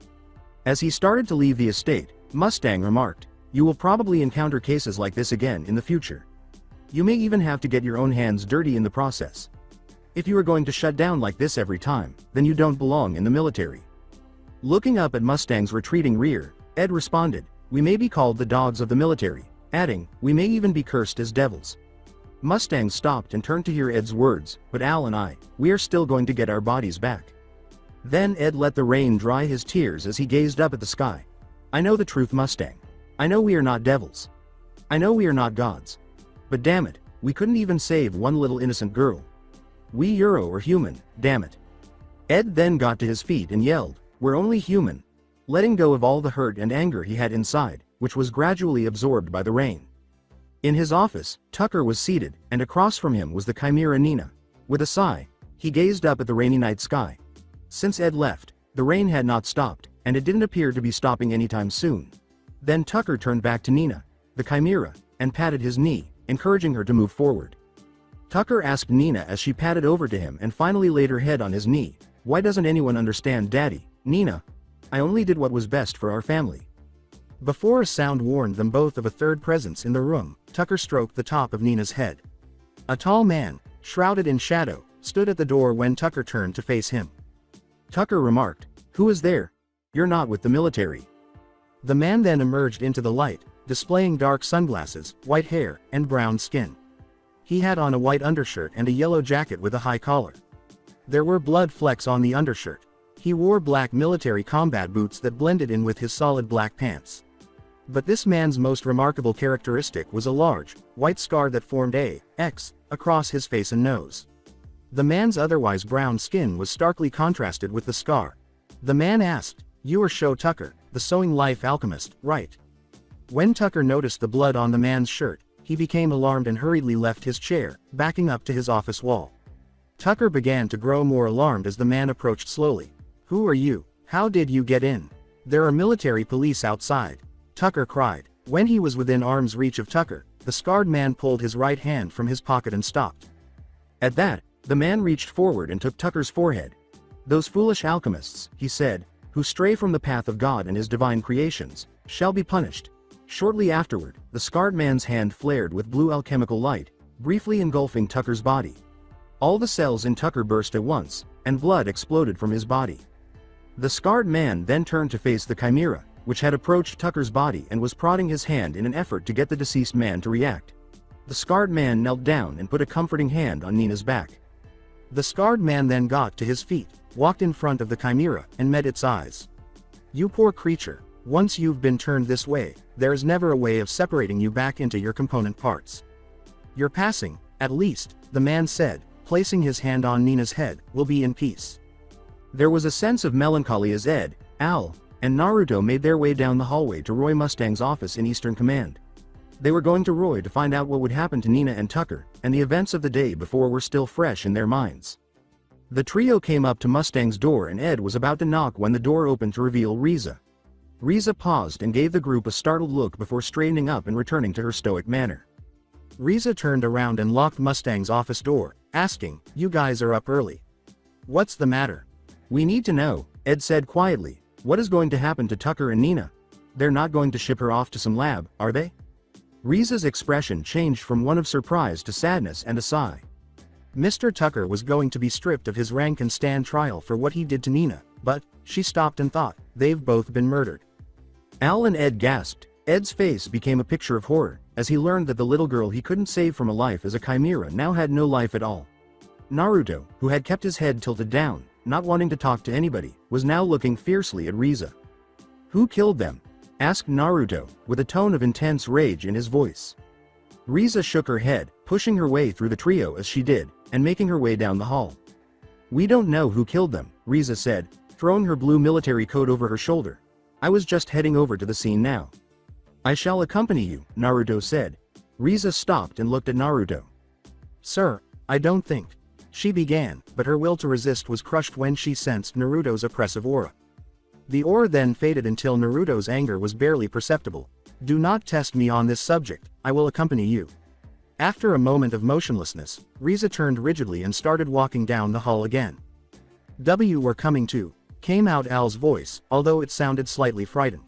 As he started to leave the estate, Mustang remarked, you will probably encounter cases like this again in the future. You may even have to get your own hands dirty in the process. If you are going to shut down like this every time, then you don't belong in the military. Looking up at Mustang's retreating rear, Ed responded, we may be called the dogs of the military, adding, we may even be cursed as devils. Mustang stopped and turned to hear Ed's words, but Al and we are still going to get our bodies back. Then Ed let the rain dry his tears as he gazed up at the sky. I know the truth, Mustang. I know we are not devils. I know we are not gods. But damn it, we couldn't even save one little innocent girl. We Euro are human, damn it. Ed then got to his feet and yelled, we're only human. Letting go of all the hurt and anger he had inside, which was gradually absorbed by the rain. In his office, Tucker was seated, and across from him was the chimera Nina. With a sigh, he gazed up at the rainy night sky. Since Ed left, the rain had not stopped, and it didn't appear to be stopping anytime soon. Then Tucker turned back to Nina, the chimera, and patted his knee, encouraging her to move forward. Tucker asked Nina as she patted over to him and finally laid her head on his knee, why doesn't anyone understand Daddy? Nina, I only did what was best for our family. Before a sound warned them both of a third presence in the room, Tucker stroked the top of Nina's head. A tall man, shrouded in shadow, stood at the door when Tucker turned to face him. Tucker remarked, who is there? You're not with the military. The man then emerged into the light, displaying dark sunglasses, white hair, and brown skin. He had on a white undershirt and a yellow jacket with a high collar. There were blood flecks on the undershirt. He wore black military combat boots that blended in with his solid black pants. But this man's most remarkable characteristic was a large, white scar that formed a X across his face and nose. The man's otherwise brown skin was starkly contrasted with the scar. The man asked, you are Sho Tucker, the sewing life alchemist, right? When Tucker noticed the blood on the man's shirt, he became alarmed and hurriedly left his chair, backing up to his office wall. Tucker began to grow more alarmed as the man approached slowly. Who are you? How did you get in? There are military police outside. Tucker cried. When he was within arm's reach of Tucker, the scarred man pulled his right hand from his pocket and stopped. At that, the man reached forward and took Tucker's forehead. Those foolish alchemists, he said, who stray from the path of God and his divine creations, shall be punished. Shortly afterward, the scarred man's hand flared with blue alchemical light, briefly engulfing Tucker's body. All the cells in Tucker burst at once, and blood exploded from his body. The scarred man then turned to face the chimera, which had approached Tucker's body and was prodding his hand in an effort to get the deceased man to react. The scarred man knelt down and put a comforting hand on Nina's back. The scarred man then got to his feet, walked in front of the chimera, and met its eyes. You poor creature, once you've been turned this way, there is never a way of separating you back into your component parts. Your passing, at least, the man said, placing his hand on Nina's head, will be in peace. There was a sense of melancholy as Ed, Al, and Naruto made their way down the hallway to Roy Mustang's office in Eastern Command. They were going to Roy to find out what would happen to Nina and Tucker, and the events of the day before were still fresh in their minds. The trio came up to Mustang's door and Ed was about to knock when the door opened to reveal Riza. Riza paused and gave the group a startled look before straightening up and returning to her stoic manner. Riza turned around and locked Mustang's office door, asking, you guys are up early. What's the matter? We need to know, Ed said quietly. What is going to happen to Tucker and Nina? They're not going to ship her off to some lab, are they? Riza's expression changed from one of surprise to sadness and a sigh. Mr. Tucker was going to be stripped of his rank and stand trial for what he did to Nina, but, she stopped and thought, they've both been murdered. Al and Ed gasped. Ed's face became a picture of horror, as he learned that the little girl he couldn't save from a life as a chimera now had no life at all. Naruto, who had kept his head tilted down, not wanting to talk to anybody, was now looking fiercely at Riza. Who killed them? Asked Naruto, with a tone of intense rage in his voice. Riza shook her head, pushing her way through the trio as she did, and making her way down the hall. We don't know who killed them, Riza said, throwing her blue military coat over her shoulder. I was just heading over to the scene now. I shall accompany you, Naruto said. Riza stopped and looked at Naruto. Sir, I don't think. She began, but her will to resist was crushed when she sensed Naruto's oppressive aura. The aura then faded until Naruto's anger was barely perceptible. Do not test me on this subject, I will accompany you. After a moment of motionlessness, Riza turned rigidly and started walking down the hall again. We're coming too, came out Al's voice, although it sounded slightly frightened.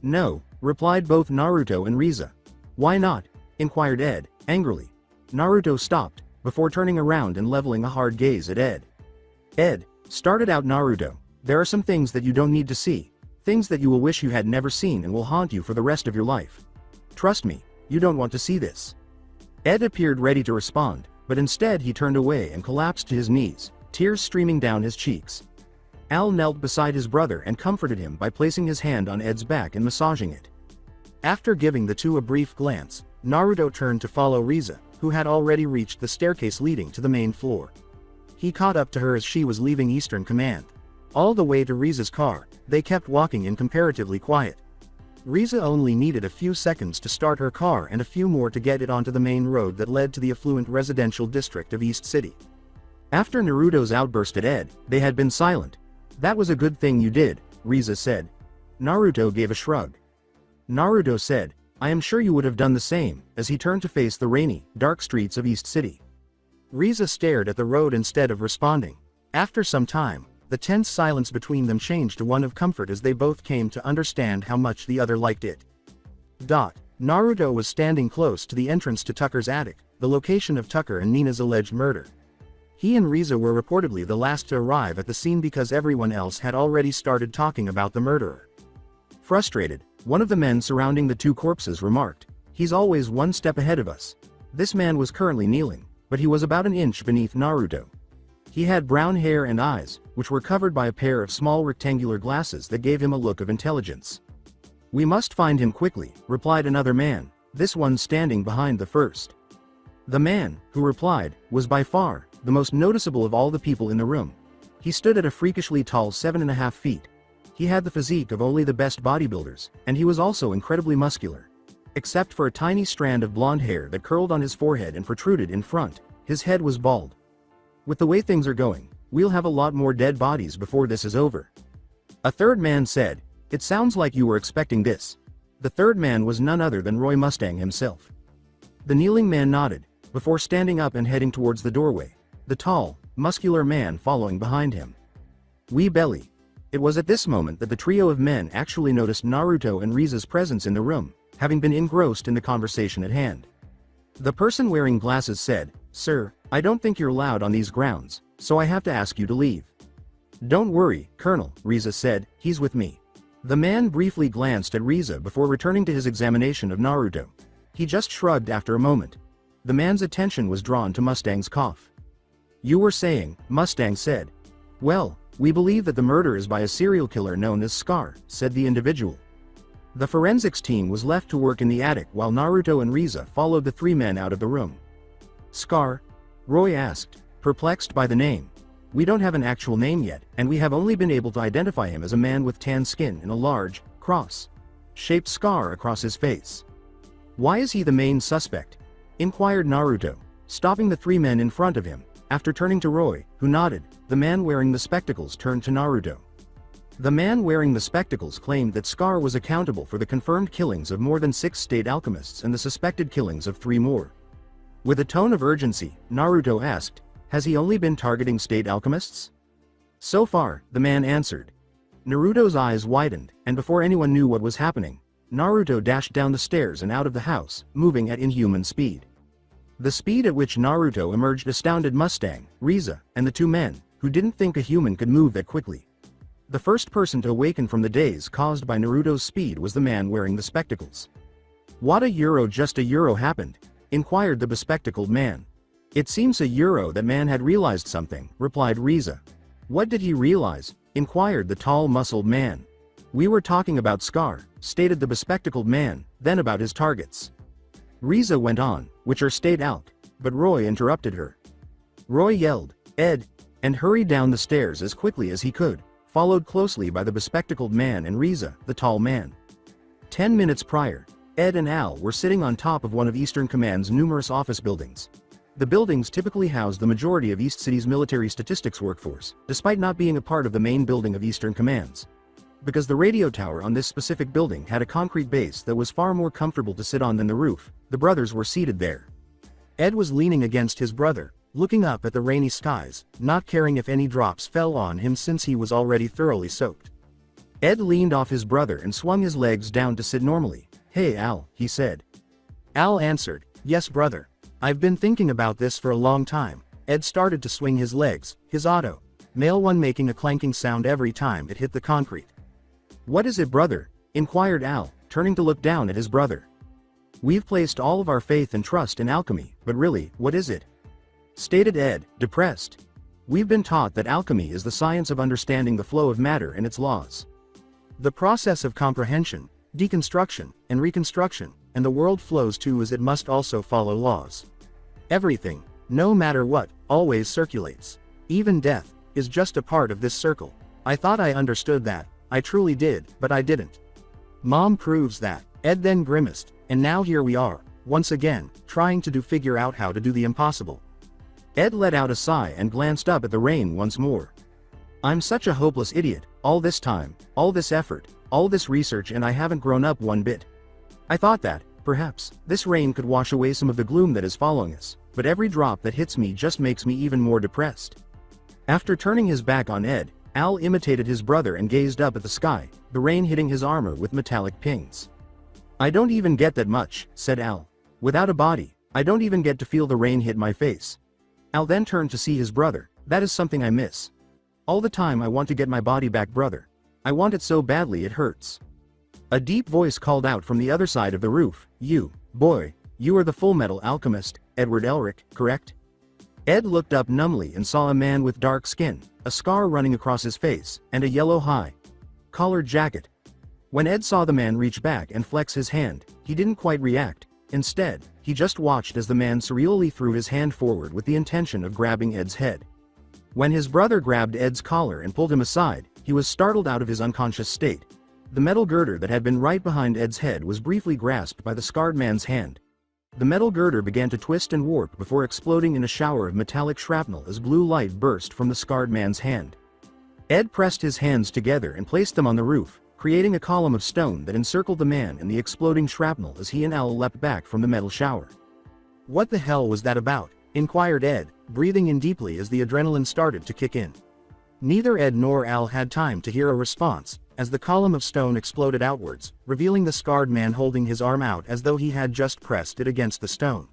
No, replied both Naruto and Riza. Why not? Inquired Ed, angrily. Naruto stopped, before turning around and leveling a hard gaze at Ed. Ed, started out Naruto, there are some things that you don't need to see, things that you will wish you had never seen and will haunt you for the rest of your life. Trust me, you don't want to see this. Ed appeared ready to respond, but instead he turned away and collapsed to his knees, tears streaming down his cheeks. Al knelt beside his brother and comforted him by placing his hand on Ed's back and massaging it. After giving the two a brief glance, Naruto turned to follow Riza, who had already reached the staircase leading to the main floor. He caught up to her as she was leaving Eastern Command. All the way to Riza's car, they kept walking in comparatively quiet. Riza only needed a few seconds to start her car and a few more to get it onto the main road that led to the affluent residential district of East City. After Naruto's outburst at Ed, they had been silent. "That was a good thing you did," Riza said. Naruto gave a shrug. Naruto said, "I am sure you would have done the same," as he turned to face the rainy, dark streets of East City. Riza stared at the road instead of responding. After some time, the tense silence between them changed to one of comfort as they both came to understand how much the other liked it. Naruto was standing close to the entrance to Tucker's attic, the location of Tucker and Nina's alleged murder. He and Riza were reportedly the last to arrive at the scene because everyone else had already started talking about the murderer. Frustrated, one of the men surrounding the two corpses remarked, "He's always one step ahead of us." This man was currently kneeling, but he was about an inch beneath Naruto. He had brown hair and eyes, which were covered by a pair of small rectangular glasses that gave him a look of intelligence. "We must find him quickly," replied another man, this one standing behind the first. The man, who replied, was by far the most noticeable of all the people in the room. He stood at a freakishly tall 7.5 feet. He had the physique of only the best bodybuilders, and he was also incredibly muscular. Except for a tiny strand of blonde hair that curled on his forehead and protruded in front, his head was bald. "With the way things are going, we'll have a lot more dead bodies before this is over." A third man said, "It sounds like you were expecting this." The third man was none other than Roy Mustang himself. The kneeling man nodded, before standing up and heading towards the doorway, the tall, muscular man following behind him. "Wee Belly." It was at this moment that the trio of men actually noticed Naruto and Riza's presence in the room, having been engrossed in the conversation at hand. The person wearing glasses said, "Sir, I don't think you're allowed on these grounds, so I have to ask you to leave." "Don't worry, Colonel," Riza said, "he's with me." The man briefly glanced at Riza before returning to his examination of Naruto. He just shrugged after a moment. The man's attention was drawn to Mustang's cough. "You were saying," Mustang said. "Well, we believe that the murder is by a serial killer known as Scar," said the individual. The forensics team was left to work in the attic while Naruto and Riza followed the three men out of the room. "Scar?" Roy asked, perplexed by the name. "We don't have an actual name yet, and we have only been able to identify him as a man with tan skin and a large, cross-shaped scar across his face." "Why is he the main suspect?" inquired Naruto, stopping the three men in front of him. After turning to Roy, who nodded, the man wearing the spectacles turned to Naruto. The man wearing the spectacles claimed that Scar was accountable for the confirmed killings of more than 6 state alchemists and the suspected killings of 3 more. With a tone of urgency, Naruto asked, "Has he only been targeting state alchemists?" "So far," the man answered. Naruto's eyes widened, and before anyone knew what was happening, Naruto dashed down the stairs and out of the house, moving at inhuman speed. The speed at which Naruto emerged astounded Mustang, Riza, and the two men, who didn't think a human could move that quickly. The first person to awaken from the daze caused by Naruto's speed was the man wearing the spectacles. "What a euro just a euro happened?" inquired the bespectacled man. "It seems a euro that man had realized something," replied Riza. "What did he realize?" inquired the tall muscled man. "We were talking about Scar," stated the bespectacled man, then about his targets. Riza went on, "Which are state alch," but Roy interrupted her. Roy yelled, "Ed," and hurried down the stairs as quickly as he could, followed closely by the bespectacled man and Riza, the tall man. 10 minutes prior, Ed and Al were sitting on top of one of Eastern Command's numerous office buildings. The buildings typically house the majority of East City's military statistics workforce, despite not being a part of the main building of Eastern Command's. Because the radio tower on this specific building had a concrete base that was far more comfortable to sit on than the roof, the brothers were seated there. Ed was leaning against his brother, looking up at the rainy skies, not caring if any drops fell on him since he was already thoroughly soaked. Ed leaned off his brother and swung his legs down to sit normally. "Hey Al," he said. Al answered, "Yes brother. I've been thinking about this for a long time." Ed started to swing his legs, his male one making a clanking sound every time it hit the concrete. "What is it brother?" inquired Al, turning to look down at his brother. We've placed all of our faith and trust in alchemy, but really, what is it? Stated Ed, depressed. We've been taught that alchemy is the science of understanding the flow of matter and its laws. The process of comprehension, deconstruction, and reconstruction, and the world flows too as it must also follow laws. Everything, no matter what, always circulates. Even death is just a part of this circle. I thought I understood that, I truly did, but I didn't. Mom proves that. Ed then grimaced, and now here we are, once again, trying to figure out how to do the impossible. Ed let out a sigh and glanced up at the rain once more. I'm such a hopeless idiot, all this time, all this effort, all this research, and I haven't grown up one bit. I thought that, perhaps, this rain could wash away some of the gloom that is following us, but every drop that hits me just makes me even more depressed. After turning his back on Ed, Al imitated his brother and gazed up at the sky, the rain hitting his armor with metallic pings. I don't even get that much, said Al. Without a body, I don't even get to feel the rain hit my face. Al then turned to see his brother. That is something I miss. All the time I want to get my body back, brother. I want it so badly it hurts. A deep voice called out from the other side of the roof, you, boy, you are the Full Metal Alchemist, Edward Elric, correct? Ed looked up numbly and saw a man with dark skin, a scar running across his face, and a yellow high-collared jacket. When Ed saw the man reach back and flex his hand, he didn't quite react. Instead, he just watched as the man surreally threw his hand forward with the intention of grabbing Ed's head. When his brother grabbed Ed's collar and pulled him aside, he was startled out of his unconscious state. The metal girder that had been right behind Ed's head was briefly grasped by the scarred man's hand. The metal girder began to twist and warp before exploding in a shower of metallic shrapnel as blue light burst from the scarred man's hand. Ed pressed his hands together and placed them on the roof, creating a column of stone that encircled the man and the exploding shrapnel as he and Al leapt back from the metal shower. What the hell was that about? Inquired Ed, breathing in deeply as the adrenaline started to kick in. Neither Ed nor Al had time to hear a response, as the column of stone exploded outwards, revealing the scarred man holding his arm out as though he had just pressed it against the stone.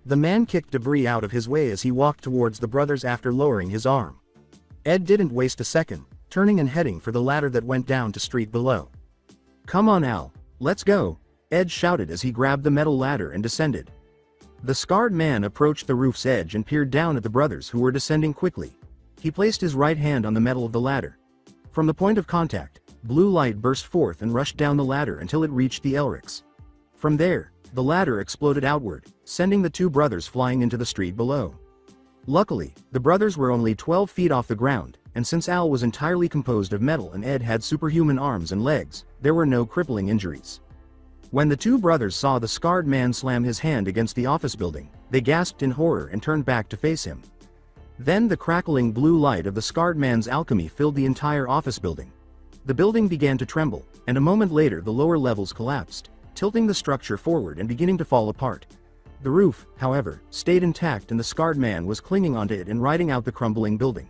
The man kicked debris out of his way as he walked towards the brothers after lowering his arm. Ed didn't waste a second, turning and heading for the ladder that went down to street below. Come on, Al, let's go, Ed shouted as he grabbed the metal ladder and descended. The scarred man approached the roof's edge and peered down at the brothers who were descending quickly. He placed his right hand on the metal of the ladder. From the point of contact, blue light burst forth and rushed down the ladder until it reached the Elrics. From there, the ladder exploded outward, sending the two brothers flying into the street below. Luckily, the brothers were only 12 feet off the ground, and since Al was entirely composed of metal and Ed had superhuman arms and legs, there were no crippling injuries. When the two brothers saw the scarred man slam his hand against the office building, they gasped in horror and turned back to face him. Then the crackling blue light of the scarred man's alchemy filled the entire office building. The building began to tremble, and a moment later the lower levels collapsed, tilting the structure forward and beginning to fall apart. The roof, however, stayed intact and the scarred man was clinging onto it and riding out the crumbling building.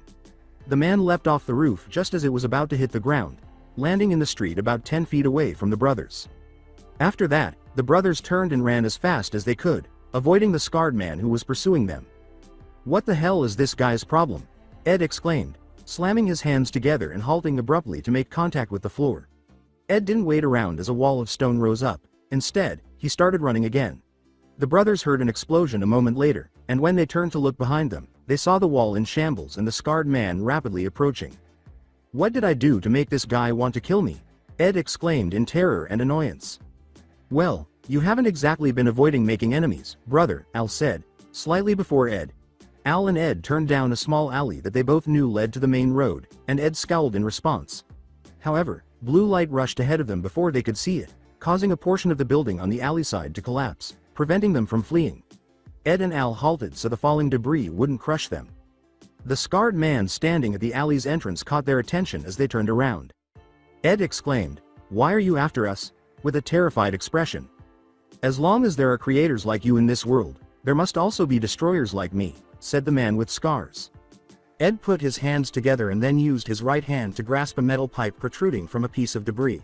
The man leapt off the roof just as it was about to hit the ground, landing in the street about 10 feet away from the brothers. After that, the brothers turned and ran as fast as they could, avoiding the scarred man who was pursuing them. What the hell is this guy's problem? Ed exclaimed, slamming his hands together and halting abruptly to make contact with the floor. Ed didn't wait around as a wall of stone rose up. Instead, he started running again. The brothers heard an explosion a moment later, and when they turned to look behind them, they saw the wall in shambles and the scarred man rapidly approaching. What did I do to make this guy want to kill me? Ed exclaimed in terror and annoyance. Well, you haven't exactly been avoiding making enemies, brother, Al said, slightly before Ed. Al and Ed turned down a small alley that they both knew led to the main road, and Ed scowled in response. However, blue light rushed ahead of them before they could see it, causing a portion of the building on the alley side to collapse, preventing them from fleeing. Ed and Al halted so the falling debris wouldn't crush them. The scarred man standing at the alley's entrance caught their attention as they turned around. Ed exclaimed, "Why are you after us?" with a terrified expression. "As long as there are creators like you in this world, there must also be destroyers like me," said the man with scars. Ed put his hands together and then used his right hand to grasp a metal pipe protruding from a piece of debris.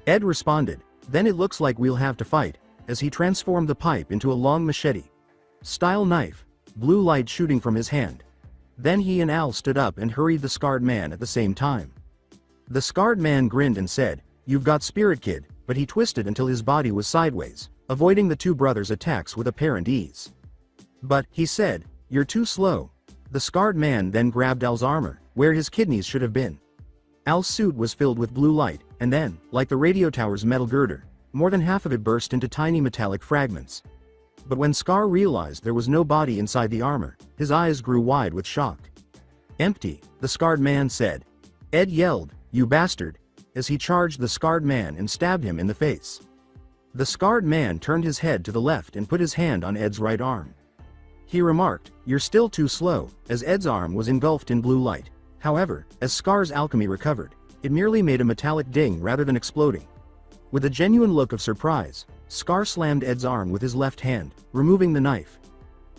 Ed responded, "Then it looks like we'll have to fight," as he transformed the pipe into a long machete-style knife, blue light shooting from his hand. Then he and Al stood up and hurried the scarred man at the same time. The scarred man grinned and said, "You've got spirit, kid," but he twisted until his body was sideways, avoiding the two brothers' attacks with apparent ease. But, he said, you're too slow. The scarred man then grabbed Al's armor, where his kidneys should have been. Al's suit was filled with blue light, and then, like the radio tower's metal girder, more than half of it burst into tiny metallic fragments. But when Scar realized there was no body inside the armor, his eyes grew wide with shock. Empty, the scarred man said. Ed yelled, you bastard, as he charged the scarred man and stabbed him in the face. The scarred man turned his head to the left and put his hand on Ed's right arm. He remarked, you're still too slow, as Ed's arm was engulfed in blue light. However, as Scar's alchemy recovered, it merely made a metallic ding rather than exploding. With a genuine look of surprise, Scar slammed Ed's arm with his left hand, removing the knife.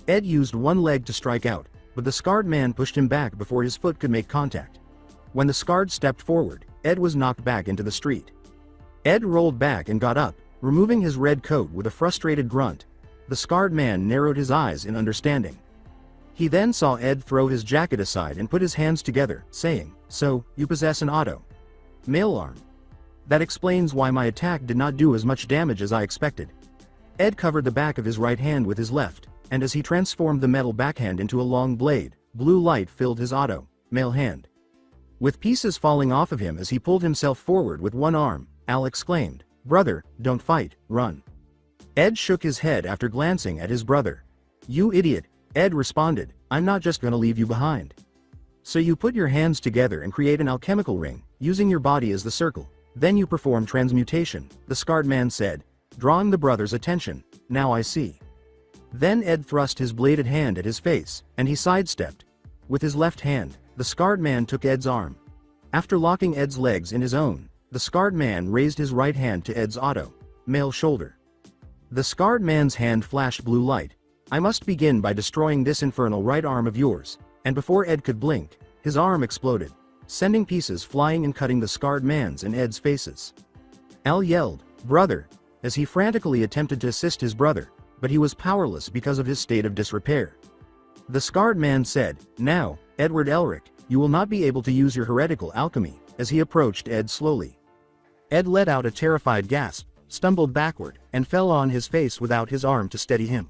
Ed used one leg to strike out, but the scarred man pushed him back before his foot could make contact. When the scarred stepped forward, Ed was knocked back into the street. Ed rolled back and got up, removing his red coat with a frustrated grunt. The scarred man narrowed his eyes in understanding. He then saw Ed throw his jacket aside and put his hands together, saying, so, you possess an auto mail arm. That explains why my attack did not do as much damage as I expected. Ed covered the back of his right hand with his left, and as he transformed the metal backhand into a long blade, blue light filled his auto mail hand. With pieces falling off of him as he pulled himself forward with one arm, Al exclaimed, brother, don't fight, run. Ed shook his head after glancing at his brother. You idiot, Ed responded, I'm not just gonna leave you behind. So you put your hands together and create an alchemical ring, using your body as the circle. Then you perform transmutation, the scarred man said, drawing the brother's attention. Now I see. Then Ed thrust his bladed hand at his face, and he sidestepped. With his left hand, the scarred man took Ed's arm. After locking Ed's legs in his own, the scarred man raised his right hand to Ed's auto mail shoulder. The scarred man's hand flashed blue light. I must begin by destroying this infernal right arm of yours, and before Ed could blink, his arm exploded, sending pieces flying and cutting the scarred man's and Ed's faces. Al yelled, brother, as he frantically attempted to assist his brother, but he was powerless because of his state of disrepair. The scarred man said, now, Edward Elric, you will not be able to use your heretical alchemy, as he approached Ed slowly. Ed let out a terrified gasp, stumbled backward, and fell on his face without his arm to steady him.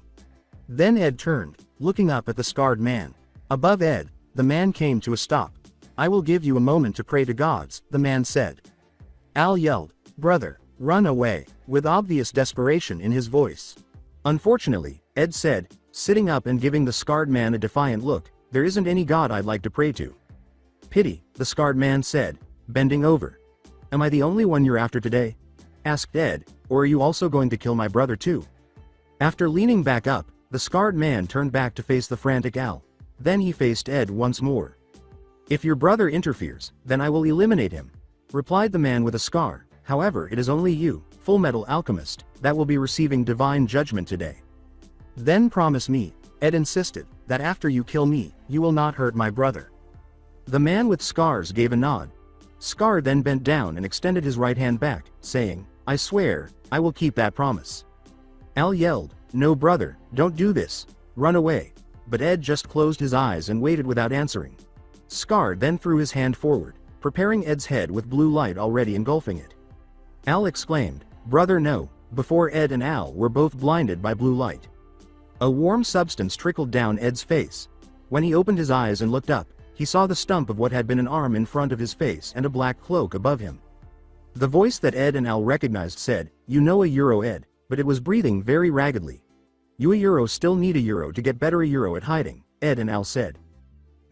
Then Ed turned, looking up at the scarred man. Above Ed, the man came to a stop. I will give you a moment to pray to gods, the man said. Al yelled, brother, run away, with obvious desperation in his voice. Unfortunately, Ed said, sitting up and giving the scarred man a defiant look, there isn't any god I'd like to pray to. Pity, the scarred man said, bending over. Am I the only one you're after today? Asked Ed, or are you also going to kill my brother too? After leaning back up, the scarred man turned back to face the frantic Al. Then he faced Ed once more. If your brother interferes, then I will eliminate him, replied the man with a scar. However, it is only you, Full Metal Alchemist, that will be receiving divine judgment today. Then promise me, Ed insisted, that after you kill me, you will not hurt my brother. The man with scars gave a nod. Scar then bent down and extended his right hand back, saying, I swear, I will keep that promise. Al yelled, no brother, don't do this, run away. But Ed just closed his eyes and waited without answering. Scar then threw his hand forward, preparing Ed's head with blue light already engulfing it. Al exclaimed, brother no, before Ed and Al were both blinded by blue light. A warm substance trickled down Ed's face. When he opened his eyes and looked up, he saw the stump of what had been an arm in front of his face and a black cloak above him. The voice that Ed and Al recognized said, you know a Euro Ed, but it was breathing very raggedly. You a Euro still need a Euro to get better a Euro at hiding, Ed and Al said.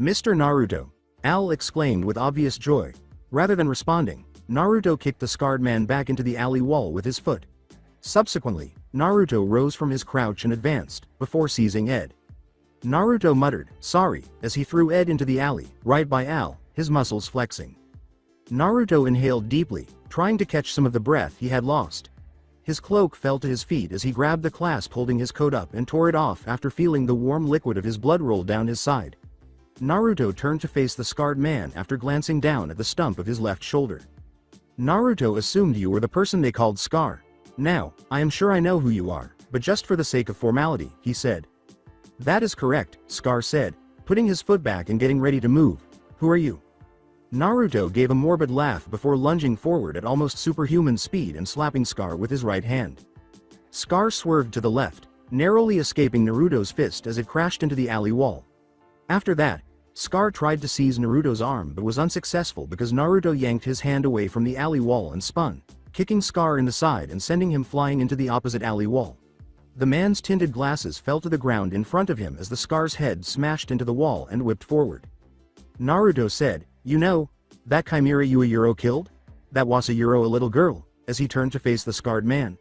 Mr. Naruto, Al exclaimed with obvious joy. Rather than responding, Naruto kicked the scarred man back into the alley wall with his foot. Subsequently, Naruto rose from his crouch and advanced, before seizing Ed. Naruto muttered, sorry, as he threw Ed into the alley, right by Al, his muscles flexing. Naruto inhaled deeply, trying to catch some of the breath he had lost. His cloak fell to his feet as he grabbed the clasp holding his coat up and tore it off after feeling the warm liquid of his blood roll down his side. Naruto turned to face the scarred man after glancing down at the stump of his left shoulder. Naruto assumed you were the person they called Scar. Now, I am sure I know who you are, but just for the sake of formality, he said. That is correct, Scar said, putting his foot back and getting ready to move. Who are you? Naruto gave a morbid laugh before lunging forward at almost superhuman speed and slapping Scar with his right hand. Scar swerved to the left, narrowly escaping Naruto's fist as it crashed into the alley wall. After that, Scar tried to seize Naruto's arm but was unsuccessful because Naruto yanked his hand away from the alley wall and spun, kicking Scar in the side and sending him flying into the opposite alley wall. The man's tinted glasses fell to the ground in front of him as the Scar's head smashed into the wall and whipped forward. Naruto said, "You know, that chimera you a Euro killed? That was a Euro a little girl," as he turned to face the scarred man.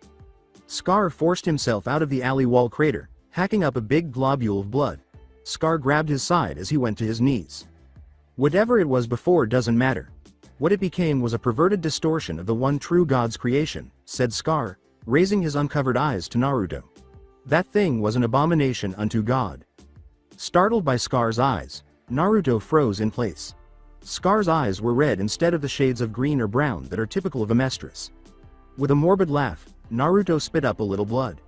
Scar forced himself out of the alley wall crater, hacking up a big globule of blood. Scar grabbed his side as he went to his knees. Whatever it was before doesn't matter. What it became was a perverted distortion of the one true God's creation, said Scar, raising his uncovered eyes to Naruto. That thing was an abomination unto God. Startled by Scar's eyes, Naruto froze in place. Scar's eyes were red instead of the shades of green or brown that are typical of a mistress. With a morbid laugh, Naruto spit up a little blood.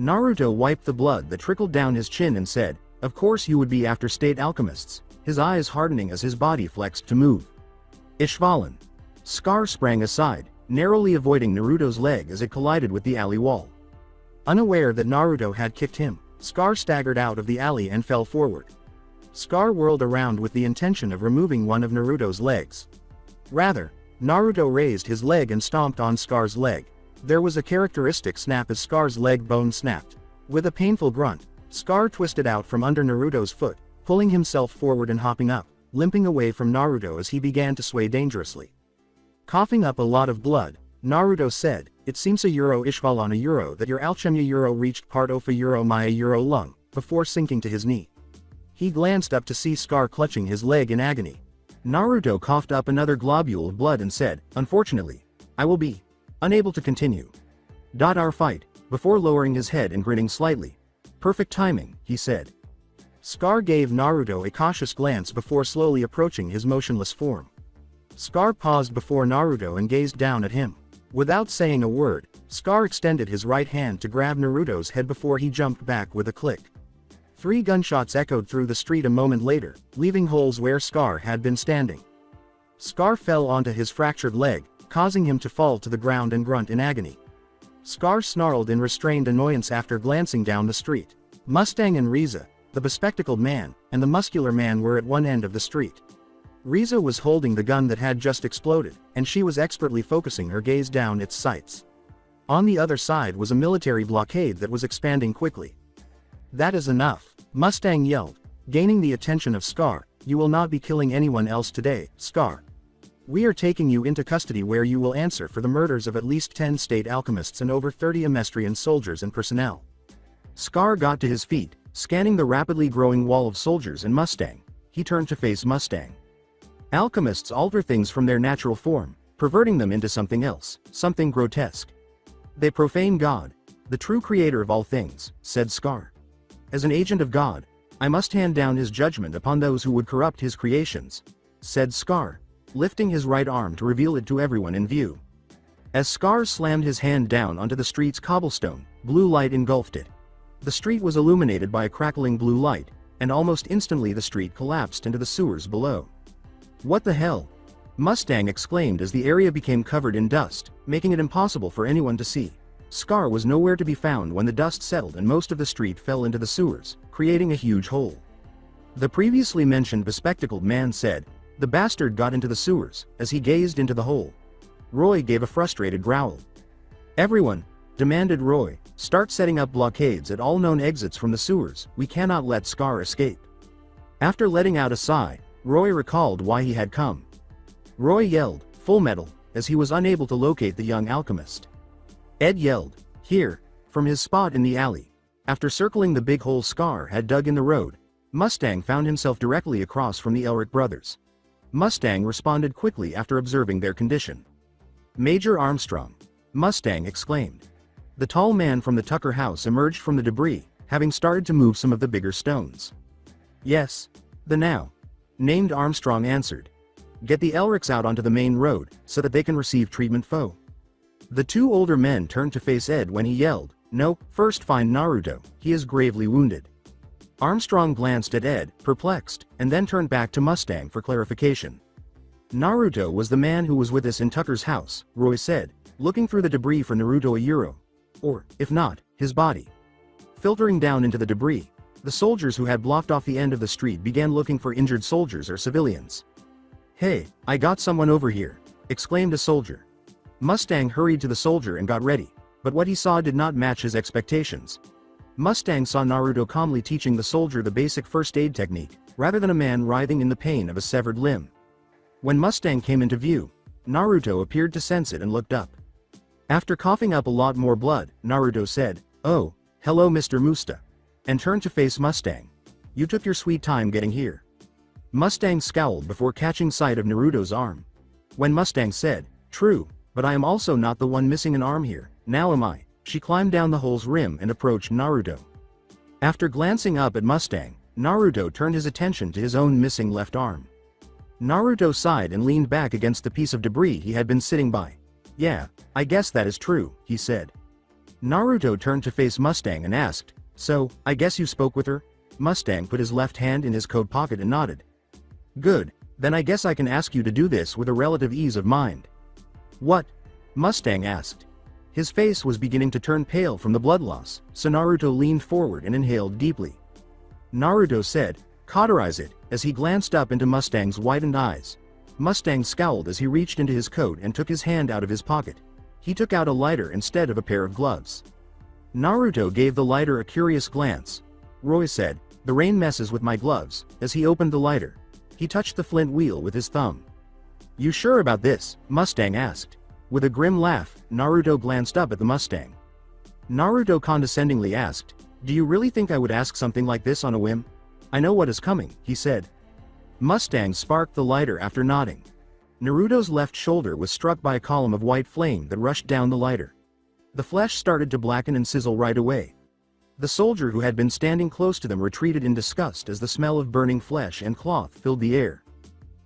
Naruto wiped the blood that trickled down his chin and said, "Of course you would be after state alchemists," his eyes hardening as his body flexed to move. Ishvalan. Scar sprang aside, narrowly avoiding Naruto's leg as it collided with the alley wall. Unaware that Naruto had kicked him, Scar staggered out of the alley and fell forward. Scar whirled around with the intention of removing one of Naruto's legs. Rather, Naruto raised his leg and stomped on Scar's leg. There was a characteristic snap as Scar's leg bone snapped. With a painful grunt, Scar twisted out from under Naruto's foot, pulling himself forward and hopping up, limping away from Naruto as he began to sway dangerously. Coughing up a lot of blood, Naruto said, "It seems a Euro Ishvalan a Euro that your alchemia Euro reached part of a Euro my Euro lung," before sinking to his knee. He glanced up to see Scar clutching his leg in agony. Naruto coughed up another globule of blood and said, "Unfortunately, I will be unable to continue. Our fight," before lowering his head and grinning slightly. "Perfect timing," he said. Scar gave Naruto a cautious glance before slowly approaching his motionless form. Scar paused before Naruto and gazed down at him. Without saying a word, Scar extended his right hand to grab Naruto's head before he jumped back with a click. 3 gunshots echoed through the street a moment later, leaving holes where Scar had been standing. Scar fell onto his fractured leg, causing him to fall to the ground and grunt in agony. Scar snarled in restrained annoyance after glancing down the street. Mustang and Riza, the bespectacled man, and the muscular man were at one end of the street. Riza was holding the gun that had just exploded, and she was expertly focusing her gaze down its sights. On the other side was a military blockade that was expanding quickly. "That is enough," Mustang yelled, gaining the attention of Scar. "You will not be killing anyone else today, Scar. We are taking you into custody where you will answer for the murders of at least 10 state alchemists and over 30 Amestrian soldiers and personnel." Scar got to his feet, scanning the rapidly growing wall of soldiers and Mustang. He turned to face Mustang. "Alchemists alter things from their natural form, perverting them into something else, something grotesque. They profane God, the true creator of all things," said Scar. "As an agent of God, I must hand down his judgment upon those who would corrupt his creations," said Scar, lifting his right arm to reveal it to everyone in view. As Scar slammed his hand down onto the street's cobblestone, blue light engulfed it. The street was illuminated by a crackling blue light, and almost instantly the street collapsed into the sewers below. "What the hell?" Mustang exclaimed as the area became covered in dust, making it impossible for anyone to see. Scar was nowhere to be found when the dust settled and most of the street fell into the sewers, creating a huge hole. The previously mentioned bespectacled man said, "The bastard got into the sewers," as he gazed into the hole. Roy gave a frustrated growl. "Everyone," demanded Roy, "start setting up blockades at all known exits from the sewers. We cannot let Scar escape." After letting out a sigh, Roy recalled why he had come. Roy yelled, "Full Metal," as he was unable to locate the young alchemist. Ed yelled, "Here," from his spot in the alley. After circling the big hole Scar had dug in the road, Mustang found himself directly across from the Elric brothers. Mustang responded quickly after observing their condition. "Major Armstrong," Mustang exclaimed. The tall man from the Tucker house emerged from the debris, having started to move some of the bigger stones. "Yes. The now named Armstrong answered. Get the Elrics out onto the main road, so that they can receive treatment foe." The 2 older men turned to face Ed when he yelled, "No, first find Naruto, he is gravely wounded." Armstrong glanced at Ed, perplexed, and then turned back to Mustang for clarification. "Naruto was the man who was with us in Tucker's house," Roy said, looking through the debris for Naruto a Euro. or, if not, his body. Filtering down into the debris, the soldiers who had blocked off the end of the street began looking for injured soldiers or civilians. "Hey, I got someone over here," exclaimed a soldier. Mustang hurried to the soldier and got ready, but what he saw did not match his expectations. Mustang saw Naruto calmly teaching the soldier the basic first aid technique, rather than a man writhing in the pain of a severed limb. When Mustang came into view, Naruto appeared to sense it and looked up. After coughing up a lot more blood, Naruto said, "Oh, hello Mr. Musta," and turned to face Mustang. "You took your sweet time getting here." Mustang scowled before catching sight of Naruto's arm. When Mustang said, "True, but I am also not the one missing an arm here, now am I?" She climbed down the hole's rim and approached Naruto. After glancing up at Mustang, Naruto turned his attention to his own missing left arm. Naruto sighed and leaned back against the piece of debris he had been sitting by. "Yeah, I guess that is true," he said. Naruto turned to face Mustang and asked, "So, I guess you spoke with her?" Mustang put his left hand in his coat pocket and nodded. "Good, then I guess I can ask you to do this with a relative ease of mind." "What?" Mustang asked. His face was beginning to turn pale from the blood loss, so Naruto leaned forward and inhaled deeply. Naruto said, "Cauterize it," as he glanced up into Mustang's widened eyes. Mustang scowled as he reached into his coat and took his hand out of his pocket. He took out a lighter instead of a pair of gloves. Naruto gave the lighter a curious glance. Roy said, "The rain messes with my gloves," as he opened the lighter. He touched the flint wheel with his thumb. "You sure about this?" Mustang asked. With a grim laugh, Naruto glanced up at the Mustang. Naruto condescendingly asked, "Do you really think I would ask something like this on a whim?" "I know what is coming," he said. Mustang sparked the lighter after nodding. Naruto's left shoulder was struck by a column of white flame that rushed down the lighter. The flesh started to blacken and sizzle right away. The soldier who had been standing close to them retreated in disgust as the smell of burning flesh and cloth filled the air.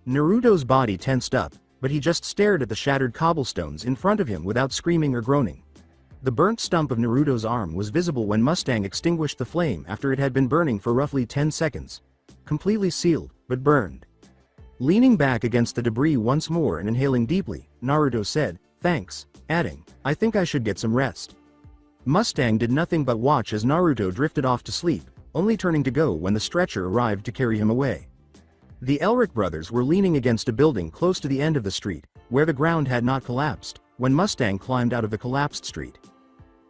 Naruto's body tensed up, but he just stared at the shattered cobblestones in front of him without screaming or groaning. The burnt stump of Naruto's arm was visible when Mustang extinguished the flame after it had been burning for roughly 10 seconds. Completely sealed, but burned. Leaning back against the debris once more and inhaling deeply, Naruto said, "Thanks," adding, "I think I should get some rest." Mustang did nothing but watch as Naruto drifted off to sleep, only turning to go when the stretcher arrived to carry him away. The Elric brothers were leaning against a building close to the end of the street, where the ground had not collapsed, when Mustang climbed out of the collapsed street.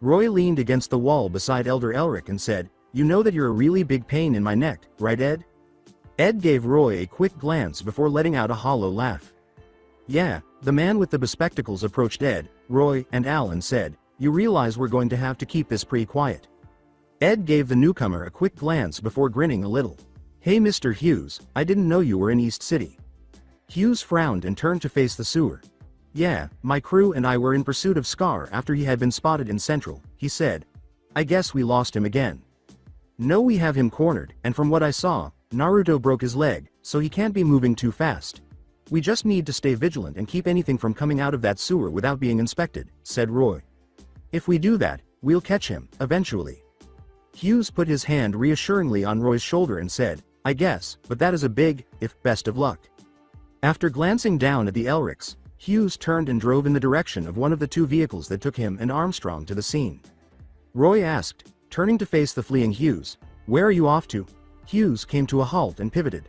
Roy leaned against the wall beside Elder Elric and said, "You know that you're a really big pain in my neck, right Ed?" Ed gave Roy a quick glance before letting out a hollow laugh. "Yeah," the man with the bespectacles approached Ed, Roy, and Al and said, "You realize we're going to have to keep this pretty quiet." Ed gave the newcomer a quick glance before grinning a little. "Hey Mr. Hughes, I didn't know you were in East City." Hughes frowned and turned to face the sewer. "Yeah, my crew and I were in pursuit of Scar after he had been spotted in Central," he said. "I guess we lost him again." "No, we have him cornered, and from what I saw, Naruto broke his leg, so he can't be moving too fast. We just need to stay vigilant and keep anything from coming out of that sewer without being inspected," said Roy. "If we do that, we'll catch him, eventually." Hughes put his hand reassuringly on Roy's shoulder and said, "I guess, but that is a big, if, best of luck." After glancing down at the Elrics, Hughes turned and drove in the direction of one of the two vehicles that took him and Armstrong to the scene. Roy asked, turning to face the fleeing Hughes, "Where are you off to?" Hughes came to a halt and pivoted.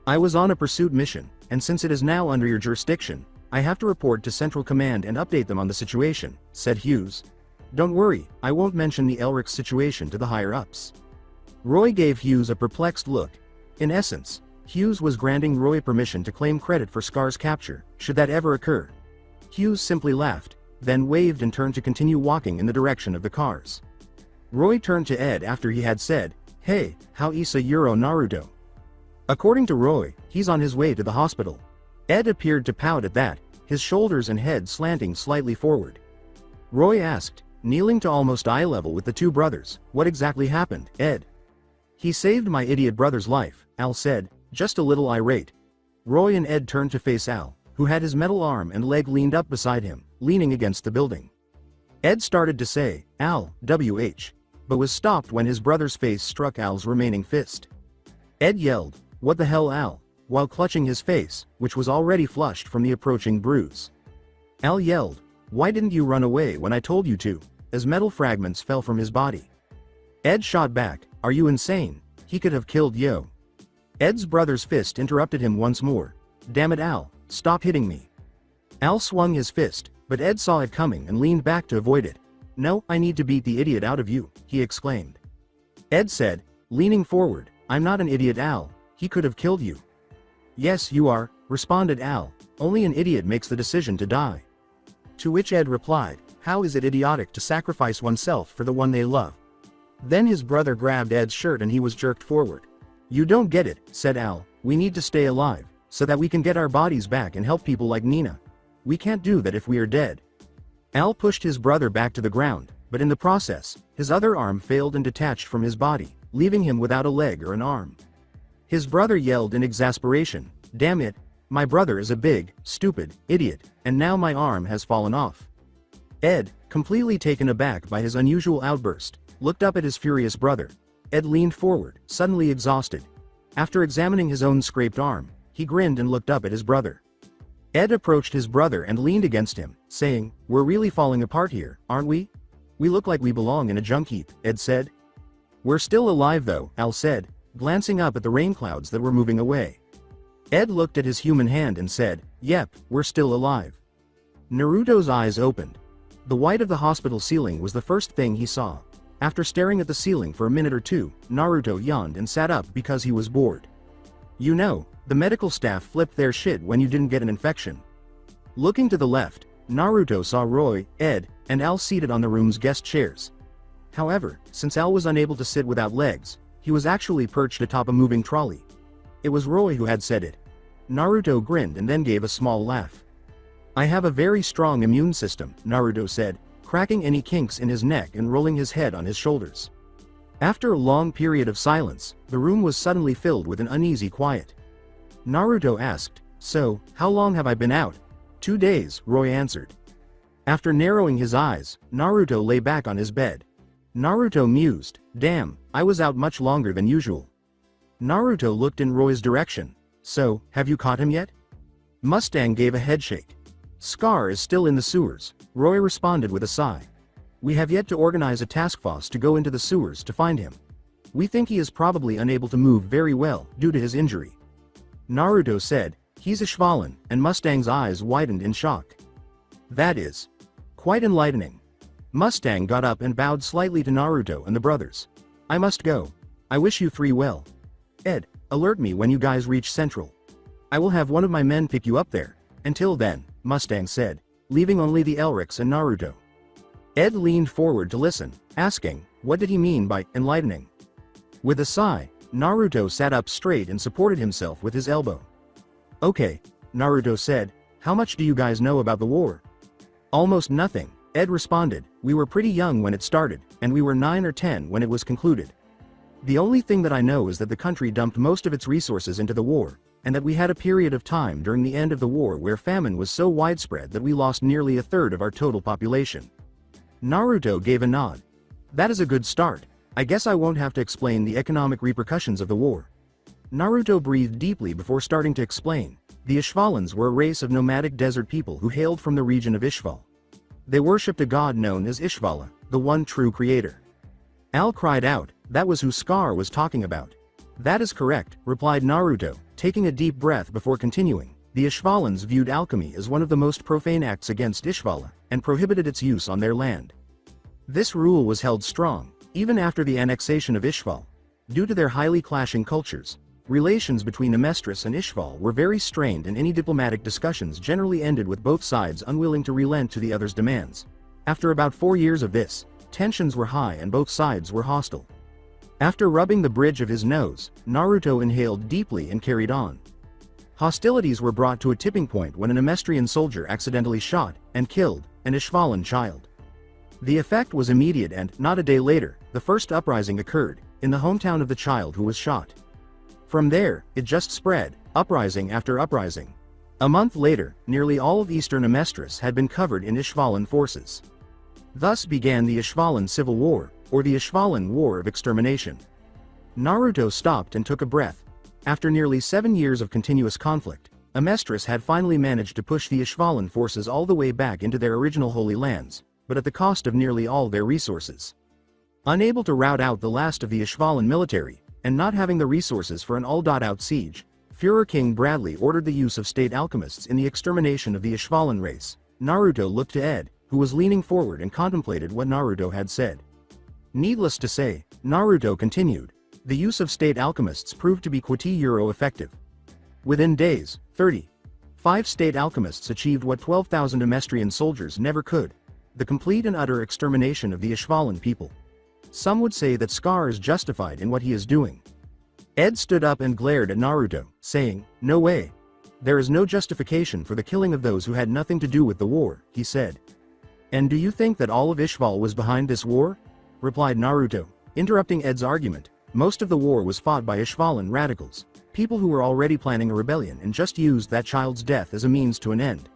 "I was on a pursuit mission, and since it is now under your jurisdiction, I have to report to Central Command and update them on the situation," said Hughes. "Don't worry, I won't mention the Elric situation to the higher-ups." Roy gave Hughes a perplexed look. In essence, Hughes was granting Roy permission to claim credit for Scar's capture, should that ever occur. Hughes simply laughed, then waved and turned to continue walking in the direction of the cars. Roy turned to Ed after he had said, "Hey, how Isa Euro Naruto?" According to Roy, he's on his way to the hospital. Ed appeared to pout at that, his shoulders and head slanting slightly forward. Roy asked, kneeling to almost eye level with the two brothers, "What exactly happened, Ed?" "He saved my idiot brother's life," Al said, just a little irate. Roy and Ed turned to face Al, who had his metal arm and leg leaned up beside him, leaning against the building. Ed started to say, "Al, WH," but was stopped when his brother's face struck Al's remaining fist. Ed yelled, "What the hell, Al?" while clutching his face, which was already flushed from the approaching bruise. Al yelled, "Why didn't you run away when I told you to?" as metal fragments fell from his body. Ed shot back, "Are you insane? He could have killed Yo." Ed's brother's fist interrupted him once more. "Damn it, Al, stop hitting me." Al swung his fist, but Ed saw it coming and leaned back to avoid it. "No, I need to beat the idiot out of you," he exclaimed. Ed said, leaning forward, "I'm not an idiot, Al. He could have killed you." "Yes, you are," responded Al. "Only an idiot makes the decision to die." To which Ed replied, "How is it idiotic to sacrifice oneself for the one they love?" Then his brother grabbed Ed's shirt and he was jerked forward. "You don't get it," said Al. "We need to stay alive, so that we can get our bodies back and help people like Nina. We can't do that if we are dead." Al pushed his brother back to the ground, but in the process, his other arm failed and detached from his body, leaving him without a leg or an arm. His brother yelled in exasperation, "Damn it, my brother is a big, stupid, idiot, and now my arm has fallen off." Ed, completely taken aback by his unusual outburst, looked up at his furious brother. Ed leaned forward, suddenly exhausted. After examining his own scraped arm, he grinned and looked up at his brother. Ed approached his brother and leaned against him, saying, "We're really falling apart here, aren't we? We look like we belong in a junk heap," Ed said. "We're still alive though," Al said, glancing up at the rain clouds that were moving away. Ed looked at his human hand and said, "Yep, we're still alive." Naruto's eyes opened. The white of the hospital ceiling was the first thing he saw. After staring at the ceiling for a minute or two, Naruto yawned and sat up because he was bored. "You know, the medical staff flipped their shit when you didn't get an infection." Looking to the left, Naruto saw Roy, Ed, and Al seated on the room's guest chairs. However, since Al was unable to sit without legs, he was actually perched atop a moving trolley. It was Roy who had said it. Naruto grinned and then gave a small laugh. "I have a very strong immune system," Naruto said, cracking any kinks in his neck and rolling his head on his shoulders. After a long period of silence, the room was suddenly filled with an uneasy quiet. Naruto asked, "So, how long have I been out?" "2 days," Roy answered. After narrowing his eyes, Naruto lay back on his bed. Naruto mused, "Damn, I was out much longer than usual." Naruto looked in Roy's direction. "So, have you caught him yet?" Mustang gave a headshake. "Scar is still in the sewers," Roy responded with a sigh. "We have yet to organize a task force to go into the sewers to find him. We think he is probably unable to move very well due to his injury." Naruto said, "He's a Ishvalan," and Mustang's eyes widened in shock. "That is quite enlightening." Mustang got up and bowed slightly to Naruto and the brothers. "I must go. I wish you 3 well. Ed, alert me when you guys reach Central. I will have one of my men pick you up there. Until then," Mustang said, leaving only the Elrics and Naruto. Ed leaned forward to listen, asking, what did he mean by enlightening? With a sigh, Naruto sat up straight and supported himself with his elbow. "Okay," Naruto said, "how much do you guys know about the war?" "Almost nothing," Ed responded. "We were pretty young when it started, and we were 9 or 10 when it was concluded. The only thing that I know is that the country dumped most of its resources into the war, and that we had a period of time during the end of the war where famine was so widespread that we lost nearly a third of our total population." Naruto gave a nod. "That is a good start. I guess I won't have to explain the economic repercussions of the war." Naruto breathed deeply before starting to explain. The Ishvalans were a race of nomadic desert people who hailed from the region of Ishval. They worshipped a god known as Ishvala, the one true creator. Al cried out, "That was who Scar was talking about." "That is correct," replied Naruto, taking a deep breath before continuing. "The Ishvalans viewed alchemy as one of the most profane acts against Ishvala, and prohibited its use on their land. This rule was held strong, even after the annexation of Ishval. Due to their highly clashing cultures, relations between Amestris and Ishval were very strained and any diplomatic discussions generally ended with both sides unwilling to relent to the other's demands. After about 4 years of this, tensions were high and both sides were hostile. After rubbing the bridge of his nose, Naruto inhaled deeply and carried on. Hostilities were brought to a tipping point when an Amestrian soldier accidentally shot and killed an Ishvalan child. The effect was immediate and, not a day later, the first uprising occurred, in the hometown of the child who was shot. From there, it just spread, uprising after uprising. A month later, nearly all of eastern Amestris had been covered in Ishvalan forces. Thus began the Ishvalan Civil War, or the Ishvalan War of Extermination. Naruto stopped and took a breath. After nearly 7 years of continuous conflict, Amestris had finally managed to push the Ishvalan forces all the way back into their original Holy Lands, but at the cost of nearly all their resources. Unable to rout out the last of the Ishvalan military, and not having the resources for an all-out siege, Führer King Bradley ordered the use of state alchemists in the extermination of the Ishvalan race. Naruto looked to Ed, who was leaning forward and contemplated what Naruto had said. Needless to say, Naruto continued, the use of state alchemists proved to be €euro effective. Within days, 5 state alchemists achieved what 12,000 Amestrian soldiers never could: the complete and utter extermination of the Ishvalan people. Some would say that Scar is justified in what he is doing. Ed stood up and glared at Naruto, saying, "No way. There is no justification for the killing of those who had nothing to do with the war," he said. "And do you think that all of Ishval was behind this war?" replied Naruto, interrupting Ed's argument. Most of the war was fought by Ishvalan radicals, people who were already planning a rebellion and just used that child's death as a means to an end.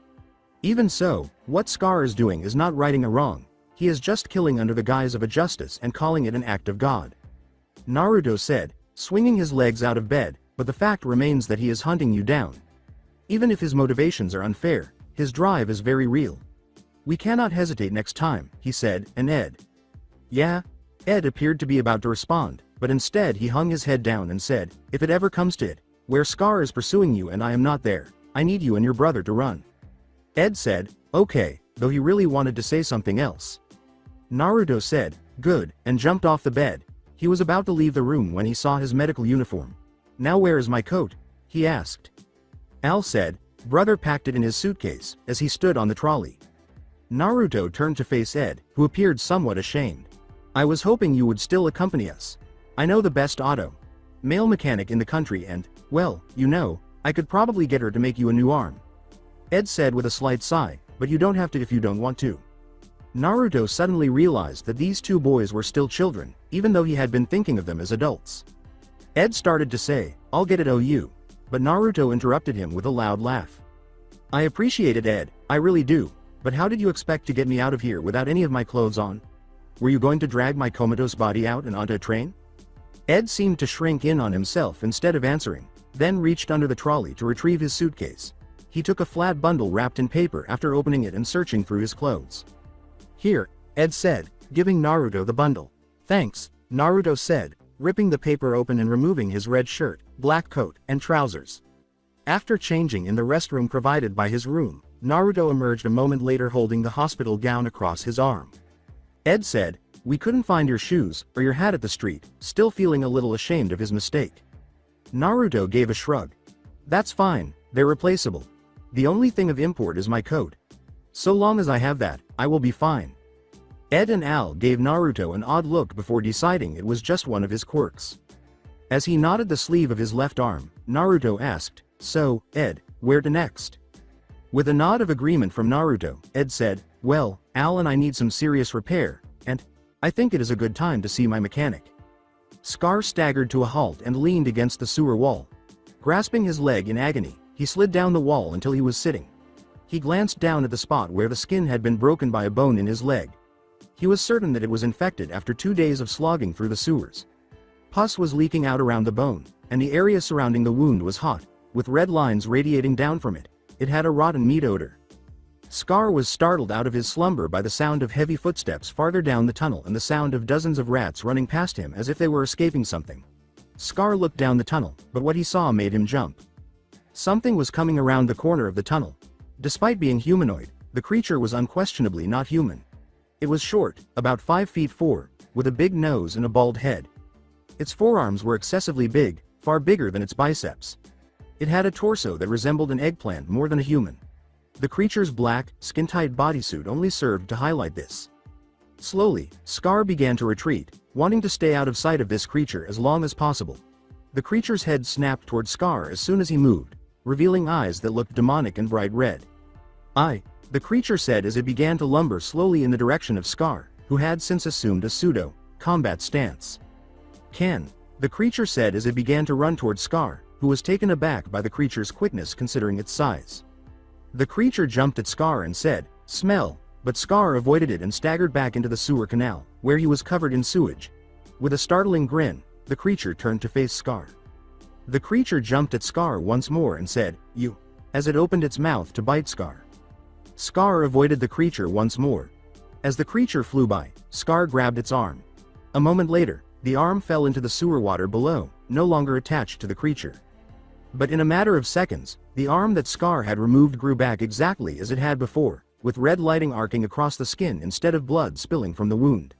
Even so, what Scar is doing is not righting a wrong. He is just killing under the guise of a justice and calling it an act of God. Naruto said, swinging his legs out of bed, but the fact remains that he is hunting you down. Even if his motivations are unfair, his drive is very real. We cannot hesitate next time, he said, and Ed. Yeah? Ed appeared to be about to respond, but instead he hung his head down and said, if it ever comes to it, where Scar is pursuing you and I am not there, I need you and your brother to run. Ed said, okay, though he really wanted to say something else. Naruto said, good, and jumped off the bed. He was about to leave the room when he saw his medical uniform. Now where is my coat? He asked. Al said, brother packed it in his suitcase, as he stood on the trolley. Naruto turned to face Ed, who appeared somewhat ashamed. I was hoping you would still accompany us. I know the best male mechanic in the country and, well, you know, I could probably get her to make you a new arm. Ed said with a slight sigh, but you don't have to if you don't want to. Naruto suddenly realized that these two boys were still children, even though he had been thinking of them as adults. Ed started to say, I'll get it OU, but Naruto interrupted him with a loud laugh. I appreciate it, Ed, I really do, but how did you expect to get me out of here without any of my clothes on? Were you going to drag my comatose body out and onto a train? Ed seemed to shrink in on himself instead of answering, then reached under the trolley to retrieve his suitcase. He took a flat bundle wrapped in paper after opening it and searching through his clothes. Here, Ed said, giving Naruto the bundle. Thanks, Naruto said, ripping the paper open and removing his red shirt, black coat, and trousers. After changing in the restroom provided by his room, Naruto emerged a moment later holding the hospital gown across his arm. Ed said, we couldn't find your shoes, or your hat at the street, still feeling a little ashamed of his mistake. Naruto gave a shrug. That's fine, they're replaceable. The only thing of import is my coat. So long as I have that, I will be fine. Ed and Al gave Naruto an odd look before deciding it was just one of his quirks. As he knotted the sleeve of his left arm, Naruto asked, so, Ed, where to next? With a nod of agreement from Naruto, Ed said, well, Al and I need some serious repair, and I think it is a good time to see my mechanic. Scar staggered to a halt and leaned against the sewer wall. Grasping his leg in agony, he slid down the wall until he was sitting. He glanced down at the spot where the skin had been broken by a bone in his leg. He was certain that it was infected after 2 days of slogging through the sewers. Pus was leaking out around the bone, and the area surrounding the wound was hot, with red lines radiating down from it. It had a rotten meat odor. Scar was startled out of his slumber by the sound of heavy footsteps farther down the tunnel and the sound of dozens of rats running past him as if they were escaping something. Scar looked down the tunnel, but what he saw made him jump. Something was coming around the corner of the tunnel. Despite being humanoid, the creature was unquestionably not human. It was short, about 5 feet 4, with a big nose and a bald head. Its forearms were excessively big, far bigger than its biceps. It had a torso that resembled an eggplant more than a human. The creature's black, skin-tight bodysuit only served to highlight this. Slowly, Scar began to retreat, wanting to stay out of sight of this creature as long as possible. The creature's head snapped toward Scar as soon as he moved, revealing eyes that looked demonic and bright red. The creature said as it began to lumber slowly in the direction of Scar, who had since assumed a pseudo-combat stance. The creature said as it began to run toward Scar, who was taken aback by the creature's quickness considering its size. The creature jumped at Scar and said, smell, but Scar avoided it and staggered back into the sewer canal, where he was covered in sewage. With a startling grin, the creature turned to face Scar. The creature jumped at Scar once more and said, you, as it opened its mouth to bite Scar. Scar avoided the creature once more. As the creature flew by, Scar grabbed its arm. A moment later, the arm fell into the sewer water below, no longer attached to the creature. But in a matter of seconds, the arm that Scar had removed grew back exactly as it had before, with red lighting arcing across the skin instead of blood spilling from the wound.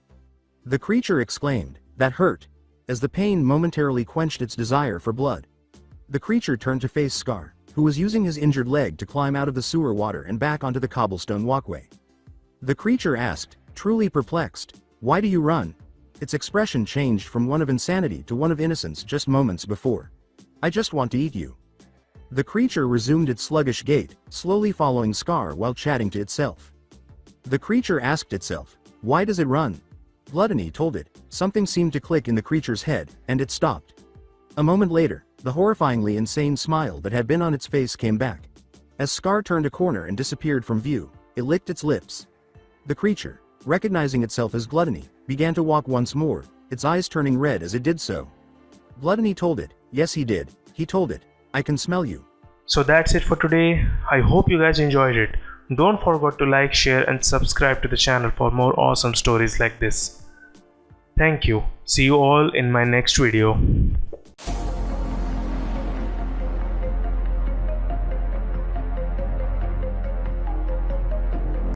The creature exclaimed, "That hurt," as the pain momentarily quenched its desire for blood. The creature turned to face Scar, who was using his injured leg to climb out of the sewer water and back onto the cobblestone walkway. The creature asked, truly perplexed, "Why do you run?" Its expression changed from one of insanity to one of innocence just moments before. "I just want to eat you." The creature resumed its sluggish gait, slowly following Scar while chatting to itself. The creature asked itself, "Why does it run?" Gluttony told it. Something seemed to click in the creature's head, and it stopped. A moment later, the horrifyingly insane smile that had been on its face came back. As Scar turned a corner and disappeared from view, it licked its lips. The creature, recognizing itself as Gluttony, began to walk once more, its eyes turning red as it did so. Gluttony told it, "Yes, he did. He told it, I can smell you." So that's it for today. I hope you guys enjoyed it. Don't forget to like, share and subscribe to the channel for more awesome stories like this. Thank you. See you all in my next video.